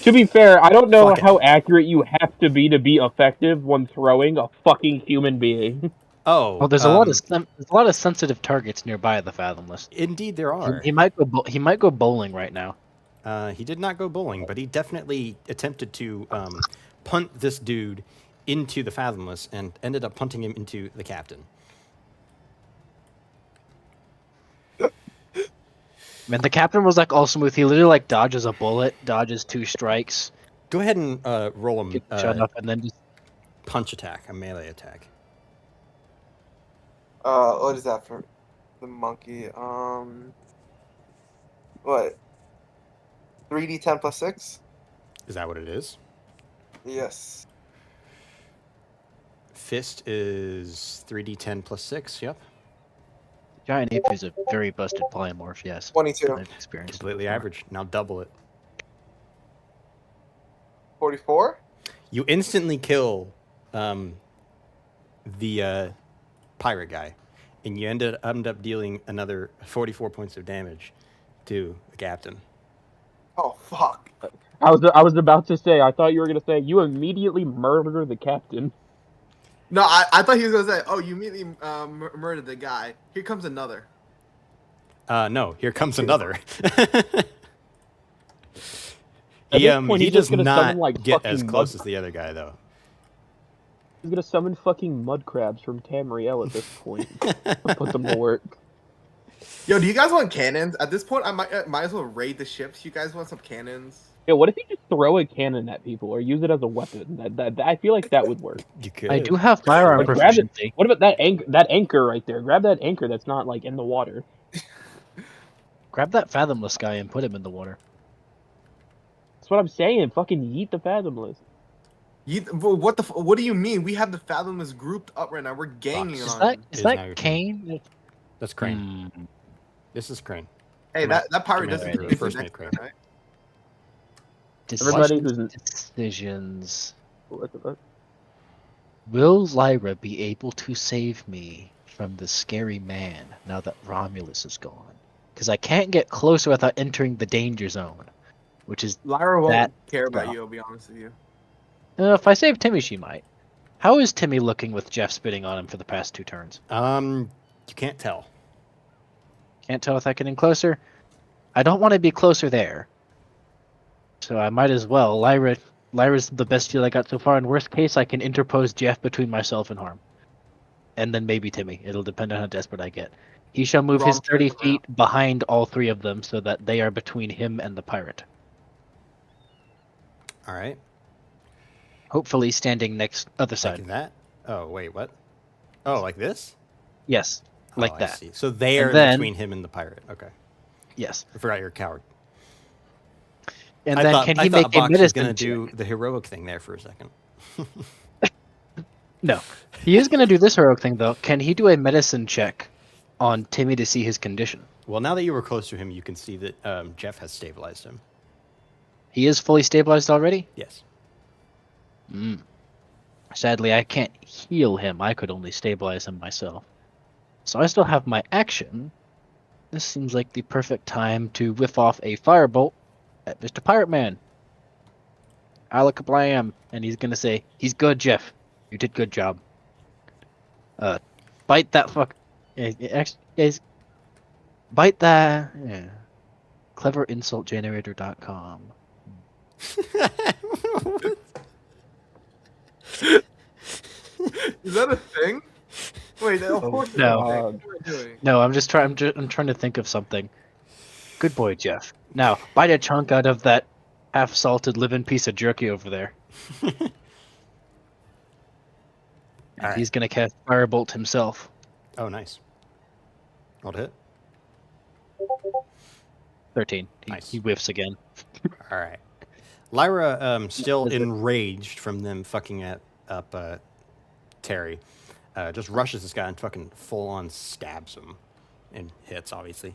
To be fair, I don't know Fuck it. how accurate you have to be effective when throwing a fucking human being. Oh, Well, there's a lot of sensitive targets nearby the Fathomless. indeed there are. He might go bowling right now. He did not go bowling, but he definitely attempted to punt this dude into the Fathomless and ended up punting him into the captain. Man, the captain was like all smooth. He literally like dodges a bullet, dodges 2 strikes, Go ahead and roll him gets shot up, and then just punch attack, a melee attack. What is that for the monkey? What? 3d10 plus 6? Is that what it is? Yes. Fist is 3d10 plus 6, yep. giant ape is a very busted polymorph. Yes, 22. I've experienced Completely before. average. Now double it. 44? You instantly kill the pirate guy, and you end up dealing another 44 points of damage to the captain. Oh, fuck. I was about to say, I thought you were gonna say you immediately murder the captain. No, I thought he was going to say, oh, you immediately murdered the guy. Here comes another. No, here comes another. At this point, he he's does just gonna not summon, like, get fucking as close mud- as the other guy, though. He's gonna summon fucking mud crabs from Tamriel at this point. Put them to work. Yo, do you guys want cannons? At this point, I might as well raid the ships. You guys want some cannons? Yeah, what if you just throw a cannon at people or use it as a weapon? That I feel like that would work. You could. I do have firearm Like, grab it. proficiency. What about that anchor right there? Grab that anchor that's not like in the water. Grab that fathomless guy and put him in the water. That's what I'm saying. Fucking yeet the fathomless. What do you mean? We have the Fathomless grouped up right now. We're ganging Is Is on that them. Is now your that turn. Kane? That's Crane. This is Crane. Hey, Come on. that pirate Come on, doesn't Andrew. do First anything mate, Crane. right? Everybody Decisions. What the fuck? Will Lyra be able to save me from the scary man now that Romulus is gone? Because I can't get closer without entering the danger zone, which is Lyra won't That- care about no. you, I'll be honest with you. if I save Timmy, she might. How is Timmy looking with Jeff spitting on him for the past 2 turns? You can't tell. Can't tell without getting closer. I don't want to be closer there, so I might as well. Lyra's the best deal I got so far. In worst case, I can interpose Jeff between myself and harm, and then maybe Timmy. It'll depend on how desperate I get. He shall move his Wrong 30 turn feet behind all 3 of them, so that they are between him and the pirate. All right. Hopefully, standing next other Like side. that. Oh, wait, what? Oh, like this? Yes, like Oh, I that. see. So they are then- between him and the pirate. Okay. Yes, I forgot you're a coward. and I then thought, can I he thought make a Box was medicine going to check? do the heroic thing there for a second. No, he is going to do this heroic thing though. Can he do a medicine check on Timmy to see his condition? Well, now that you were close to him, you can see that Jeff has stabilized him. He is fully stabilized already. Yes. Sadly, I can't heal him. I could only stabilize him myself. So I still have my action. This seems like the perfect time to whiff off a firebolt at Mr. Pirate Man. Alakablam. And he's gonna say, he's good, Jeff. You did good job. Bite that fuck. Guys, bite that. Yeah. Cleverinsultgenerator.com. Is that a thing? Wait, of course it's No. a thing. What am I doing? No, I'm trying to think of something. Good boy, Jeff. Now, bite a chunk out of that half-salted living piece of jerky over there. And All right. he's gonna cast Firebolt himself. Oh, nice. Roll to hit. 13. Nice. He whiffs again. All right. Lyra, still enraged from them fucking up Terry, just rushes this guy and fucking full on stabs him and hits, obviously.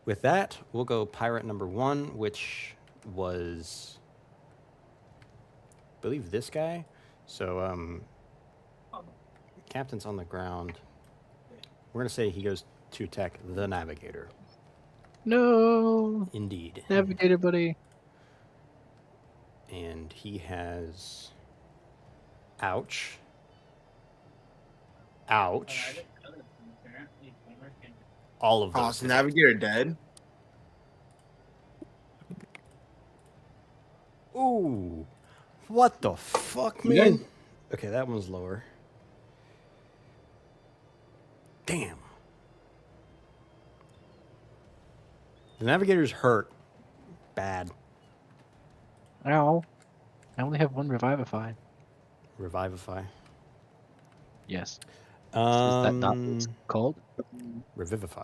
With that, we'll go pirate number 1, which was, I believe, this guy. So, captain's on the ground. We're gonna say he goes to attack the Navigator. No, Indeed. Navigator buddy. And he has... Ouch. Ouch. All of Oh, those. is hit. Navigator dead? Ooh. What the fuck, You man? guys- Okay, that one's lower. Damn. The Navigator's hurt. Bad. Ow. I only have one Revivify. Revivify. Yes. Is that not what Um, it's called? Revivify.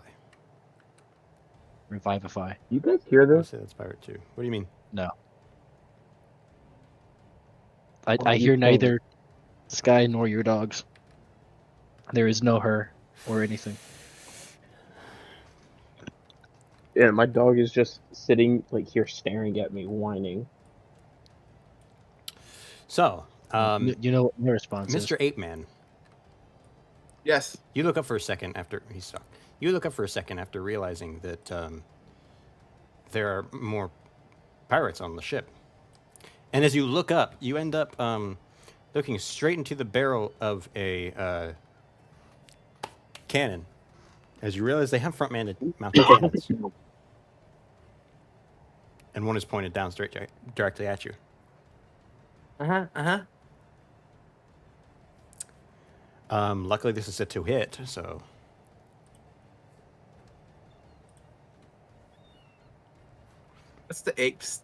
Revivify. You guys hear I would this? say that's pirate too. What do you mean? No. Oh, I you hear told neither Sky nor your dogs. There is no her or anything. Yeah, my dog is just sitting like here staring at me, whining. So, You know what my response is? Mr. Ape Man, Yes. you look up for a second after he's stuck. You look up for a second after realizing that there are more pirates on the ship. And as you look up, you end up looking straight into the barrel of a cannon. As you realize they have front-mounted cannons. And one is pointed down directly at you. Luckily, this is set to hit, so... That's the apes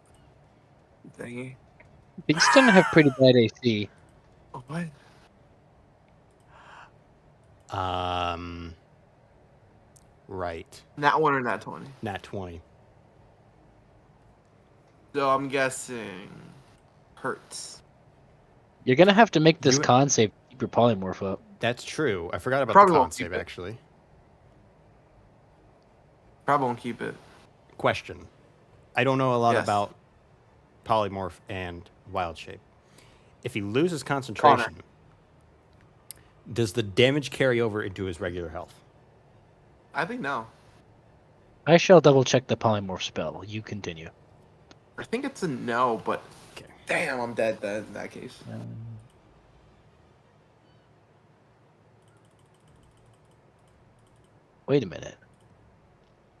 thingy. These tend to have pretty bad AC. Oh, what? Right. Nat 1 or Nat 20? Nat 20. So I'm guessing hurts. You're gonna have to make this You- con save to keep your polymorph up. That's true. I forgot about Probably the con won't keep save, it. actually. Probably won't keep it. Question. I don't know a lot Yes. about polymorph and wild shape. If he loses concentration, does the damage carry over into his regular health? I think no. I shall double check the polymorph spell. You continue. I think it's a no, but Okay. damn, I'm dead then in that case. Wait a minute.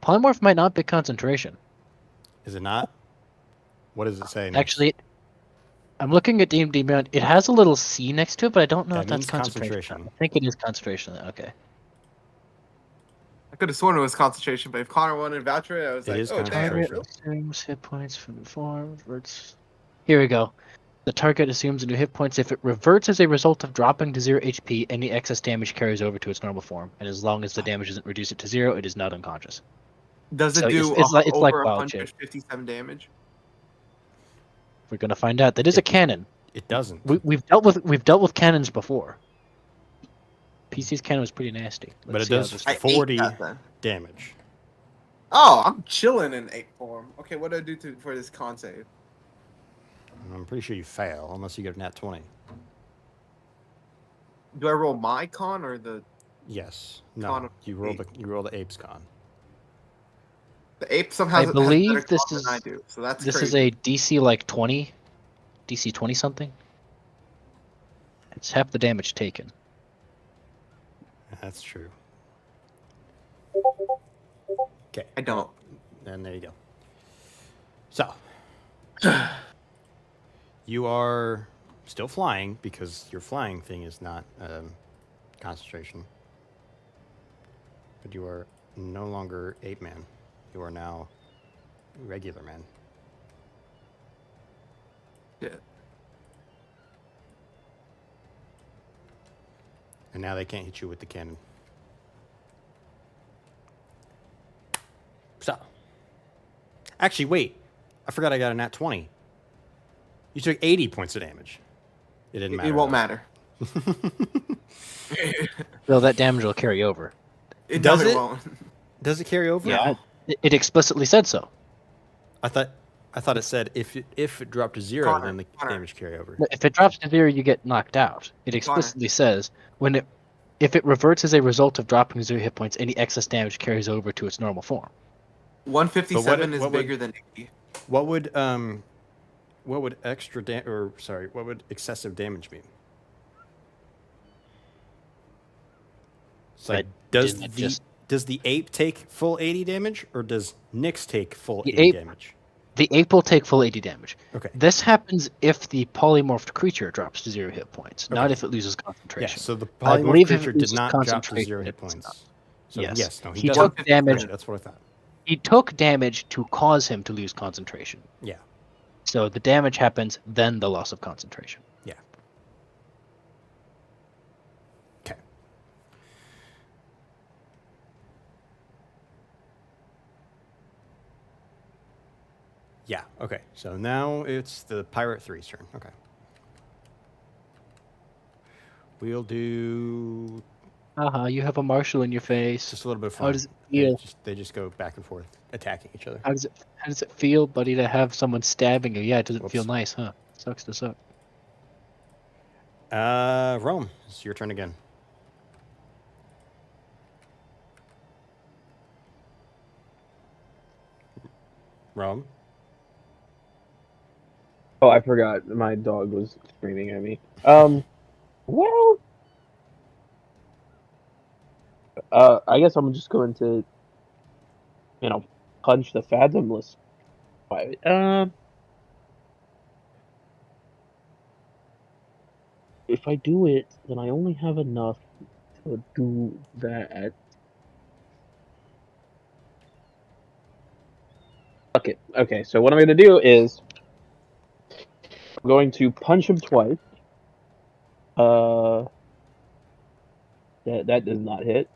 Polymorph might not be concentration. Is it not? What does it say? next? Actually, I'm looking at DMD Beyond. It has a little C next to it, but I don't know That if that's means concentration. concentration. I think it is concentration. Okay. I could have sworn it was concentration, but if Connor wanted to vouch for it, I was It like, is oh, damn. concentration. Target assumes hit points from the form. Reverts. Here we go. The target assumes a new hit points if it reverts as a result of dropping to 0 HP. Any excess damage carries over to its normal form, and as long as the damage doesn't reduce it to 0, it is not unconscious. Does it So do it's like over wild shape. 157 damage? We're gonna find out. That is a cannon. It doesn't. We've dealt with cannons before. PC's cannon was pretty nasty. But it see how does this- I ate 40 that then. damage. Oh, I'm chilling in ape form. Okay, what do I do for this con save? I'm pretty sure you fail unless you get a nat 20. Do I roll my con or the Yes. No. Con of You roll the apes con. ape somehow? I has believe better this con is- than I do, so that's This is crazy. a DC like 20, DC 20 something. It's half the damage taken. That's true. Okay. I don't. And there you go. So, you are still flying because your flying thing is not concentration. But you are no longer ape man. You are now regular man. Yeah. And now they can't hit you with the cannon. So, actually, wait. I forgot I got a nat 20. You took 80 points of damage. It didn't matter. It won't though. matter. So that damage will carry over. It Does does it? won't. Does it carry over? Yeah. It explicitly said so. I thought it said if it dropped to 0, Connor, then the Connor. damage carry over. If it drops to 0, you get knocked out. It explicitly says when it If it reverts as a result of dropping 0 hit points, any excess damage carries over to its normal form. 157 is what would- bigger than 80. What would what would excessive damage mean? It's like, Didn't it does the ape take full 80 damage, or does Nyx take full The 80 ape- damage? The ape will take full 80 damage. Okay. This happens if the polymorphed creature drops to 0 hit points, not Okay. if it loses Yeah, concentration. so the I polymorph believe if creature it did loses not drop to concentration, 0 hit it's not. points. So Yes. no, he He doesn't. took damage. That's what I thought. He took damage to cause him to lose concentration. Yeah. So the damage happens, then the loss of concentration. Yeah. Okay. Yeah, okay. So now it's the Pirate 3's turn. Okay. We'll do You have a marshal in your face. just a little bit of fun. How does it feel? They just go back and forth, attacking each other. How does it feel, buddy, to have someone stabbing you? Yeah, it doesn't feel Whoops. nice, huh? Sucks to suck. Rome, it's your turn again. Rome. Oh, I forgot. My dog was screaming at me. Well, I guess I'm just going to, punch the fathomless. If I do it, then I only have enough to do that. Fuck it. Okay, so what I'm going to do is I'm going to punch him twice. That does not hit.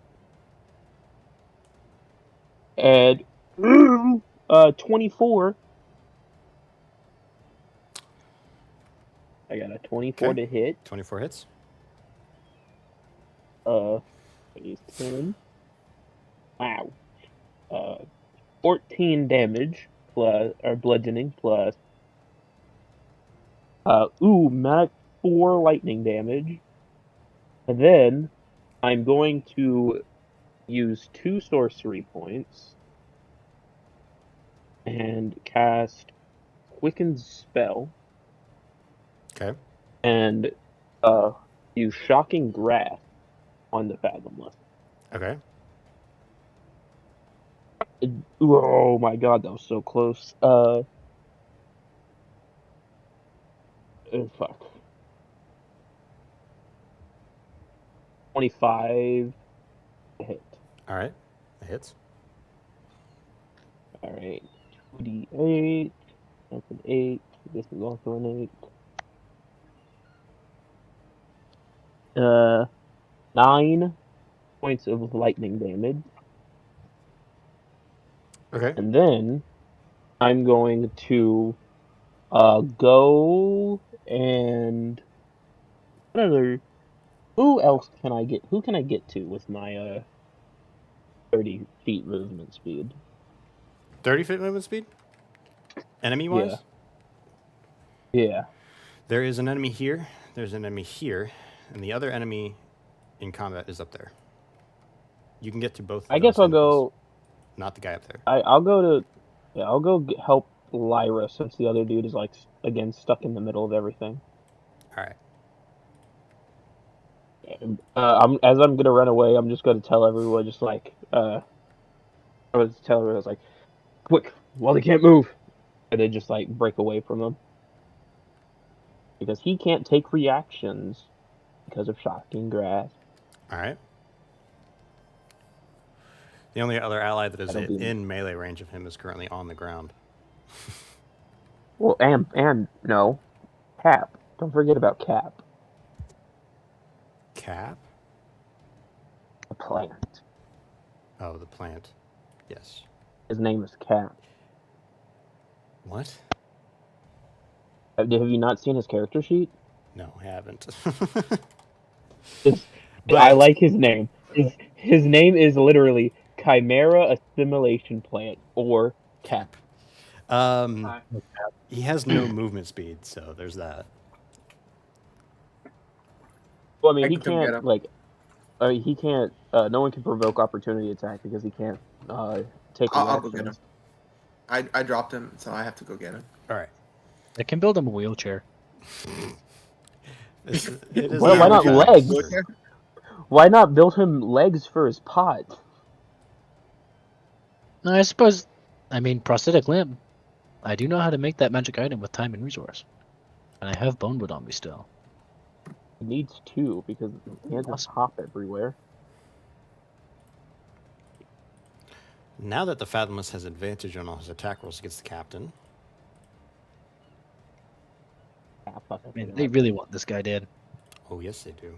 And 24. I got a 24 Okay. to hit. 24 hits. 10. Wow. 14 damage plus or bludgeoning plus max 4 lightning damage. And then I'm going to use 2 sorcery points and cast Quicken's spell. Okay. And use Shocking Grasp on the Fathomless. Okay. Oh my god, that was so close. Fuck. 25 to hit. All right. That hits. Alright. 2d8. That's an 8. This is also an 8. 9 points of lightning damage. Okay. And then I'm going to go and who else can I get? Who can I get to with my 30 feet movement speed? 30 feet movement speed? Enemy wise? Yeah. There is an enemy here. There's an enemy here. And the other enemy in combat is up there. You can get to both of I guess those I'll go. enemies, not the guy up there. I'll go to. Yeah, I'll go help Lyra since the other dude is again stuck in the middle of everything. All right. As I'm gonna run away, I'm just gonna tell everyone I was tell everyone quick while they can't move, and then just break away from them because he can't take reactions because of Shocking Grasp. All right. The only other ally that is That'll be- in melee range of him is currently on the ground. Well, and no, Cap. Don't forget about Cap, Cap? the plant. Oh, the plant. Yes. His name is Cap. What? Have you not seen his character sheet? No, I haven't. I like his name. His name is literally Chimera Assimilation Plant, or Cap. He has no movement speed, so there's that. Well, I mean, I he can come get can't him. he can't. No one can provoke opportunity attack because he can't take a I'll go get reaction. him. I dropped him, so I have to go get him. All right. I can build him a wheelchair. It is Why not not a legs? monster. Why not build him legs for his pot? No, I suppose. I mean, prosthetic limb. I do know how to make that magic item with time and resource, and I have bonewood on me still. He needs two because he can't just hop everywhere. Now that the Fathomless has advantage on all his attack rolls against the captain. Ah, fuck, I mean, they really want this guy dead. Oh, yes, they do.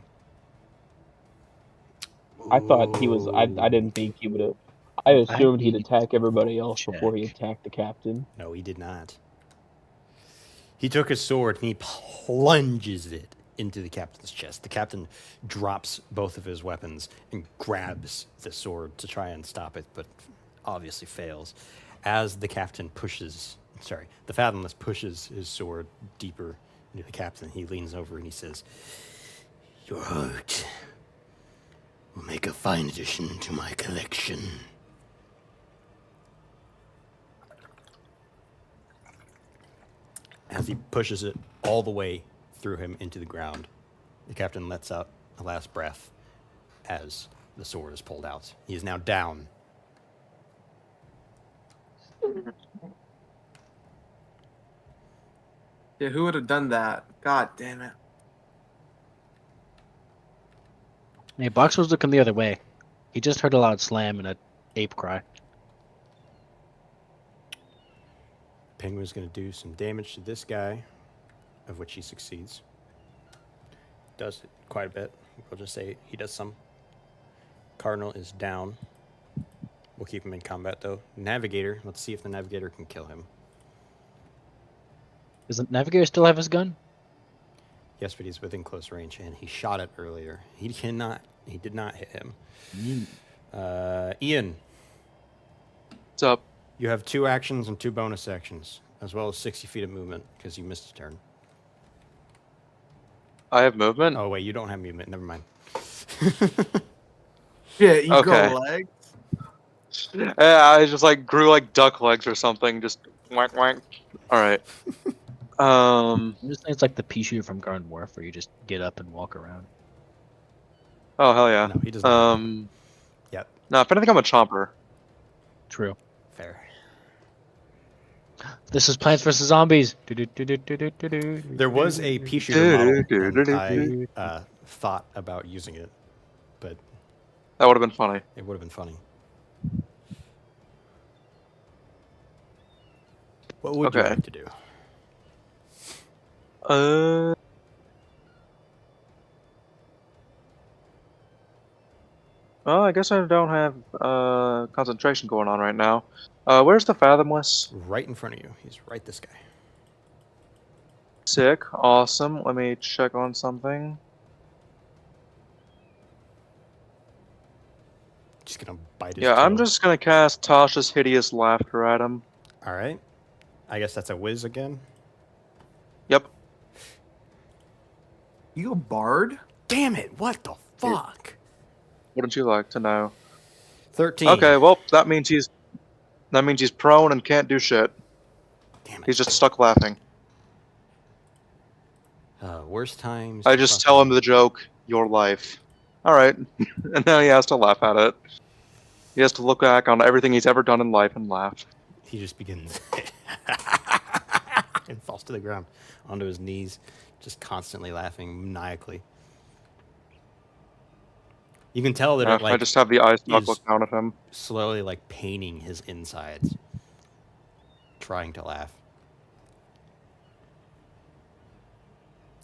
I thought he was. I didn't think he would have. I assumed he'd attack everybody else before he attacked the captain. No, he did not. He took his sword and he plunges it into the captain's chest. The captain drops both of his weapons and grabs the sword to try and stop it, but obviously fails. As the captain the Fathomless pushes his sword deeper into the captain, he leans over and he says, "Your heart will make a fine addition to my collection." As he pushes it all the way through him into the ground, the captain lets out a last breath as the sword is pulled out. He is now down. Yeah, who would have done that? God damn it. Hey, Box was looking the other way. He just heard a loud slam and a ape cry. Penguin's going to do some damage to this guy, of which he succeeds. Does it quite a bit. We'll just say he does some. Cardinal is down. We'll keep him in combat, though. Navigator, let's see if the Navigator can kill him. Does the Navigator still have his gun? Yes, but he's within close range, and he shot it earlier. He did not hit him. Ian. What's up? You have 2 actions and 2 bonus actions, as well as 60 feet of movement, because you missed a turn. I have movement? Oh, wait, you don't have movement. Never mind. Yeah, you Okay. go legs. Yeah, I just like grew like duck legs or something. Just whack whack. All right. I'm just saying it's like the pea shooter from Garden Wharf, where you just get up and walk around. Oh hell yeah. No, he does not. Yep. No, if anything, I'm a chomper. True. Fair. This is Plants vs. Zombies. There was a pea shooter model, and I thought about using it, but That would have been funny. it would have been funny. What would you Okay. like to do? Well, I guess I don't have concentration going on right now. Where's the Fathomless? Right in front of you. He's right this guy. Sick. Awesome. Let me check on something. Just gonna bite his Yeah, I'm toe. just gonna cast Tasha's Hideous Laughter at him. All right. I guess that's a whiz again. Yep. You a bard? Damn it! What the fuck? Wouldn't you like to know? 13. Okay, well, that means he's prone and can't do shit. Damn it. He's just stuck laughing. Worst times. I just tell him the joke, your life. Alright. And now he has to laugh at it. He has to look back on everything he's ever done in life and laugh. He just begins and falls to the ground onto his knees, just constantly laughing maniacally. You can tell that Yeah, it like I just have the eyes is- look down at him. slowly like paining his insides, trying to laugh.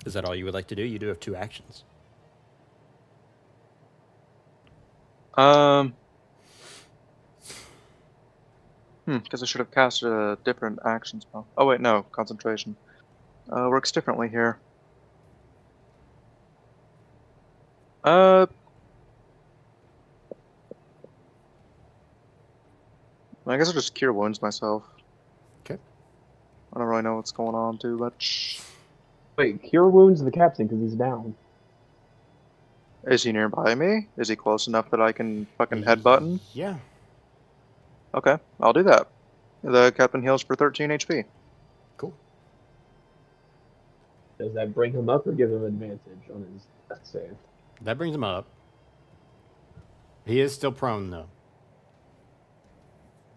Is that all you would like to do? You do have 2 actions. Because I should have casted a different action spell. Oh wait, no, concentration. Works differently here. I guess I'll just cure wounds myself. Okay. I don't really know what's going on too much. Wait, cure wounds the captain because he's down. Is he nearby me? Is he close enough that I can fucking headbutt him? Yeah. Okay, I'll do that. The captain heals for 13 HP. Cool. Does that bring him up or give him advantage on his death save? That brings him up. He is still prone though.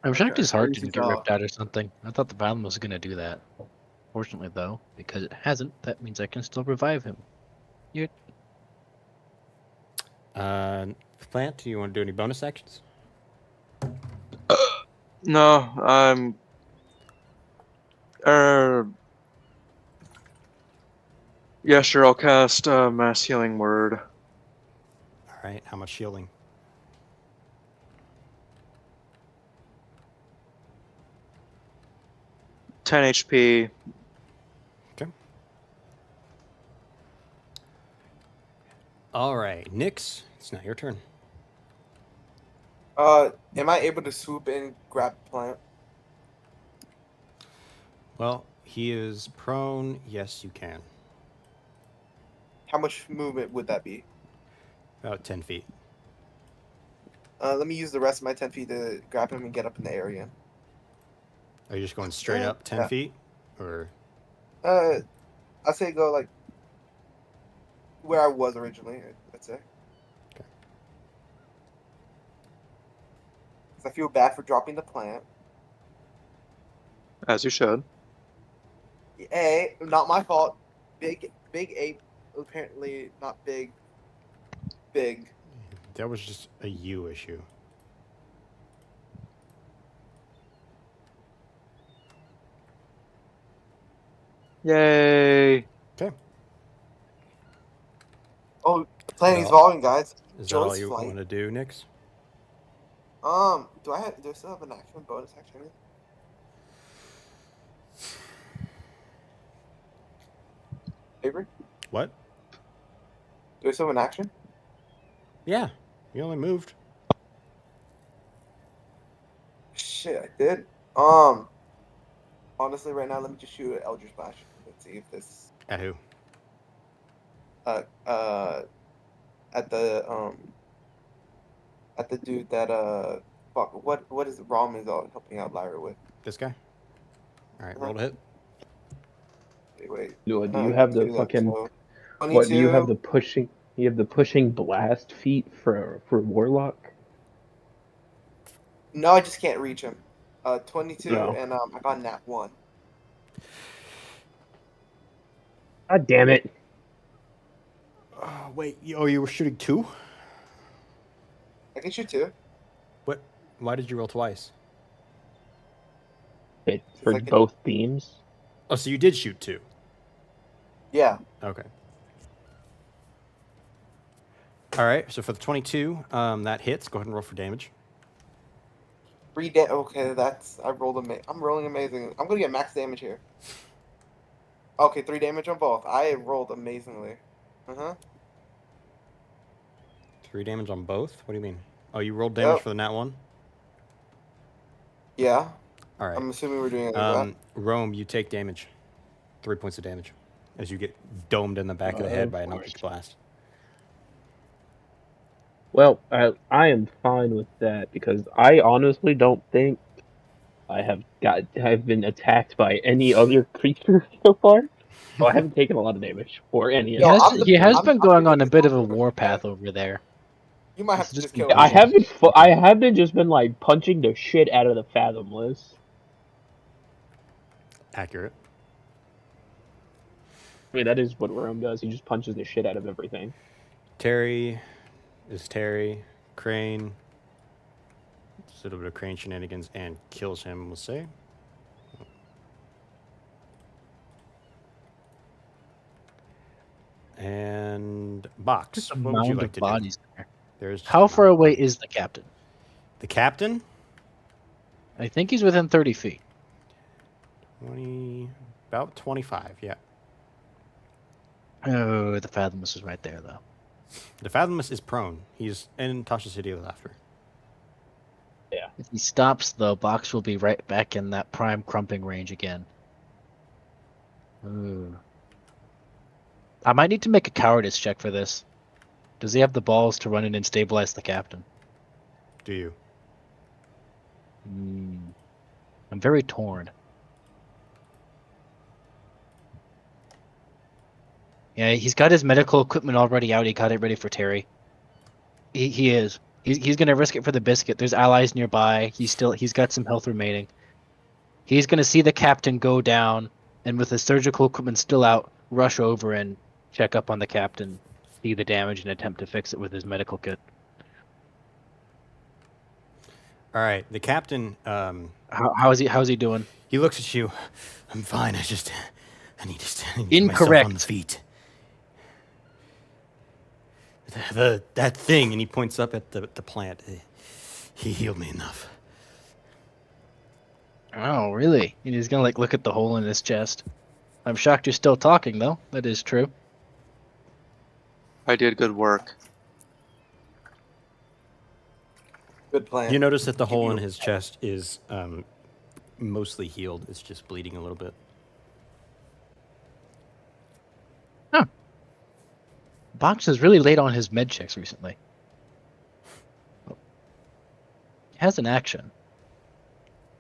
I'm shocked his at heart least didn't he's get off. ripped out or something. I thought the Valum was gonna do that. Fortunately, though, because it hasn't, that means I can still revive him. Plant, do you want to do any bonus actions? No, I'm. Yeah, sure. I'll cast Mass Healing Word. All right. How much healing? $10 HP. Okay. All right, Nyx, it's now your turn. Am I able to swoop in, grab the plant? Well, he is prone. Yes, you can. How much movement would that be? About 10 feet. Let me use the rest of my 10 feet to grab him and get up in the area. Are you just going straight up 10 Yeah. feet? Or I say go like where I was originally. Let's say. Okay. 'Cause I feel bad for dropping the plant. As you should. Not my fault. Big ape. Apparently not big. Big. that was just a you issue? Yay! Okay. Oh, planning's Well, volume, guys. Is that all Joy's you flight. want to do, Nyx? Do I still have an action bonus action? Avery? What? Do I still have an action? Yeah, you only moved. Shit, I did. Honestly, right now, let me just shoot an Eldritch Blast. Let's see if this. At who? At the dude that fuck. What is Rom is helping out Lyra with? This guy? All right, Uh-huh. roll to hit. Wait. Do No, you I have can the do that, fucking so- what? Do you have 22. the pushing? You have the pushing blast feat for Warlock? No, I just can't reach him. 22, No. and I got nat 1. God damn it! Wait, you were shooting 2? I can shoot 2. What? Why did you roll twice? It for like a- both beams. Oh, so you did shoot 2. Yeah. Okay. All right, so for the 22, that hits. Go ahead and roll for damage. 3 damage. Okay, that's I rolled I'm rolling amazing. I'm gonna get max damage here. Okay, 3 damage on both. I rolled amazingly. 3 damage on both? What do you mean? Oh, you rolled damage Yep. for the nat 1? Yeah. All right. I'm assuming we're doing it like that. Rome, you take damage. 3 points of damage as you get domed in the back of the head by an Eldritch Blast. Well, I am fine with that because I honestly don't think I've been attacked by any other creature so far. So I haven't taken a lot of damage or any. He Yo, has, I'm the- he has I'm- been I'm going the on a biggest bit of a monster. warpath over there. You might have It's to just just kill been me. I have been just been like punching the shit out of the Fathomless. Accurate. I mean, that is what Rome does. He just punches the shit out of everything. Terry is Terry. Crane. Just a little bit of Crane shenanigans and kills him, we'll say. And Box. Just a What would you mound like of to bodies there. do? There's just How a far mound of away bodies. is the captain? The captain? I think he's within 30 feet. 20, about 25, yeah. Oh, the Fathomless is right there, though. The Fathomless is prone. He's in Tasha City of Laughter. If he stops, though, Box will be right back in that prime crumping range again. Ooh. I might need to make a cowardice check for this. Does he have the balls to run in and stabilize the captain? Do you? I'm very torn. Yeah, he's got his medical equipment already out. He got it ready for Terry. He is. He's gonna risk it for the biscuit. There's allies nearby. He's got some health remaining. He's gonna see the captain go down, and with his surgical equipment still out, rush over and check up on the captain, see the damage, and attempt to fix it with his medical kit. All right, the captain. How's he doing? He looks at you. I'm fine. I need to get myself Incorrect. on the feet. That thing, and he points up at the plant. He healed me enough. Oh, really? And he's gonna like look at the hole in his chest. I'm shocked you're still talking, though. That is true. I did good work. Good plan. You notice that the hole in his chest is mostly healed. It's just bleeding a little bit. Box is really late on his med checks recently. He has an action.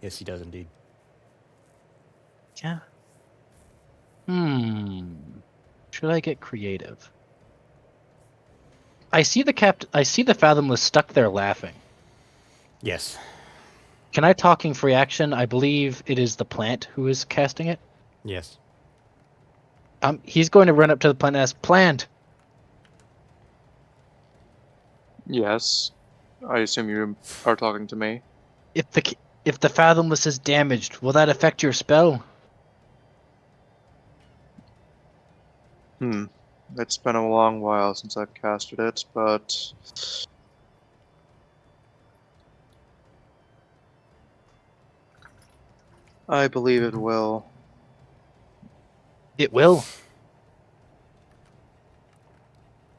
Yes, he does indeed. Yeah. Should I get creative? I see the Fathomless stuck there laughing. Yes. Can I talking free action? I believe it is the plant who is casting it. Yes. He's going to run up to the plant and ask, "Plant, Yes. I assume you are talking to me. if the Fathomless is damaged, will that affect your spell?" It's been a long while since I've casted it, but I believe it will. It will.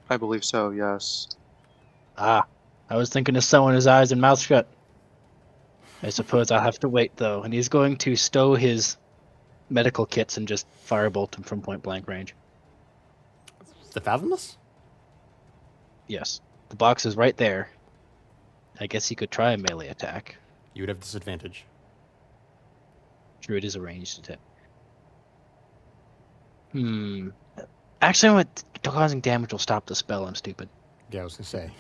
I believe so, yes. I was thinking of sewing his eyes and mouth shut. I suppose I'll have to wait, though. And he's going to stow his medical kits and just firebolt him from point blank range. The Fathomless? Yes. The box is right there. I guess he could try a melee attack. You would have disadvantage. True, it is a ranged attack. Actually, what causing damage will stop the spell. I'm stupid. Yeah, I was gonna say.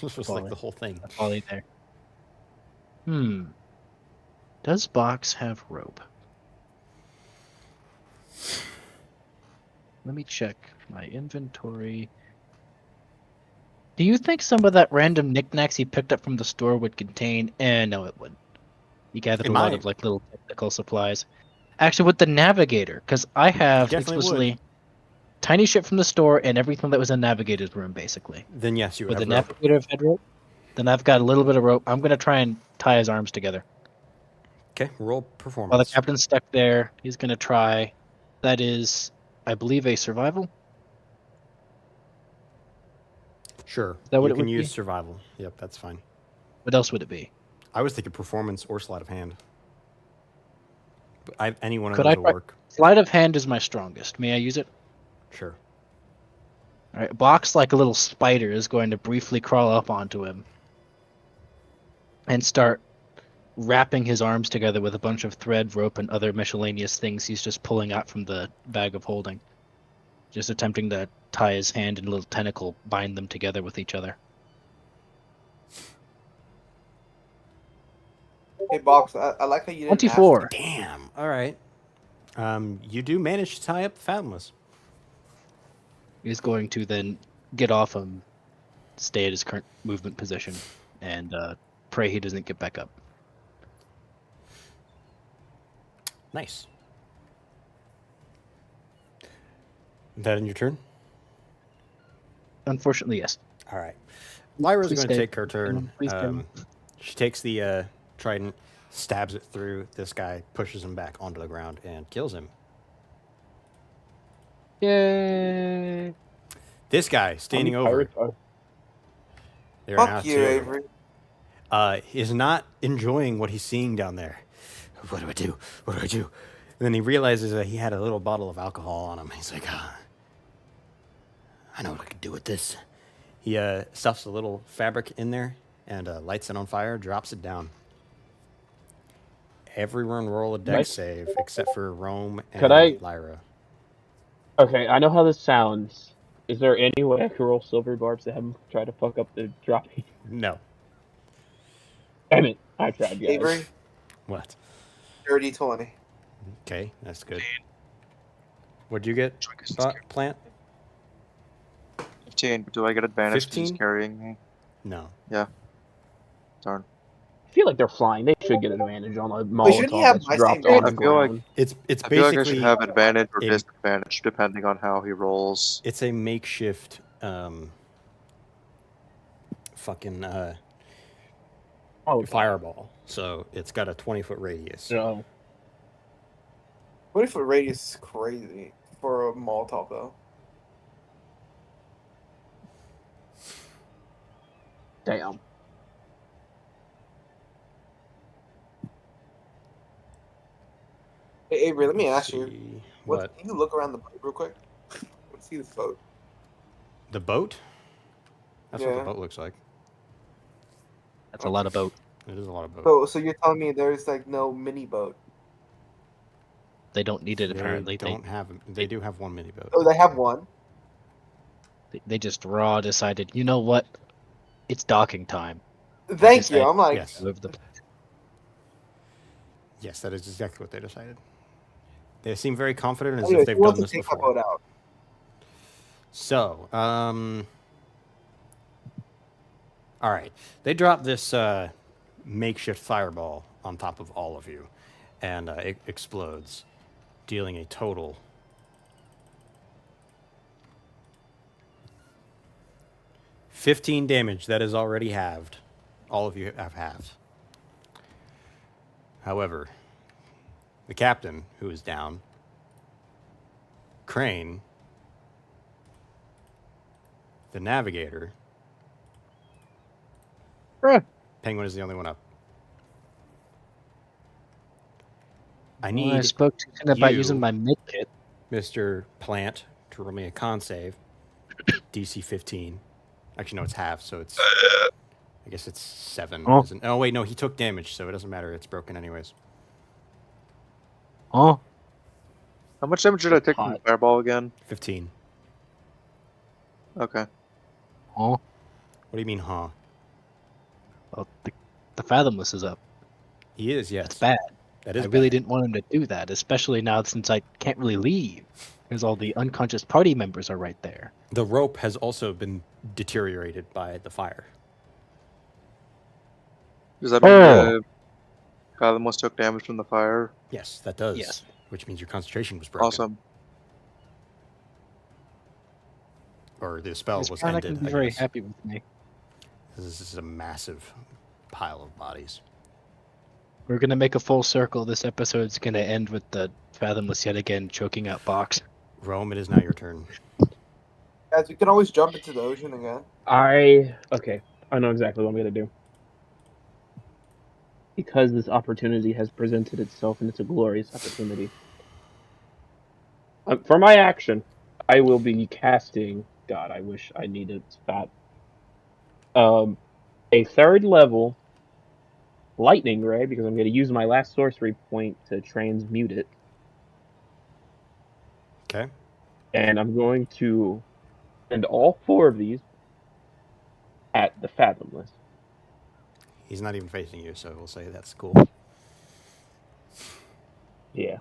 This was like the whole thing. That's all there. Does box have rope? Let me check my inventory. Do you think some of that random knickknacks he picked up from the store would contain? No, it wouldn't. He gathered It a lot might. of like little technical supplies. Actually, with the navigator, because I have Definitely explicitly tiny shit from the store and everything that was in Navigator's room, basically. Then yes, you would With the have rope. Navigator had rope, then I've got a little bit of rope. I'm gonna try and tie his arms together. Okay, roll performance. While the captain's stuck there, he's gonna try. That is, I believe, a survival. Sure. that what you it can would use be? survival. Yep, that's fine. What else would it be? I was thinking performance or sleight of hand. But any one of Could those I will try- work. Sleight of hand is my strongest. May I use it? Sure. All right. Box, like a little spider, is going to briefly crawl up onto him and start wrapping his arms together with a bunch of thread, rope, and other miscellaneous things he's just pulling out from the bag of holding. Just attempting to tie his hand and a little tentacle, bind them together with each other. Hey, Box, I like how you didn't 24. Damn. All right. You do manage to tie up the Fathomless. He's going to then get off him, stay at his current movement position, and pray he doesn't get back up. Nice. That in your turn? Unfortunately, yes. All right. Lyra's Please going to stay. take her turn. Please stay. She takes the trident, stabs it through this guy, pushes him back onto the ground, and kills him. Yay! This guy standing over there now Fuck you, too, Avery. is not enjoying what he's seeing down there. What do I do? What do I do? And then he realizes that he had a little bottle of alcohol on him. He's like, I know what I could do with this. He stuffs a little fabric in there and lights it on fire, drops it down. Everyone roll a dex save except for Rome Could and Lyra. Okay, I know how this sounds. Is there any way I could roll silver barbs to have him try to fuck up the dropping? No. Damn it! I tried, guys. Avery, What? dirty 20. Okay, that's good. What'd you get, Plant? 15. Do I get advantage because 15? he's carrying me? No. Darn. I feel like they're flying. They should get advantage on a Wait, shouldn't he Molotov have that's my dropped same on the I feel like- ground. It's I feel like I basically should have advantage or a- disadvantage depending on how he rolls. it's a makeshift fucking Oh, fireball. So it's got a 20-foot radius. no. 20-foot radius is crazy for a Molotov, though. Damn. Hey, Avery, let me ask you. See What? Can you look around the boat real quick? Let's see this boat. The boat? That's what Yeah. the boat looks like. That's a lot of boat. It is a lot of boat. So you're telling me there's like no mini boat? They don't need it, apparently. They don't have. They do have one mini boat. Oh, they have one. They just raw decided, you know what? It's docking time. Thank Just you. I'm like, Yes. Move the- Yes, that is exactly what they decided. They seem very confident as anyway, if they've who wants done to this take that before. boat out? So, all right. They drop this makeshift fireball on top of all of you, and it explodes, dealing a total 15 damage. That is already halved. All of you have halved. However, the captain, who is down, Crane, the navigator, Penguin is the only one up. I I need spoke to him about you- using my mid kit. Mr. Plant to roll me a con save, DC 15. Actually, no, it's half, so it's. I guess it's 7. Oh. Oh, wait, no, he took damage, so it doesn't matter. It's broken anyways. Oh, How much damage did I take from the Hot. fireball again? 15. Okay. oh. What do you mean, huh? Well, the Fathomless is up. He is, yes. That's bad. That is I really bad. didn't want him to do that, especially now since I can't really leave. Because all the unconscious party members are right there. The rope has also been deteriorated by the fire. Does that mean Oh. the Fathomless took damage from the fire? Yes, that does. Yes. Which means your concentration was broken. Awesome. Or the spell He's was probably not ended. going to be I very guess. happy with me. This is a massive pile of bodies. We're going to make a full circle. This episode's going to end with the Fathomless yet again choking out Box. Rome, it is now your turn. Guys, we can always jump into the ocean again. Okay. I know exactly what I'm gonna do. Because this opportunity has presented itself, and it's a glorious opportunity. For my action, I will be casting. God, I wish I needed that. A 3rd level lightning ray, because I'm going to use my last sorcery point to transmute it, Okay. and I'm going to send all 4 of these at the Fathomless. He's not even facing you, so we'll say that's cool. Yeah.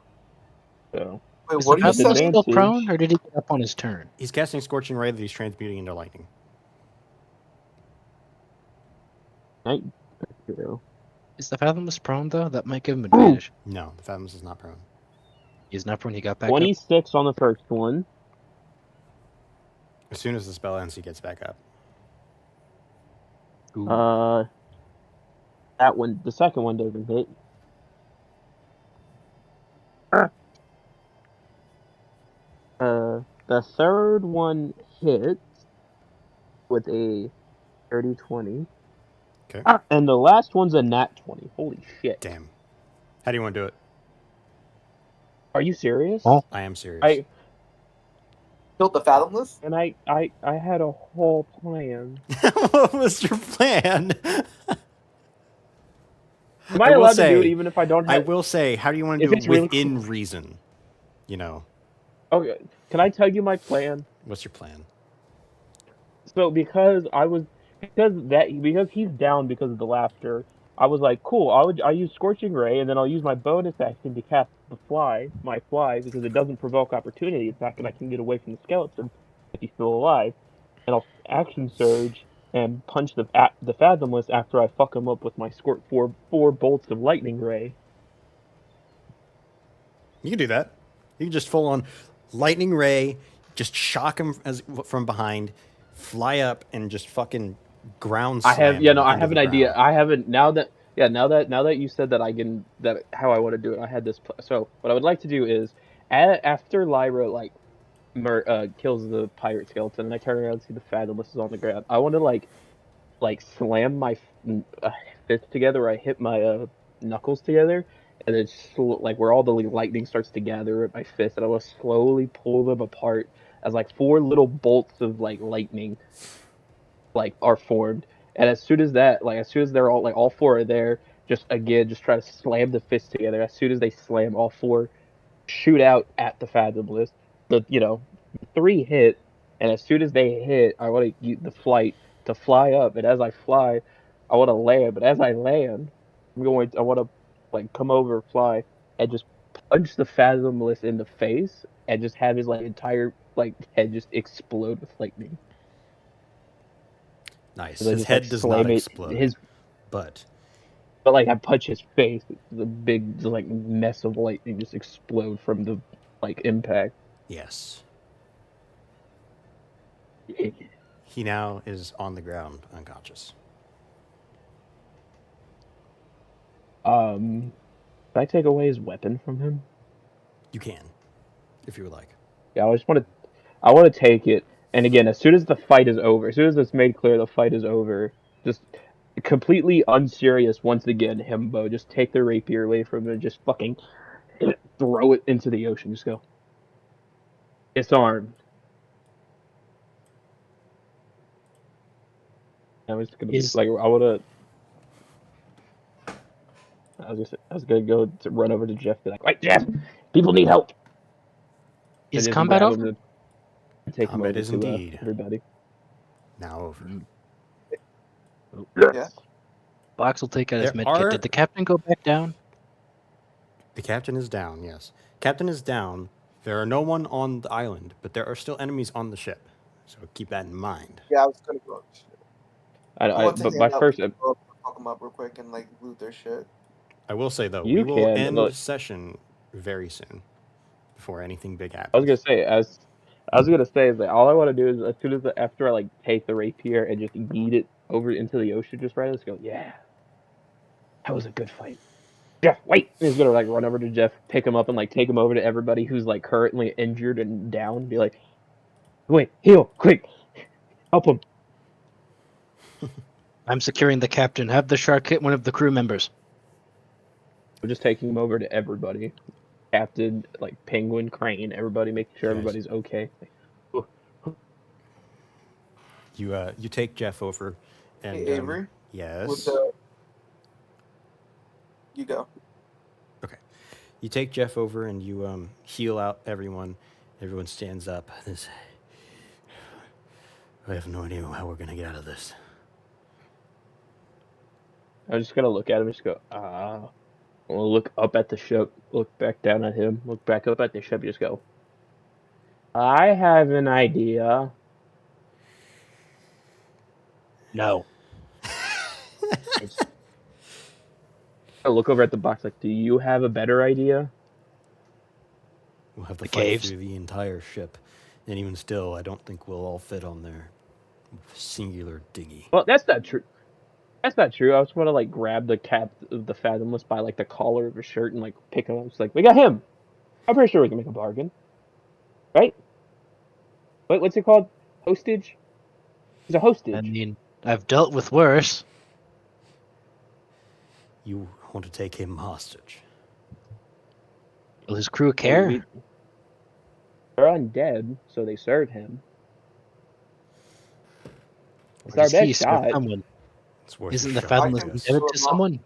So Wait, Is what the are you Fathomless saying? still advantage. prone, or did he get up on his turn? He's casting Scorching Ray that he's transmuting into lightning. Night Hero. Is the Fathomless prone, though? That might give him advantage. No, the Fathomless is not prone. He's not prone, he got back up. 26 on the first one. As soon as the spell ends, he gets back up. Ooh. That one, the second one doesn't hit. The third one hits with a 30-20. Okay. And the last one's a nat 20. Holy shit. Damn. How do you want to do it? Are you serious? Oh. I am serious. Killed the Fathomless? And I had a whole plan. What was your plan? Am I will allowed to do it say- even if I don't I have? will say, how do you want to If do it it's really within reason? You know, Okay, can I tell you my plan? what's your plan? So because he's down because of the laughter, I was like, cool. I use Scorching Ray, and then I'll use my bonus action to cast my fly, because it doesn't provoke opportunity attack, and I can get away from the skeleton if he's still alive. And I'll action surge and punch the Fathomless after I fuck him up with my four bolts of Lightning Ray. You can do that. You can just full on lightning ray, just shock him from behind, fly up, and just fucking ground slam. I have an idea. I haven't now that you said that how I want to do it. I had this. So what I would like to do is after Lyra kills the pirate skeleton, and I turn around and see the Fathomless is on the ground. I want to like slam my fists together, where I hit my knuckles together, and then like where all the lightning starts to gather at my fist, and I will slowly pull them apart as like four little bolts of like lightning like are formed. And as soon as they're all four are there, just try to slam the fists together. As soon as they slam, all four shoot out at the Fathomless. The 3 hit, and as soon as they hit, I want to use the flight to fly up. And as I fly, I want to land. But as I land, I want to like come over, fly, and just punch the Fathomless in the face, and just have his like entire like head just explode with lightning. Nice. So His just, head like, does slam not it- explode, but But like I punch his face, the big just, like mess of lightning just explode from the like impact. yes. He now is on the ground, unconscious. Can I take away his weapon from him? You can, if you would like. Yeah, I want to take it. And again, as soon as the fight is over, as soon as it's made clear the fight is over, just completely unserious once again, Himbo, just take the rapier away from him and just fucking throw it into the ocean. Just go. Disarmed. I was gonna be Is- like, I wanna. I was gonna go to run over to Jeff. Be like, wait, Jeff, people need help. Is And just combat grab over? him and take him Combat over is to indeed. everybody. Now over. Yeah. Box will take out his There medkit. are- Did the captain go back down? The captain is down, yes. Captain is down. There are no one on the island, but there are still enemies on the ship. So keep that in mind. Yeah, I was gonna go. But my first, Fuck them up real quick and like loot their shit. I will say, though, You we will can, end look. session very soon before anything big happens. I was gonna say is that all I want to do is as soon as after I like take the rapier and just yeet it over into the ocean, just right, let's go. Yeah, that was a good fight. Jeff, wait! And he's gonna like run over to Jeff, pick him up, and like take him over to everybody who's like currently injured and down. Be like, wait, heal, quick, help him. I'm securing the captain. Have the shark hit one of the crew members. We're just taking him over to everybody. Captain, like Penguin, Crane, everybody, making sure Nice. everybody's okay. You take Jeff over, and Hey, Avery. With yes, the... You go. you take Jeff over and you heal out everyone. Everyone stands up. I have no idea how we're gonna get out of this. I'm just gonna look at him and just go, We'll look up at the ship, look back down at him, look back up at the ship, just go, I have an idea. No. I look over at the box like, do you have a better idea? We'll have to The fight caves. through the entire ship, and even still, I don't think we'll all fit on their singular dinghy. Well, that's not true. That's not true. I just want to like grab the cap of the Fathomless by like the collar of his shirt and like pick him up. It's like, we got him. I'm pretty sure we can make a bargain, right? What's it called? Hostage? He's a hostage. I mean, I've dealt with worse. You want to take him hostage? Will his crew care? They're undead, so they serve him. It's Or our does he best serve shot. someone? It's worth Isn't a the shot, fathomless I guess. Sure, indebted to Mom. someone?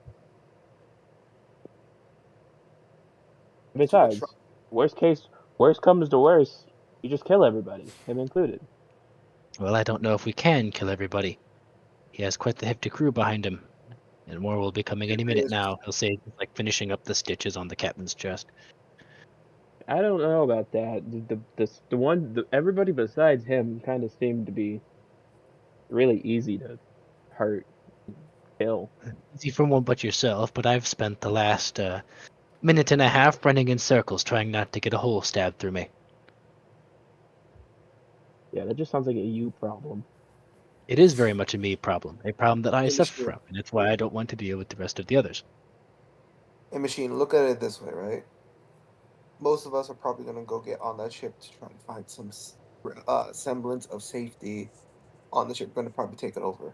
Besides, worst comes to worst, you just kill everybody, him included. Well, I don't know if we can kill everybody. He has quite the hefty crew behind him, and more will be coming any minute now. He'll say it's like finishing up the stitches on the captain's chest. I don't know about that. Everybody besides him kind of seemed to be really easy to hurt, kill. Easy for one but yourself, but I've spent the last minute and a half running in circles trying not to get a hole stabbed through me. Yeah, that just sounds like a you problem. It is very much a me problem, a problem that I Hey, suffer Machine. from, and it's why I don't want to deal with the rest of the others. Hey, Machine, look at it this way, right? Most of us are probably gonna go get on that ship to try and find some semblance of safety on the ship. We're gonna probably take it over.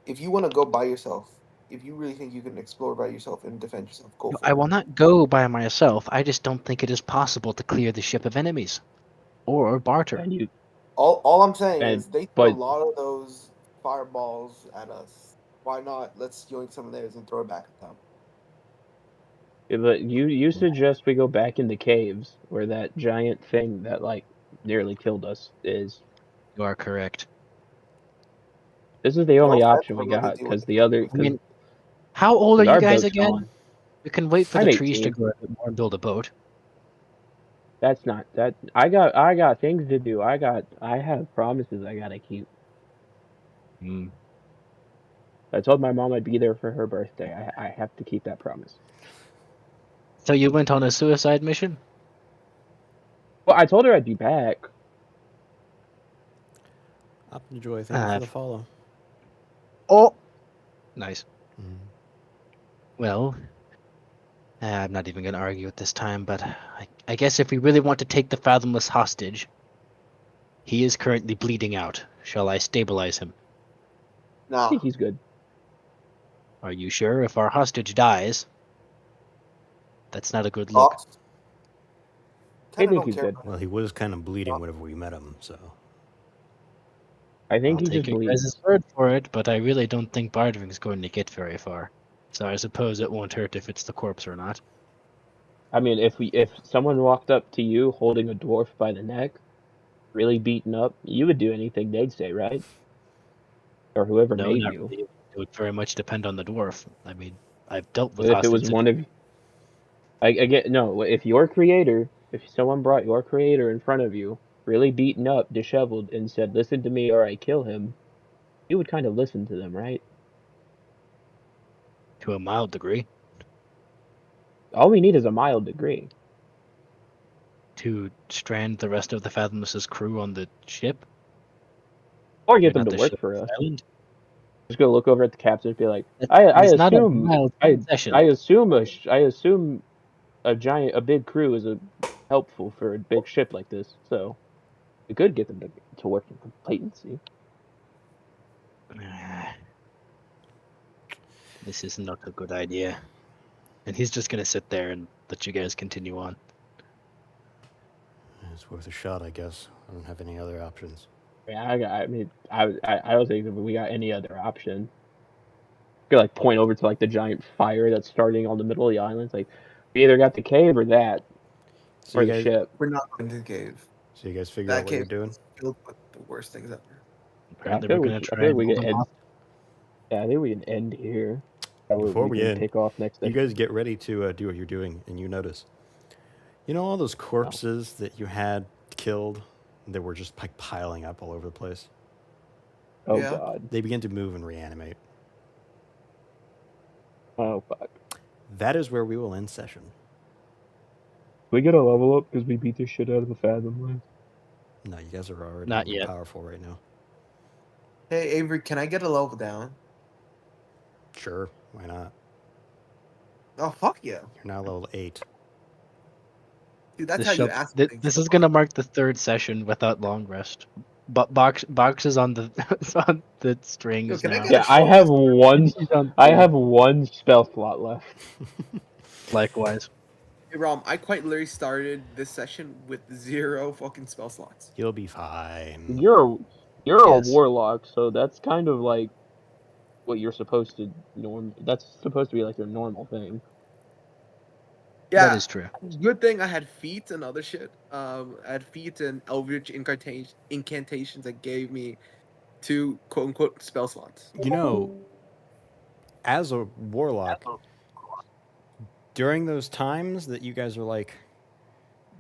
If you want to go by yourself, if you really think you can explore by yourself and defend yourself, go for I it. will not go by myself. I just don't think it is possible to clear the ship of enemies. Or barter. And you, All I'm saying and is they threw a but lot of those fireballs at us. Why not? Let's yoink some of theirs and throw it back at them. but you suggest we go back in the caves where that giant thing that like nearly killed us is. You are correct. This is the only Well, option we we're gonna got deal because with the it. other I mean, how old are you our guys boat's again? gone. We can wait for I'm the trees to 18. grow a bit more and build a boat. That's not that. I got things to do. I have promises I gotta keep. Hmm. I told my mom I'd be there for her birthday. I have to keep that promise. So you went on a suicide mission? Well, I told her I'd be back. Up and enjoy. Thank you for the follow. Oh! Nice. Mhm. Well, I'm not even going to argue at this time, but I guess if we really want to take the Fathomless hostage, he is currently bleeding out. Shall I stabilize him? I Nah. think he's good. Are you sure? If our hostage dies, that's not a good look. Box. I Kinda think don't he's care good. about Well, he was kind of bleeding whenever we met him, so. I think I'll he's take just your bleeding. guys' word for it, but I really don't think bartering's going to get very far. So I suppose it won't hurt if it's the corpse or not. I mean, if someone walked up to you holding a dwarf by the neck, really beaten up, you would do anything they'd say, right? Or whoever No, made not you. really. It would very much depend on the dwarf. I mean, I've dealt with But if it was hostages. one of, I get no. If someone brought your creator in front of you, really beaten up, disheveled, and said, "Listen to me, or I kill him," you would kind of listen to them, right? To a mild degree. All we need is a mild degree. To strand the rest of the Fathomless's crew on the ship? Or You're get them not to the work ship for us. island? Just go look over at the captain and be like, That is not a assume, mild I concession. assume a big crew is helpful for a big ship like this. So we could get them to work in complacency. This is not a good idea. And he's just gonna sit there and let you guys continue on. It's worth a shot, I guess. I don't have any other options. Yeah, I don't think that we got any other option. You could like point over to like the giant fire that's starting on the middle of the island. It's like we either got the cave or that, So or you the guys, ship. We're not going to the cave. so you guys figure out That what you're cave doing. is filled with the worst things ever. Apparently I we're feel gonna I try feel and we hold can them end. off. Yeah, I think we can end here. That way Before we can end, pick off next. You session. guys get ready to do what you're doing, and you notice, you know, all those corpses that you had killed that were just like piling up all over the place. Oh Yeah. god. They begin to move and reanimate. Oh fuck. That is where we will end session. We get a level up because we beat the shit out of the Fathomless. No, you guys are already Not really yet. powerful right now. Hey Avery, can I get a level down? Sure, why not? Oh fuck yeah, You're now level 8. dude! That's This, how you shall- ask. thi- things. this is gonna mark the third session without long rest. But box is on the is on the strings Yo, can I now. get Yeah, I have one. He's on I three. have one spell slot left. Likewise. Hey, Rom, I quite literally started this session with 0 fucking spell slots. You'll be fine. You're Yes. a warlock, so that's kind of like what you're supposed to That's supposed to be like your normal thing. Yeah, That is true. good thing I had feats and other shit. I had feats and eldritch incantations that gave me 2 quote unquote spell slots. You know, as a warlock, during those times that you guys are like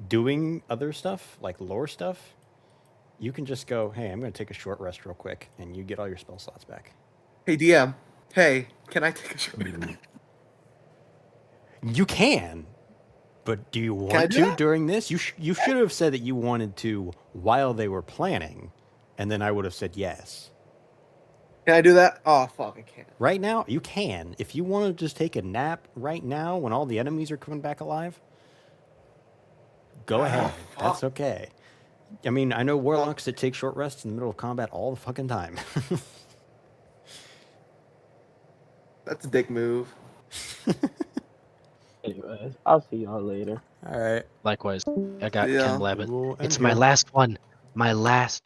doing other stuff, like lore stuff, you can just go, hey, I'm going to take a short rest real quick, and you get all your spell slots back. Hey DM, hey, can I take a short? You can, but do you I want do to that? during this? You should have said that you wanted to while they were planning, and then I would have said yes. Can I do that? Oh fuck, I can't. Right now, you can. If you want to just take a nap right now when all the enemies are coming back alive, go ahead. That's Fuck. okay. I mean, I know warlocks that take short rests in the middle of combat all the fucking time. That's a dick move. Anyways, I'll see y'all later. All right. Likewise, I got Yeah. Chem Lab. We'll It's end my here. last one. My last